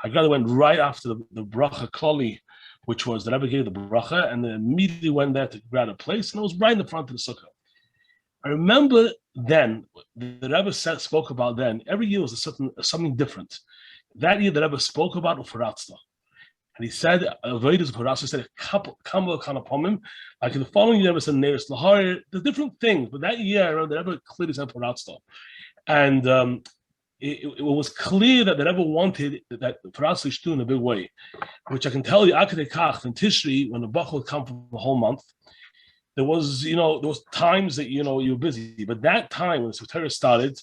I went right after the bracha klali, which was the Rebbe gave the bracha, and then immediately went there to grab a place, and it was right in the front of the sukkah. I remember then the Rebbe spoke about then. Every year was something different. That year the Rebbe spoke about Ufaratsta, and he said Avodas Ufaratsta. He said Kamo Kanapomim. Like in the following year, Rebbe said Neiris Lahar. There's different things, but that year the Rebbe clearly said Ufaratsta, and it was clear that the Rebbe wanted that for us to do in a big way, which I can tell you, Akadei Kach and Tishrei, when the Bach would come for the whole month, there was times that you were busy, but that time when the Sefer started,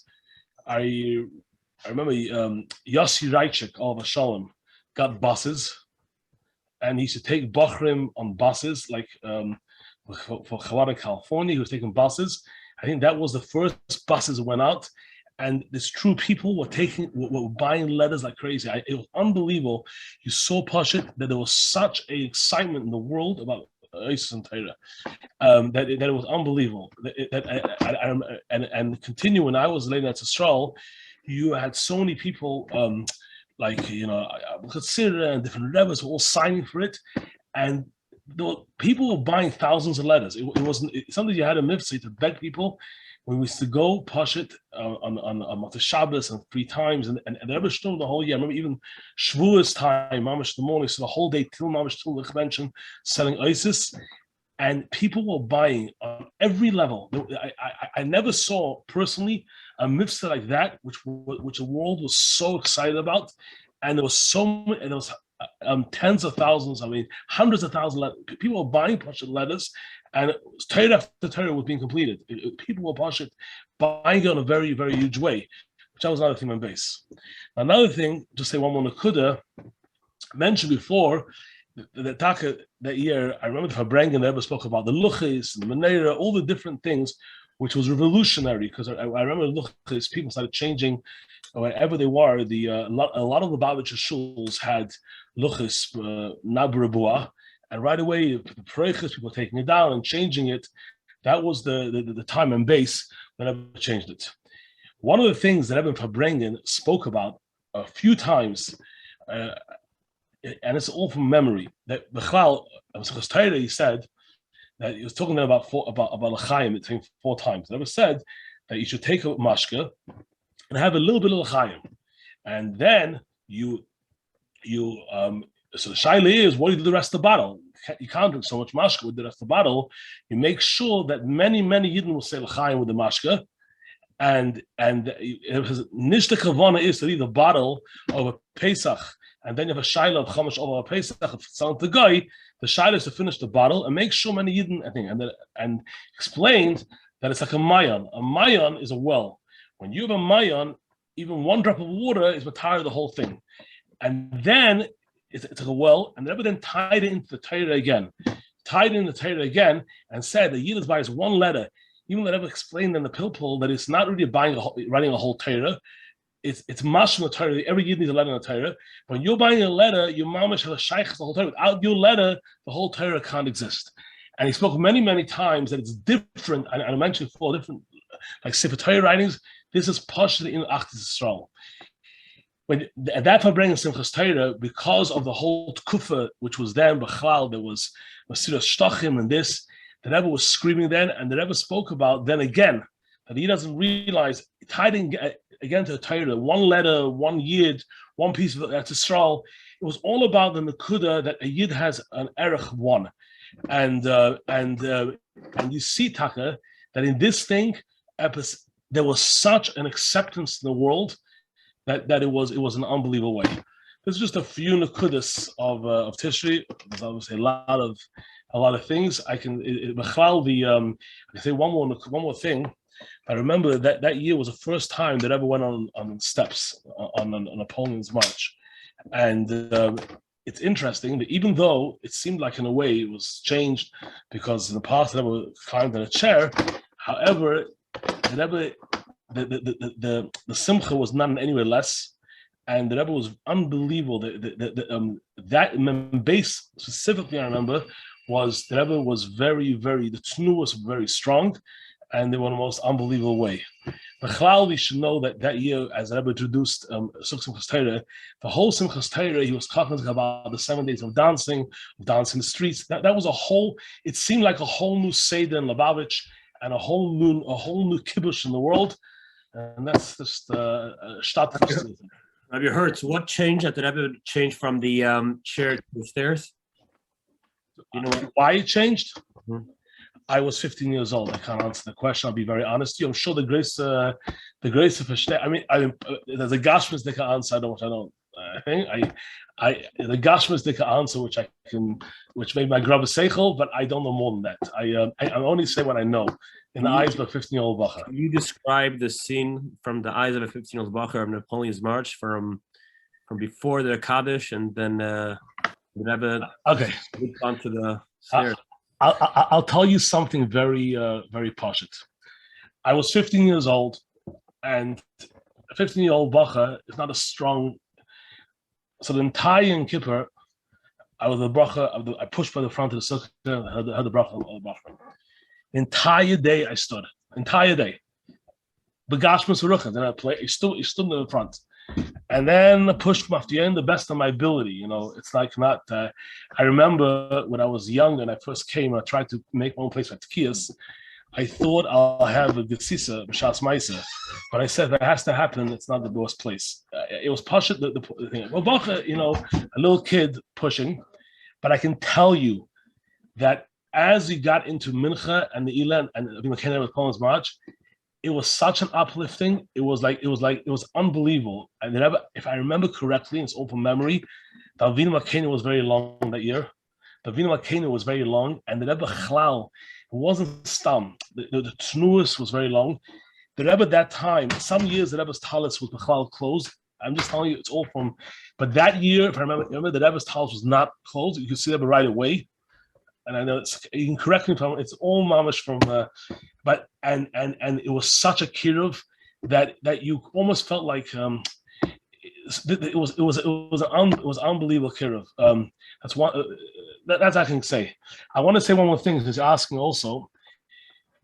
I remember Yossi Reichik, all of Sholom, got buses, and he used to take Bachrim on buses, like for Chavada, California. He was taking buses. I think that was the first buses that went out, and these true people were buying letters like crazy. It was unbelievable. You saw Pashit that there was such an excitement in the world about Yosef and Torah, that it was unbelievable. And continue when I was later at Yisroel, you had so many people, Kesseler and different Rebbes were all signing for it, and people were buying thousands of letters. It wasn't something you had a mitzvah to beg people. When we used to go Pashit on the Shabbos and 3 times, and the Rebbe still the whole year. I remember even Shavuos time, Mamash the morning, so the whole day till Mamash till the convention, selling ISIS, and people were buying on every level. I never saw personally a mitzvah like that, which the world was so excited about, and there was so many, and there was tens of thousands, hundreds of thousands. People were buying Pashit letters, and Torah after Torah was being completed. People were Pashit buying it in a very, very huge way, which was another thing on base. Another thing, just say one more Nakuda, mentioned before, that year, I remember the Fabrengen ever spoke about the Luchis and the Menorah, all the different things, which was revolutionary, because I remember Luchis, people started changing wherever they were. A lot of the Lubavitcher shuls had Luchis, Nabrabua, and right away, the Preiches, people taking it down and changing it. That was the time and base that Rebbe changed it. One of the things that Rebbe Fabrengen spoke about a few times, and it's all from memory, that Michoel, he said that he was talking there about l'chaim, it came 4 times. Rebbe said that you should take a mashka and have a little bit of l'chaim, and then so the shaila is, what do you do the rest of the bottle? You can't drink so much mashka with the rest of the bottle. You make sure that many yidden will say l'chaim with the mashka, and his nishta kavana is to leave the bottle of a Pesach, and then you have a shaila of chamash over a Pesach. If it's on the guy, the shaila is to finish the bottle and make sure many yidden, I think, and explained that it's like a mayan. A mayan is a well. When you have a mayan, even 1 drop of water is matar the whole thing, and then it's like a well, and the Rebbe then tied it into the Torah again, and said that Yiddish buys 1 letter. Even the Rebbe explained in the Pilpul that it's not really writing a whole Torah. It's mashma the Torah. Every Yid needs a letter in the Torah. When you're buying a letter, your mamash has a shaykh the whole Torah. Without your letter, the whole Torah can't exist. And he spoke many times that it's different. And I mentioned 4 different, like Sefer Torah writings. This is partially in Achtis Yisrael. When at that time bringing Simchas Torah, because of the whole Tkufa, which was then Bechlal, there was Masira Shtachim and this, the Rebbe was screaming then, and the Rebbe spoke about then again that he doesn't realize, tied in again to the Torah, 1 letter, 1 yid, 1 piece of Yisroel. It was all about the Nakuda that a yid has an erech 1, and you see Taka that in this thing there was such an acceptance in the world that it was an unbelievable way. This is just a few nakudas of Tishrei. There's obviously a lot of things. I can say one more thing. I remember that year was the first time that I ever went on steps on Napoleon's March, and it's interesting that even though it seemed like in a way it was changed, because in the past I never climbed in a chair. However, the simcha was not anywhere less, and the Rebbe was unbelievable. That base specifically, I remember, was the Rebbe was very, the tnu was very strong, and they were in the most unbelievable way. Bechlal, we should know that year, as the Rebbe introduced Simchas Torah, the whole Simchas Torah, he was talking about the 7 days of dancing the streets. That was a whole. It seemed like a whole new Seder in Lubavitch, and a whole new kibush in the world. And that's just Stadt. Rabbi Hertz, what changed that the Rebbe changed from the chair to the stairs? You know why it changed? Mm-hmm. I was 15 years old. I can't answer the question. I'll be very honest with you. I'm sure the grace of there's a Gashmistic answer. I think the Gashmistic answer, which made my grab a seichel, but I don't know more than that. I only say what I know. In the eyes of a 15-year-old bacher. You describe the scene from the eyes of a 15-year-old bacher of Napoleon's March from from before the Kaddish, and then Rebbe Okay. moved on to the stairs. I'll tell you something very, very poshut. I was 15 years old, and a 15-year-old bacha is not a strong. So the entire Yom Kippur, I was the bracha. I pushed by the front of the sukkah, had the bracha of the bacha. The entire day I stood. Entire day. Begashmas v'ruchas, and I stood in the front. And then I pushed from after the end the best of my ability. You know, it's like not. I remember when I was young and I first came, I tried to make my own place at Tkiyas. I thought I'll have a Getsisa, B'Shas Maisa, but I said that has to happen. It's not the worst place. It was Pashat, the thing. Well, Bacha, you know, a little kid pushing, but I can tell you that as we got into Mincha and the Ilan and the McKenna with Colin's March, it was such an uplifting. It was unbelievable. And then, if I remember correctly, it's all from memory, the Avinu Makena was very long that year. The Avinu Makena was very long, and the Rebbe Chlal, it wasn't stam. The Tnuus was very long. The Rebbe at that time, some years the Rebbe's talis was Michoel closed. I'm just telling you, it's all from. But that year, if I remember the Rebbe's talis was not closed. You could see the Rebbe right away. And I know you can correct me if I'm. It's all mamish from. But it was such a kiruv that you almost felt like it was unbelievable kiruv. That's one. That's I can say. I want to say one more thing because you're asking also.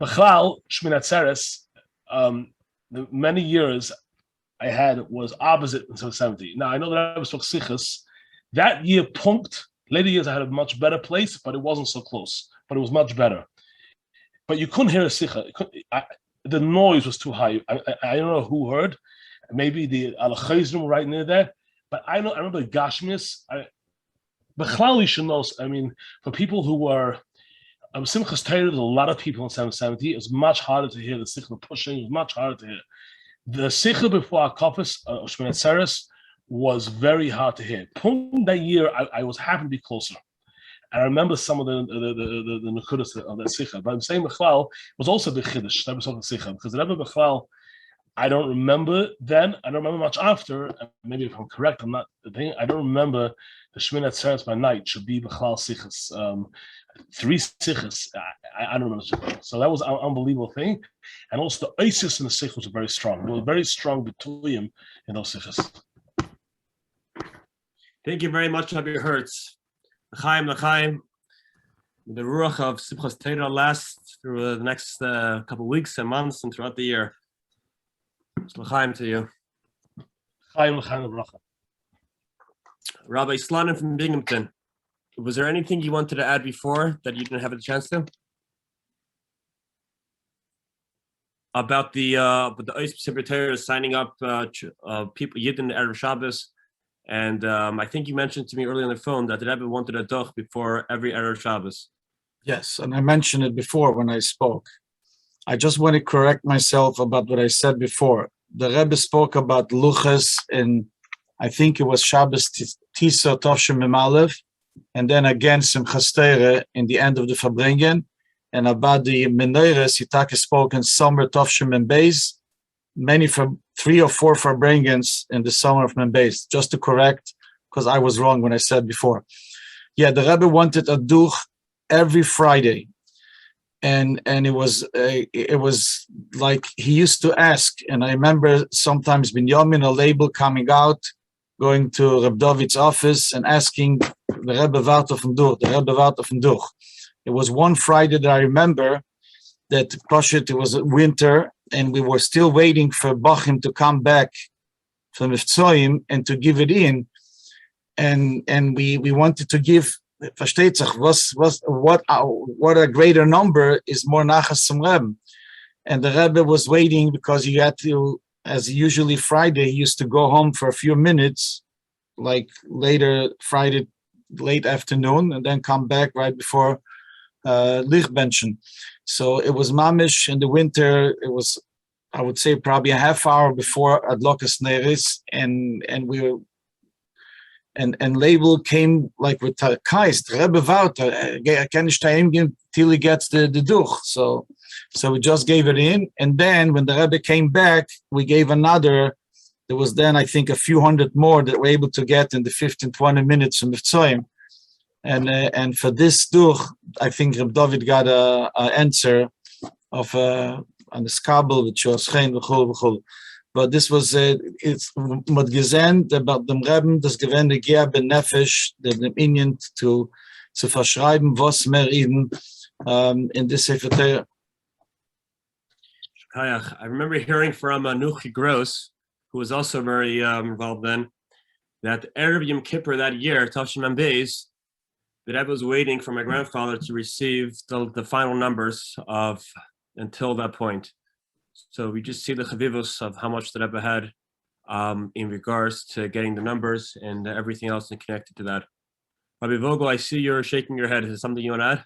B'chlal Shminat Atzeres, the many years I had was opposite in 70. Now I know that I was spoke sichas. That year punked. Later years I had a much better place, but it wasn't so close. But it was much better. But you couldn't hear a sicha. The noise was too high. I don't know who heard. Maybe the al-Chayzrim right near there. But I remember Gashmias. B'chlal you should know. I mean, for people who were Simchas Torah, there's a lot of people in 770. It was much harder to hear the sicha pushing. It was much harder to hear. The sicha before Akofis, Shminat Atzeres, was very hard to hear. That year, I was happy to be closer. And I remember some of the nekudas of that sicha. But I'm saying Michoel was also the chiddush. That was also the sicha because the Rebbe Michoel, I don't remember then. I don't remember much after. Maybe if I'm correct, I'm not. I don't remember the Shminat Atzeres by night should be Michoel sichas. 3 sichas. I don't remember. So that was an unbelievable thing. And also the Isis and the sichas was very strong. There was very strong between in those sichas. Thank you very much, Rabbi Hertz. L'chaim. The ruach of Simchas Torah lasts through the next couple of weeks and months and throughout the year. L'chaim to you. Rabbi Slanin from Binghamton. Was there anything you wanted to add before that you didn't have a chance to? About the Torah signing up people Yidden Erev Shabbos. And I think you mentioned to me earlier on the phone that the Rebbe wanted a doch before every Erev Shabbos. Yes, and I mentioned it before when I spoke. I just want to correct myself about what I said before. The Rebbe spoke about luchas in, I think it was Shabbos Tisa Tovshem Memalev, and then again Simchas Torah in the end of the Fabringen, and about the Menorahs, Yitake spoke in summer Tovshem Membeis, many from 3 or 4 Fabringens in the summer of Membeis, just to correct, because I was wrong when I said before. Yeah, the Rebbe wanted a duch every Friday. And it was like he used to ask, and I remember sometimes Binyamin, a label coming out, going to Reb David's office and asking the Rebbe Vaad from Duch. It was one Friday that I remember that Pashat, it was winter, and we were still waiting for Bachim to come back from Mitzrayim and to give it in, and we wanted to give. Versteht sich, what a greater number is more nachas zum Rebbe. And the Rebbe was waiting because he had to, as usually Friday, he used to go home for a few minutes, like later Friday, late afternoon, and then come back right before Lichtbenchen. So it was mamish in the winter. It was, I would say, probably a half hour before Adlokas Neris, and we were. And label came like with Kaist, Rebbe Vaad, can ich time geben till he gets the duch. So we just gave it in, and then when the Rebbe came back, we gave another. there was then, I think, a few hundred more that were able to get in the 15, 20 minutes from Mitzrayim. And for this duch, I think Reb David got a answer of on the skabel which was v'chol. But this was it's mod gesehen about dem Rebbe das gewende Gerbe Nefesh dem Indien to verschreiben was mehr in this Sefer Torah. I remember hearing from Nuchi Gross, who was also very involved then, that Erev Yom Kippur that year, Tavshin Beis, the Rebbe was waiting for my grandfather to receive the final numbers of until that point. So we just see the chavivos of how much the Rebbe had in regards to getting the numbers and everything else connected to that. Rabbi Vogel, I see you're shaking your head. Is there something you want to add?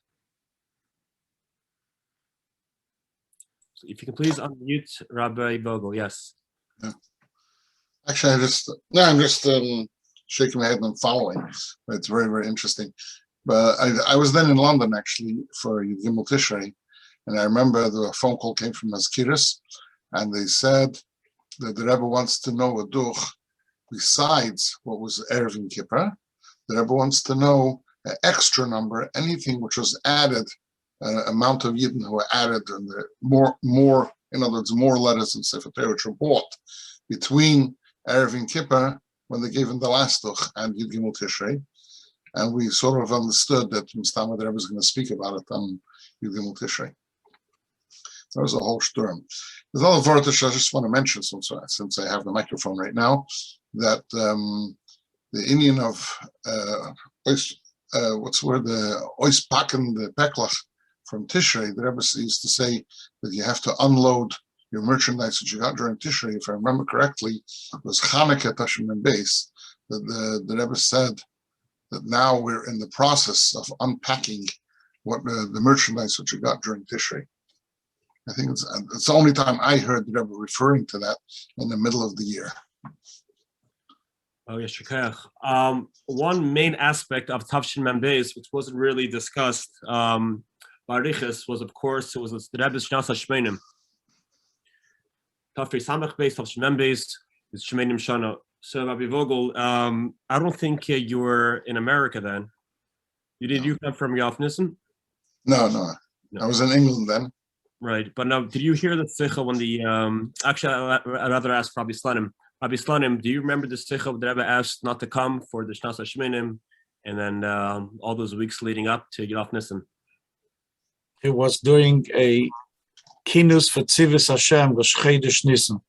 So if you can please unmute Rabbi Vogel, yes. Yeah. Actually, I'm just shaking my head and following. It's very, very interesting. But I was then in London actually for Gimel Tishrei, and I remember the phone call came from Maskiris, and they said that the Rebbe wants to know a duch besides what was Erev Yom Kippur. The Rebbe wants to know an extra number, anything which was added, amount of Yidden who were added, and more, in other words, more letters in Sefer Torah which were bought between Erev Yom Kippur when they gave him the last duch and Yud Gimel Tishrei. And we sort of understood that Mustama the Rebbe was going to speak about it on Yud Gimel Tishrei. That was a whole sturm. There's other vortish I just want to mention, since I have the microphone right now, that the Indian of what's the word, the ois packen, the peklach from Tishrei, the Rebbe used to say that you have to unload your merchandise that you got during Tishrei. If I remember correctly, it was Chanukah Tashmim Beis that the Rebbe said that now we're in the process of unpacking what the merchandise that you got during Tishrei. I think it's the only time I heard the Rebbe referring to that in the middle of the year. Oh, yes, Shekach. One main aspect of Tavshin Mem Beis, which wasn't really discussed by Riches, was, of course, it was the Rebbe's Shnas HaShmenim. Tafri Samach Beis, Tavshin Mem Beis, is Shmenim Shana. So, Rabbi Vogel, I don't think you were in America then. You come from Yof Nissen? No. I was in England then. Right, but now, did you hear the Sikha when the, actually, I'd rather ask Rabbi Slanim. Rabbi Slanim, do you remember the Sikha that Rebbe asked not to come for the Shnas HaShmenim and then all those weeks leading up to Yof Nissen? It was during a Kinus for Tzivis Hashem, was Chodesh Nissen.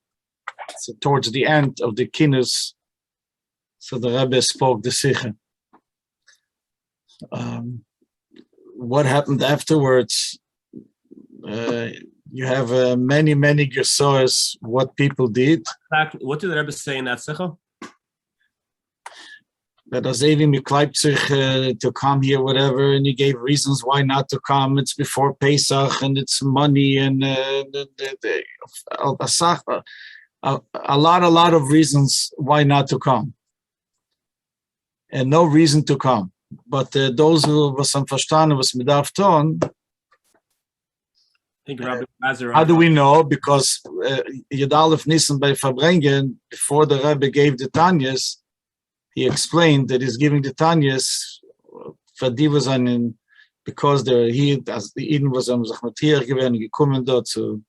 So towards the end of the Kinus, so the Rebbe spoke the Sikha. What happened afterwards? You have many gesoras what people did. What did the Rebbe say in that Sikha? That Azevi mikleibt sich to come here, whatever, and he gave reasons why not to come. It's before Pesach and it's money and a lot of reasons why not to come, and no reason to come. But those who was some verstanden was midarf ton. How do we know? Because Yud Aleph Nissen by Farbrengen, before the Rebbe gave the Tanyas, he explained that he's giving the Tanyas for Divazanin because he, as the Eden was am Zachmatir given, gekommen dort to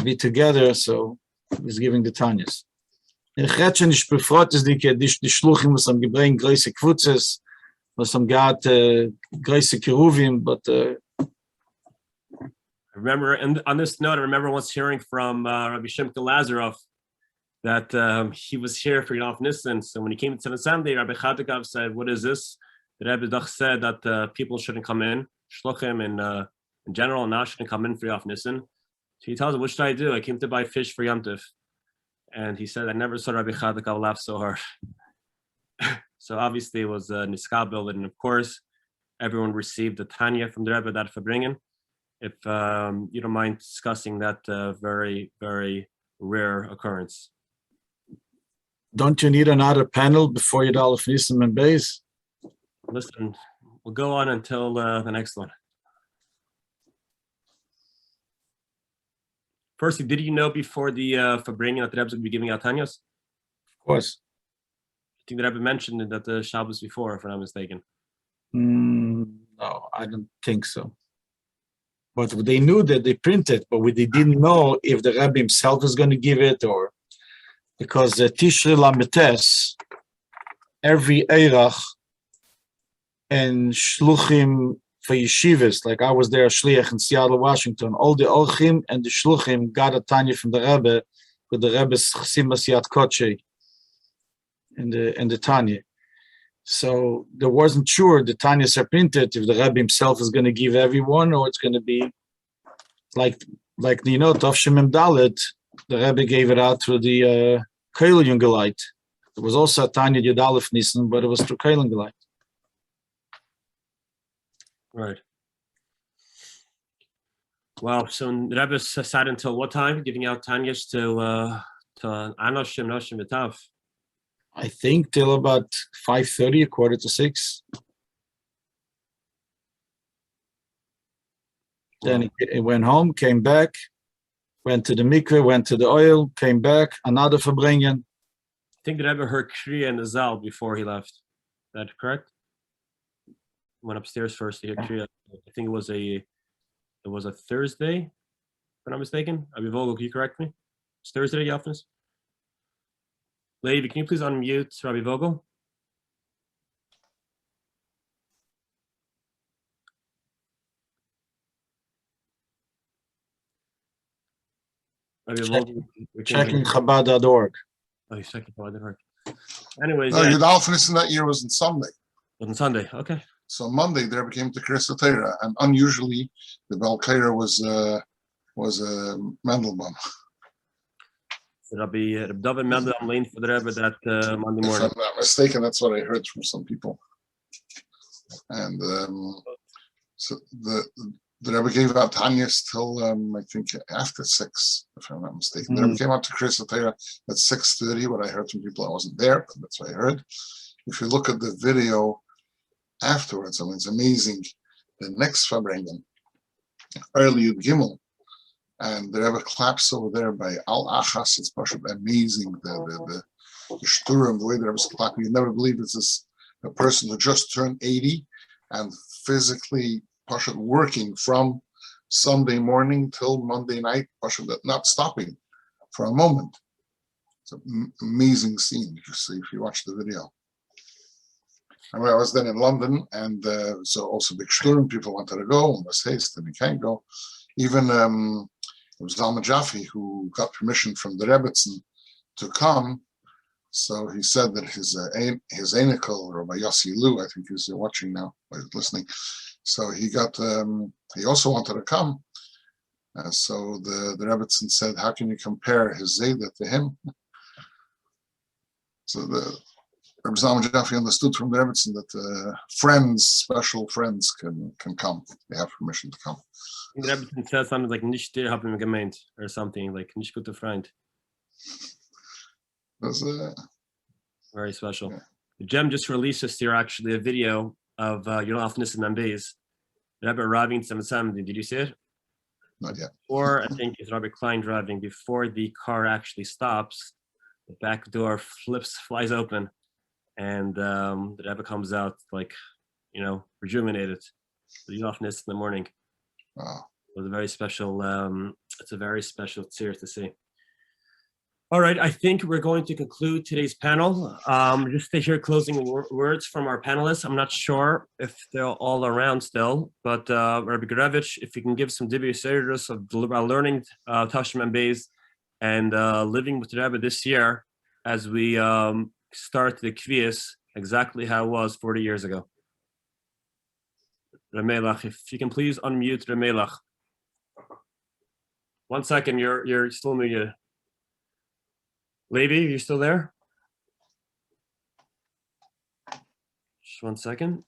be together, so he's giving the Tanyas. In Chetchen is befrot is die Shluchim was am gebring große Kvutzes, was am gat große Keruvim, but I remember, and on this note, I remember once hearing from Rabbi Shimka Lazarov that he was here for Yof Nissen. So when he came to the Sunday, Rabbi Chadikov said, "What is this?" The Rebbe Doch said that people shouldn't come in, shluchim in general, and now shouldn't come in for Yof Nissen. So he tells him, "What should I do? I came to buy fish for Yom Tov." And he said, "I never saw Rabbi Chadikov laugh so hard." So obviously it was niskabel, and of course everyone received the Tanya from the Rebbe that Fabringen. If you don't mind discussing that very, very rare occurrence. Don't you need another panel before Yud Aleph Nissen and Beis? Listen, we'll go on until the next one. Firstly, did you know before the Fabringen that the Rebbe would be giving out Tanyas? course. I think the Rebbe mentioned it at the Shabbos before, if I'm not mistaken. No, I don't think so. But they knew that they printed, but they didn't know if the Rebbe himself is going to give it or because the Tishrei Lametes, every Eirach and Shluchim for yeshivas, like I was there, a Shliach in Seattle, Washington, all the Orchim and the Shluchim got a Tanya from the Rebbe with the Rebbe's Chsimas Yad Koche in the Tanya. So there wasn't sure the Tanyas are printed if the Rebbe himself is going to give everyone or it's going to be like you know, Tov Shemim Dalet, the Rebbe gave it out through the Keil Jungelite. There was also a Tanya Yud Aleph Nissen, but it was through Keil Jungelite. Right. Wow. So the Rebbe sat until what time, giving out Tanyas to Anoshim, Noshim, V'Tav? I think till about 5:30, 5:45. Then he went home, came back, went to the mikveh, went to the oil, came back, another verbringen. I think the Rebbe heard Kriya in the Zal before he left. Is that correct? Went upstairs first to hear Kriya. I think it was a Thursday, if I'm not mistaken. Rabbi Vogel, can you correct me? It's Thursday, Yafnis? Levi, can you please unmute Rabbi Vogel? Rabbi Vogel. Checking Chabad.org. Oh, he's checking Chabad.org. Anyways, No, Yud Aleph Nissen that year was on Sunday. On Sunday, okay. So Monday there became the Kesseler, and unusually the Belkaira was Mendelbaum. So Rabbi David Mendelbaum lane for the Rebbe that Monday If morning. I'm not mistaken, that's what I heard from some people. And so the Rebbe gave out Tanyas till I think after 6, if I'm not mistaken. The Rebbe came out to Kesseler at 6:30. What I heard from people, I wasn't there, but that's what I heard. If you look at the video afterwards, I mean, it's amazing. The next Fabrengen, early Yud Gimel, and the Rebbe claps over there by Al Achas. It's amazing. The Shturim, the way the Rebbe's clapping, you never believe it's this a person who just turned 80 and physically working from Sunday morning till Monday night, not stopping for a moment. It's an amazing scene. You see if you watch the video. I mean, I was then in London, and so also big Shturim, people wanted to go, and was haste, and he can't go. Even it was Zalman Jaffe who got permission from the Rebbetzin to come. So he said that his Einikel, Rabbi Yossi Lu, I think he's watching now, or listening. So he he also wanted to come. So the Rebbetzin said, how can you compare his Zayda to him? So the Rabbi Zalman Jaffe understood from the Rebbetzin that special friends can come. They have permission to come. The Rebbe said something like "Nicht dir haben wir gemeint" or something like "Nicht guter Freund." That's very special. Yeah. The Gem just released this year actually a video of Yud Aleph Nissen and Beis. The Rebbe arriving 770. Did you see it? Not yet. Or I think it's Rabbi Klein driving. Before the car actually stops, the back door flies open, and the Rebbe comes out like, rejuvenated. The Yud Aleph Nissen in the morning. Wow. It was a very special. It's a very special tzir to see. All right, I think we're going to conclude today's panel. Just to hear closing words from our panelists. I'm not sure if they're all around still, but Rabbi Gurevitch, if you can give some dibur seirus of learning Tashim and Beis and living with the Rebbe this year as we start the Kviyas exactly how it was 40 years ago. Remelach, if you can please unmute Remelach. 1 second, you're still muted. Levi, you still there? Just 1 second.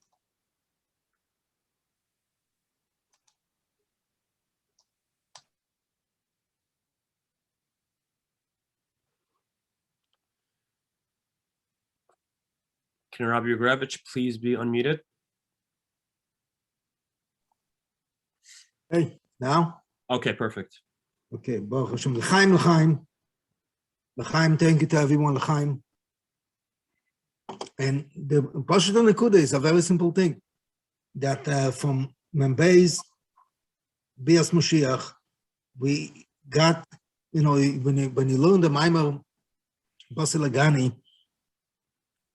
Can Rabbi Gurevitch please be unmuted? Hey, now? Okay, perfect. Okay, Baruch Hashem. L'chaim, l'chaim. L'chaim, thank you to everyone, l'chaim. And the Pashut Nekuda is a very simple thing, that from Membeis, Bias Moshiach, we got, when you learn the Maimer Basilagani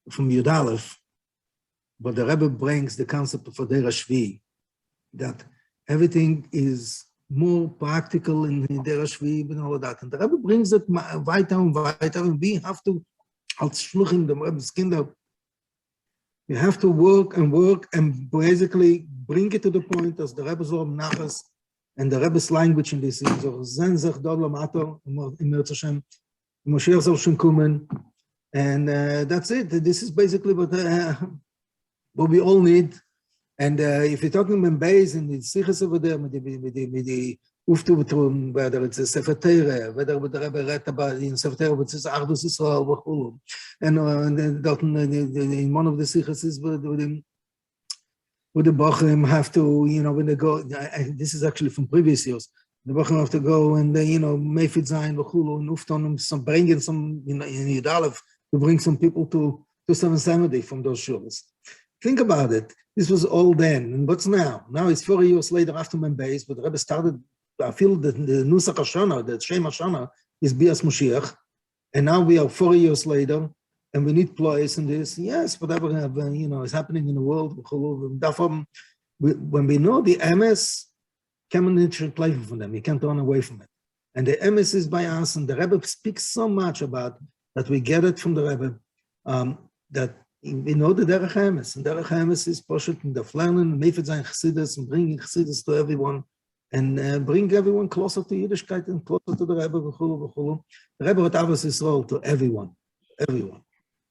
from Yud Aleph, but the Rebbe brings the concept of Adera Shvi, that everything is more practical in Adera Shvi and all of that. And the Rebbe brings it weiter and weiter, and we have to, als Shluchim, the Rebbe's Kinder, you have to work and basically bring it to the point as the Rebbe's Olam Nachas and the Rebbe's language in this is Zenzach Dodla Mato, in Hertz Hashem, Moshiach Zal Shem Kumen, and that's it. This is basically what we all need. And if you're talking about Beis and the Sichas over there, with the Uftuvatrum, whether it's a Sefer Torah, whether the Rebbe read about in Sefer Torah, which is Achdus Yisroel, Vogel, and in one of the Sichas is with the Bochum have to, when they go, this is actually from previous years, the Bochum have to go and Mefid Zayin, Vogel, and Ufton, bringing some, in Yud Aleph, to bring some people to 770 from those shuls. Think about it. This was all then. And what's now? Now it's 4 years later after Membeis, but the Rebbe started, I feel that the Nusach Hashanah, the Shem Hashanah, is Bias Moshiach. And now we are 4 years later, and we need place in this. Yes, whatever is happening in the world. When we know the MS, Kamen should play from them. You can't run away from it. And the MS is by us, and the Rebbe speaks so much about that we get it from the Rebbe, that we know the Derech Emes, and Derech Emes is Poshet in the Flernen, Mefed Zayin Chassidus, and bringing Chassidus to everyone, and bring everyone closer to Yiddishkeit and closer to the Rebbe, v'chulu. The Rebbe had Avos Yisroel to everyone,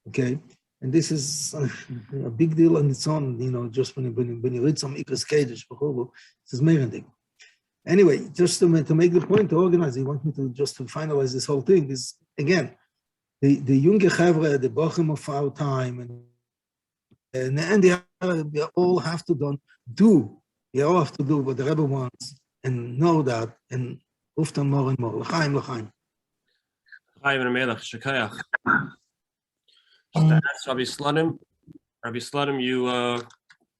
okay? And this is a big deal on its own, just when you read some Ikras Kedesh, v'chulu, this is Merendik. Anyway, just to make the point, to organize, you want me to just to finalize this whole thing, is, again, the Junge Chevre, the Bochum of our time, and we all have to do what the Rebbe wants, and know that, and often more and more. L'chaim, l'chaim. L'chaim and Elimelech, Shekayach. Rabbi Slonim. Rabbi Slonim, you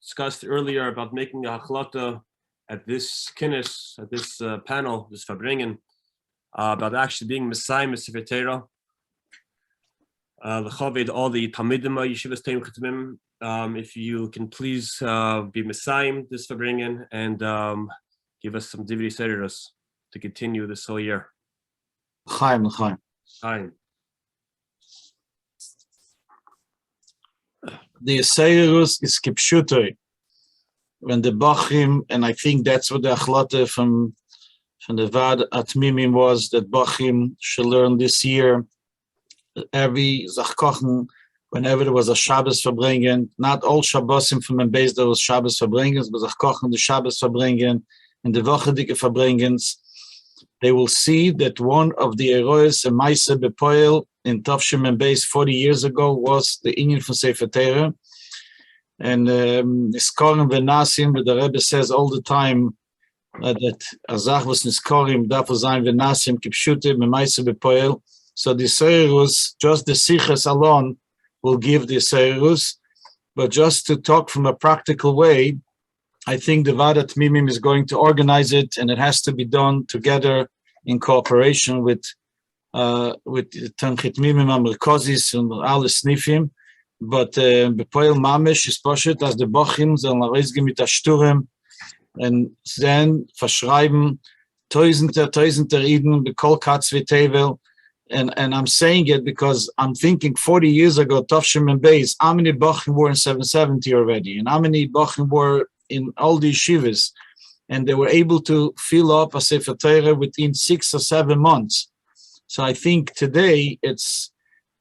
discussed earlier about making a hachlata at this kinnis, at this panel, this Fabringen, about actually being Messiah, Sefer Torah. L'chaved all the Talmidim, Yeshivas Teim Hatmimim. If you can please be Messiah this Fabringen and give us some Divrei Sederos to continue this whole year. Chaim. The Seirus is Kipshutoi. When the Bachim, and I think that's what the Achlate from the Vaad Hatmimim was, that Bachim should learn this year. Every Zachkochen, whenever there was a Shabbos Verbringen, not all Shabbosim from the base there was Shabbos Verbringens, but Zachkochen the Shabbos Verbringen and the Wochedike Verbringens, they will see that one of the Eroes and Maise Bepoel in Tavshim and base 40 years ago was the Inyan from Sefer Torah. And Niskorim Venasim, but the Rebbe says all the time that Azach was Niskorim, Dafo Zayin Venasim, Kipshute, Maise Bepoel. So the Seirus, just the Sichas alone, will give the Seirus. But just to talk from a practical way, I think the Vaad Hatmimim is going to organize it, and it has to be done together in cooperation with Hatmimim Amerikozis and all the Snifim. But Bepoel Mamesh is Poshet as the Bochim, sollen reisgehen mit der Sturm, und then verschreiben Tausender Iden, Bekol Katz V'Tevel. And I'm saying it because I'm thinking 40 years ago, Tavshim and Beis, how many Bochim were in 770 already? And how many Bochim were in all the yeshivas? And they were able to fill up a Sefer Torah within 6 or 7 months. So I think today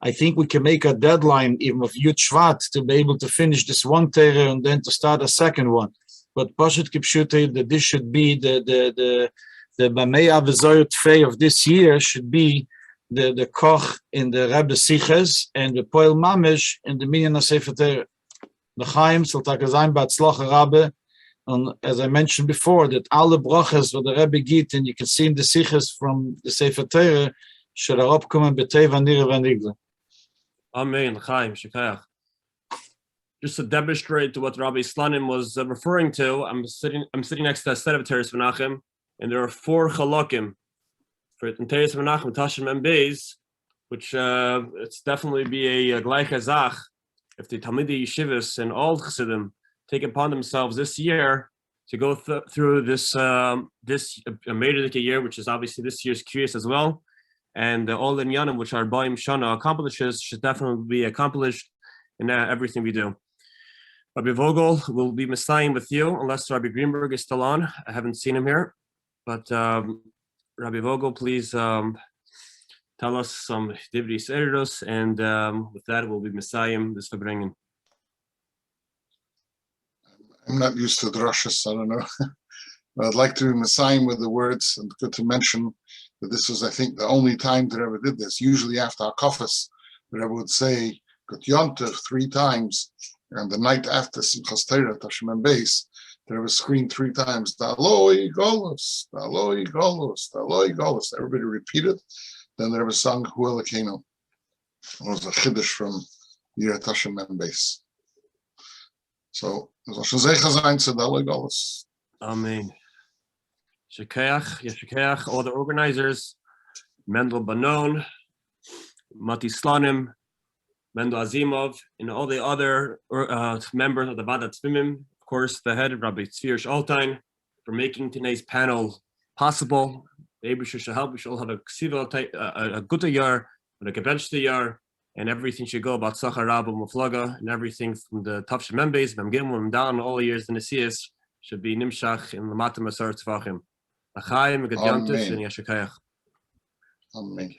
I think we can make a deadline even of Yud Shvat to be able to finish this one Torah and then to start a second one. But Pashat Kipshute, that this should be the Bamei Avezoyot Tfei of this year should be the Koch in the Rebbe Siches and the Poel Mamesh in the Minyan HaSefer Torah. The Chaim shall take a zayin b'atzlacha Rabbi, and as I mentioned before, that all the brachas what the Rebbe git, and you can see in the Siches from the Sefer Torah, should have upcoming b'teva nira v'nigla. Amen. Chaim, Shekayach. just to demonstrate what Rabbi Slanim was referring to, I'm sitting next to a set of Teres Menachem, and there are 4 chalakim for Teres Menachem, Tashim and Beis, which it's definitely be a gleiche Zach if the Talmidei Yeshivas and all Chassidim take upon themselves this year to go through this Meidike year, which is obviously this year's curious as well, and all the Inyanim, which are Baim Shana accomplishes, should definitely be accomplished in everything we do. Rabbi Vogel will be Messiahing with you, unless Rabbi Greenberg is still on. I haven't seen him here, but Rabbi Vogel, please tell us some Divri Seridus, and with that, we'll be Messiahing this Verbringen. I'm not used to drushes, I don't know. But I'd like to be Messiahing with the words, and good to mention that this was, I think, the only time the Rebbe did this. Usually after Hakafas, the Rebbe would say, Gut Yontef 3 times, and the night after Simchas Torah, Tashim and Beis, there was screamed 3 times, Daloi Golos, Daloi Golos, Daloi Golos. Everybody repeated. Then there was sung Hu Elokeinu. It was a chiddush from Yireh Tashim and Beis. So, Daloi Golos. Amen. Shekeach, all the organizers, Mendel Banon, Mati Slanim, Mendel Azimov, and all the other members of the Vaad Hatmimim, of course, the head of Rabbi Tzvi Shaltain, for making today's panel possible. Maybe we should help. We should all have a good year, and a gebenchte year, and everything should go about Sachar Rabba Muflaga, and everything from the Tavshim Membes, Mem Gimel, and down all the years in the Siyas should be Nimshach in the Matam Asar Tzvachim. Achaim, Gad Yantus, and Yashakayach. Amen.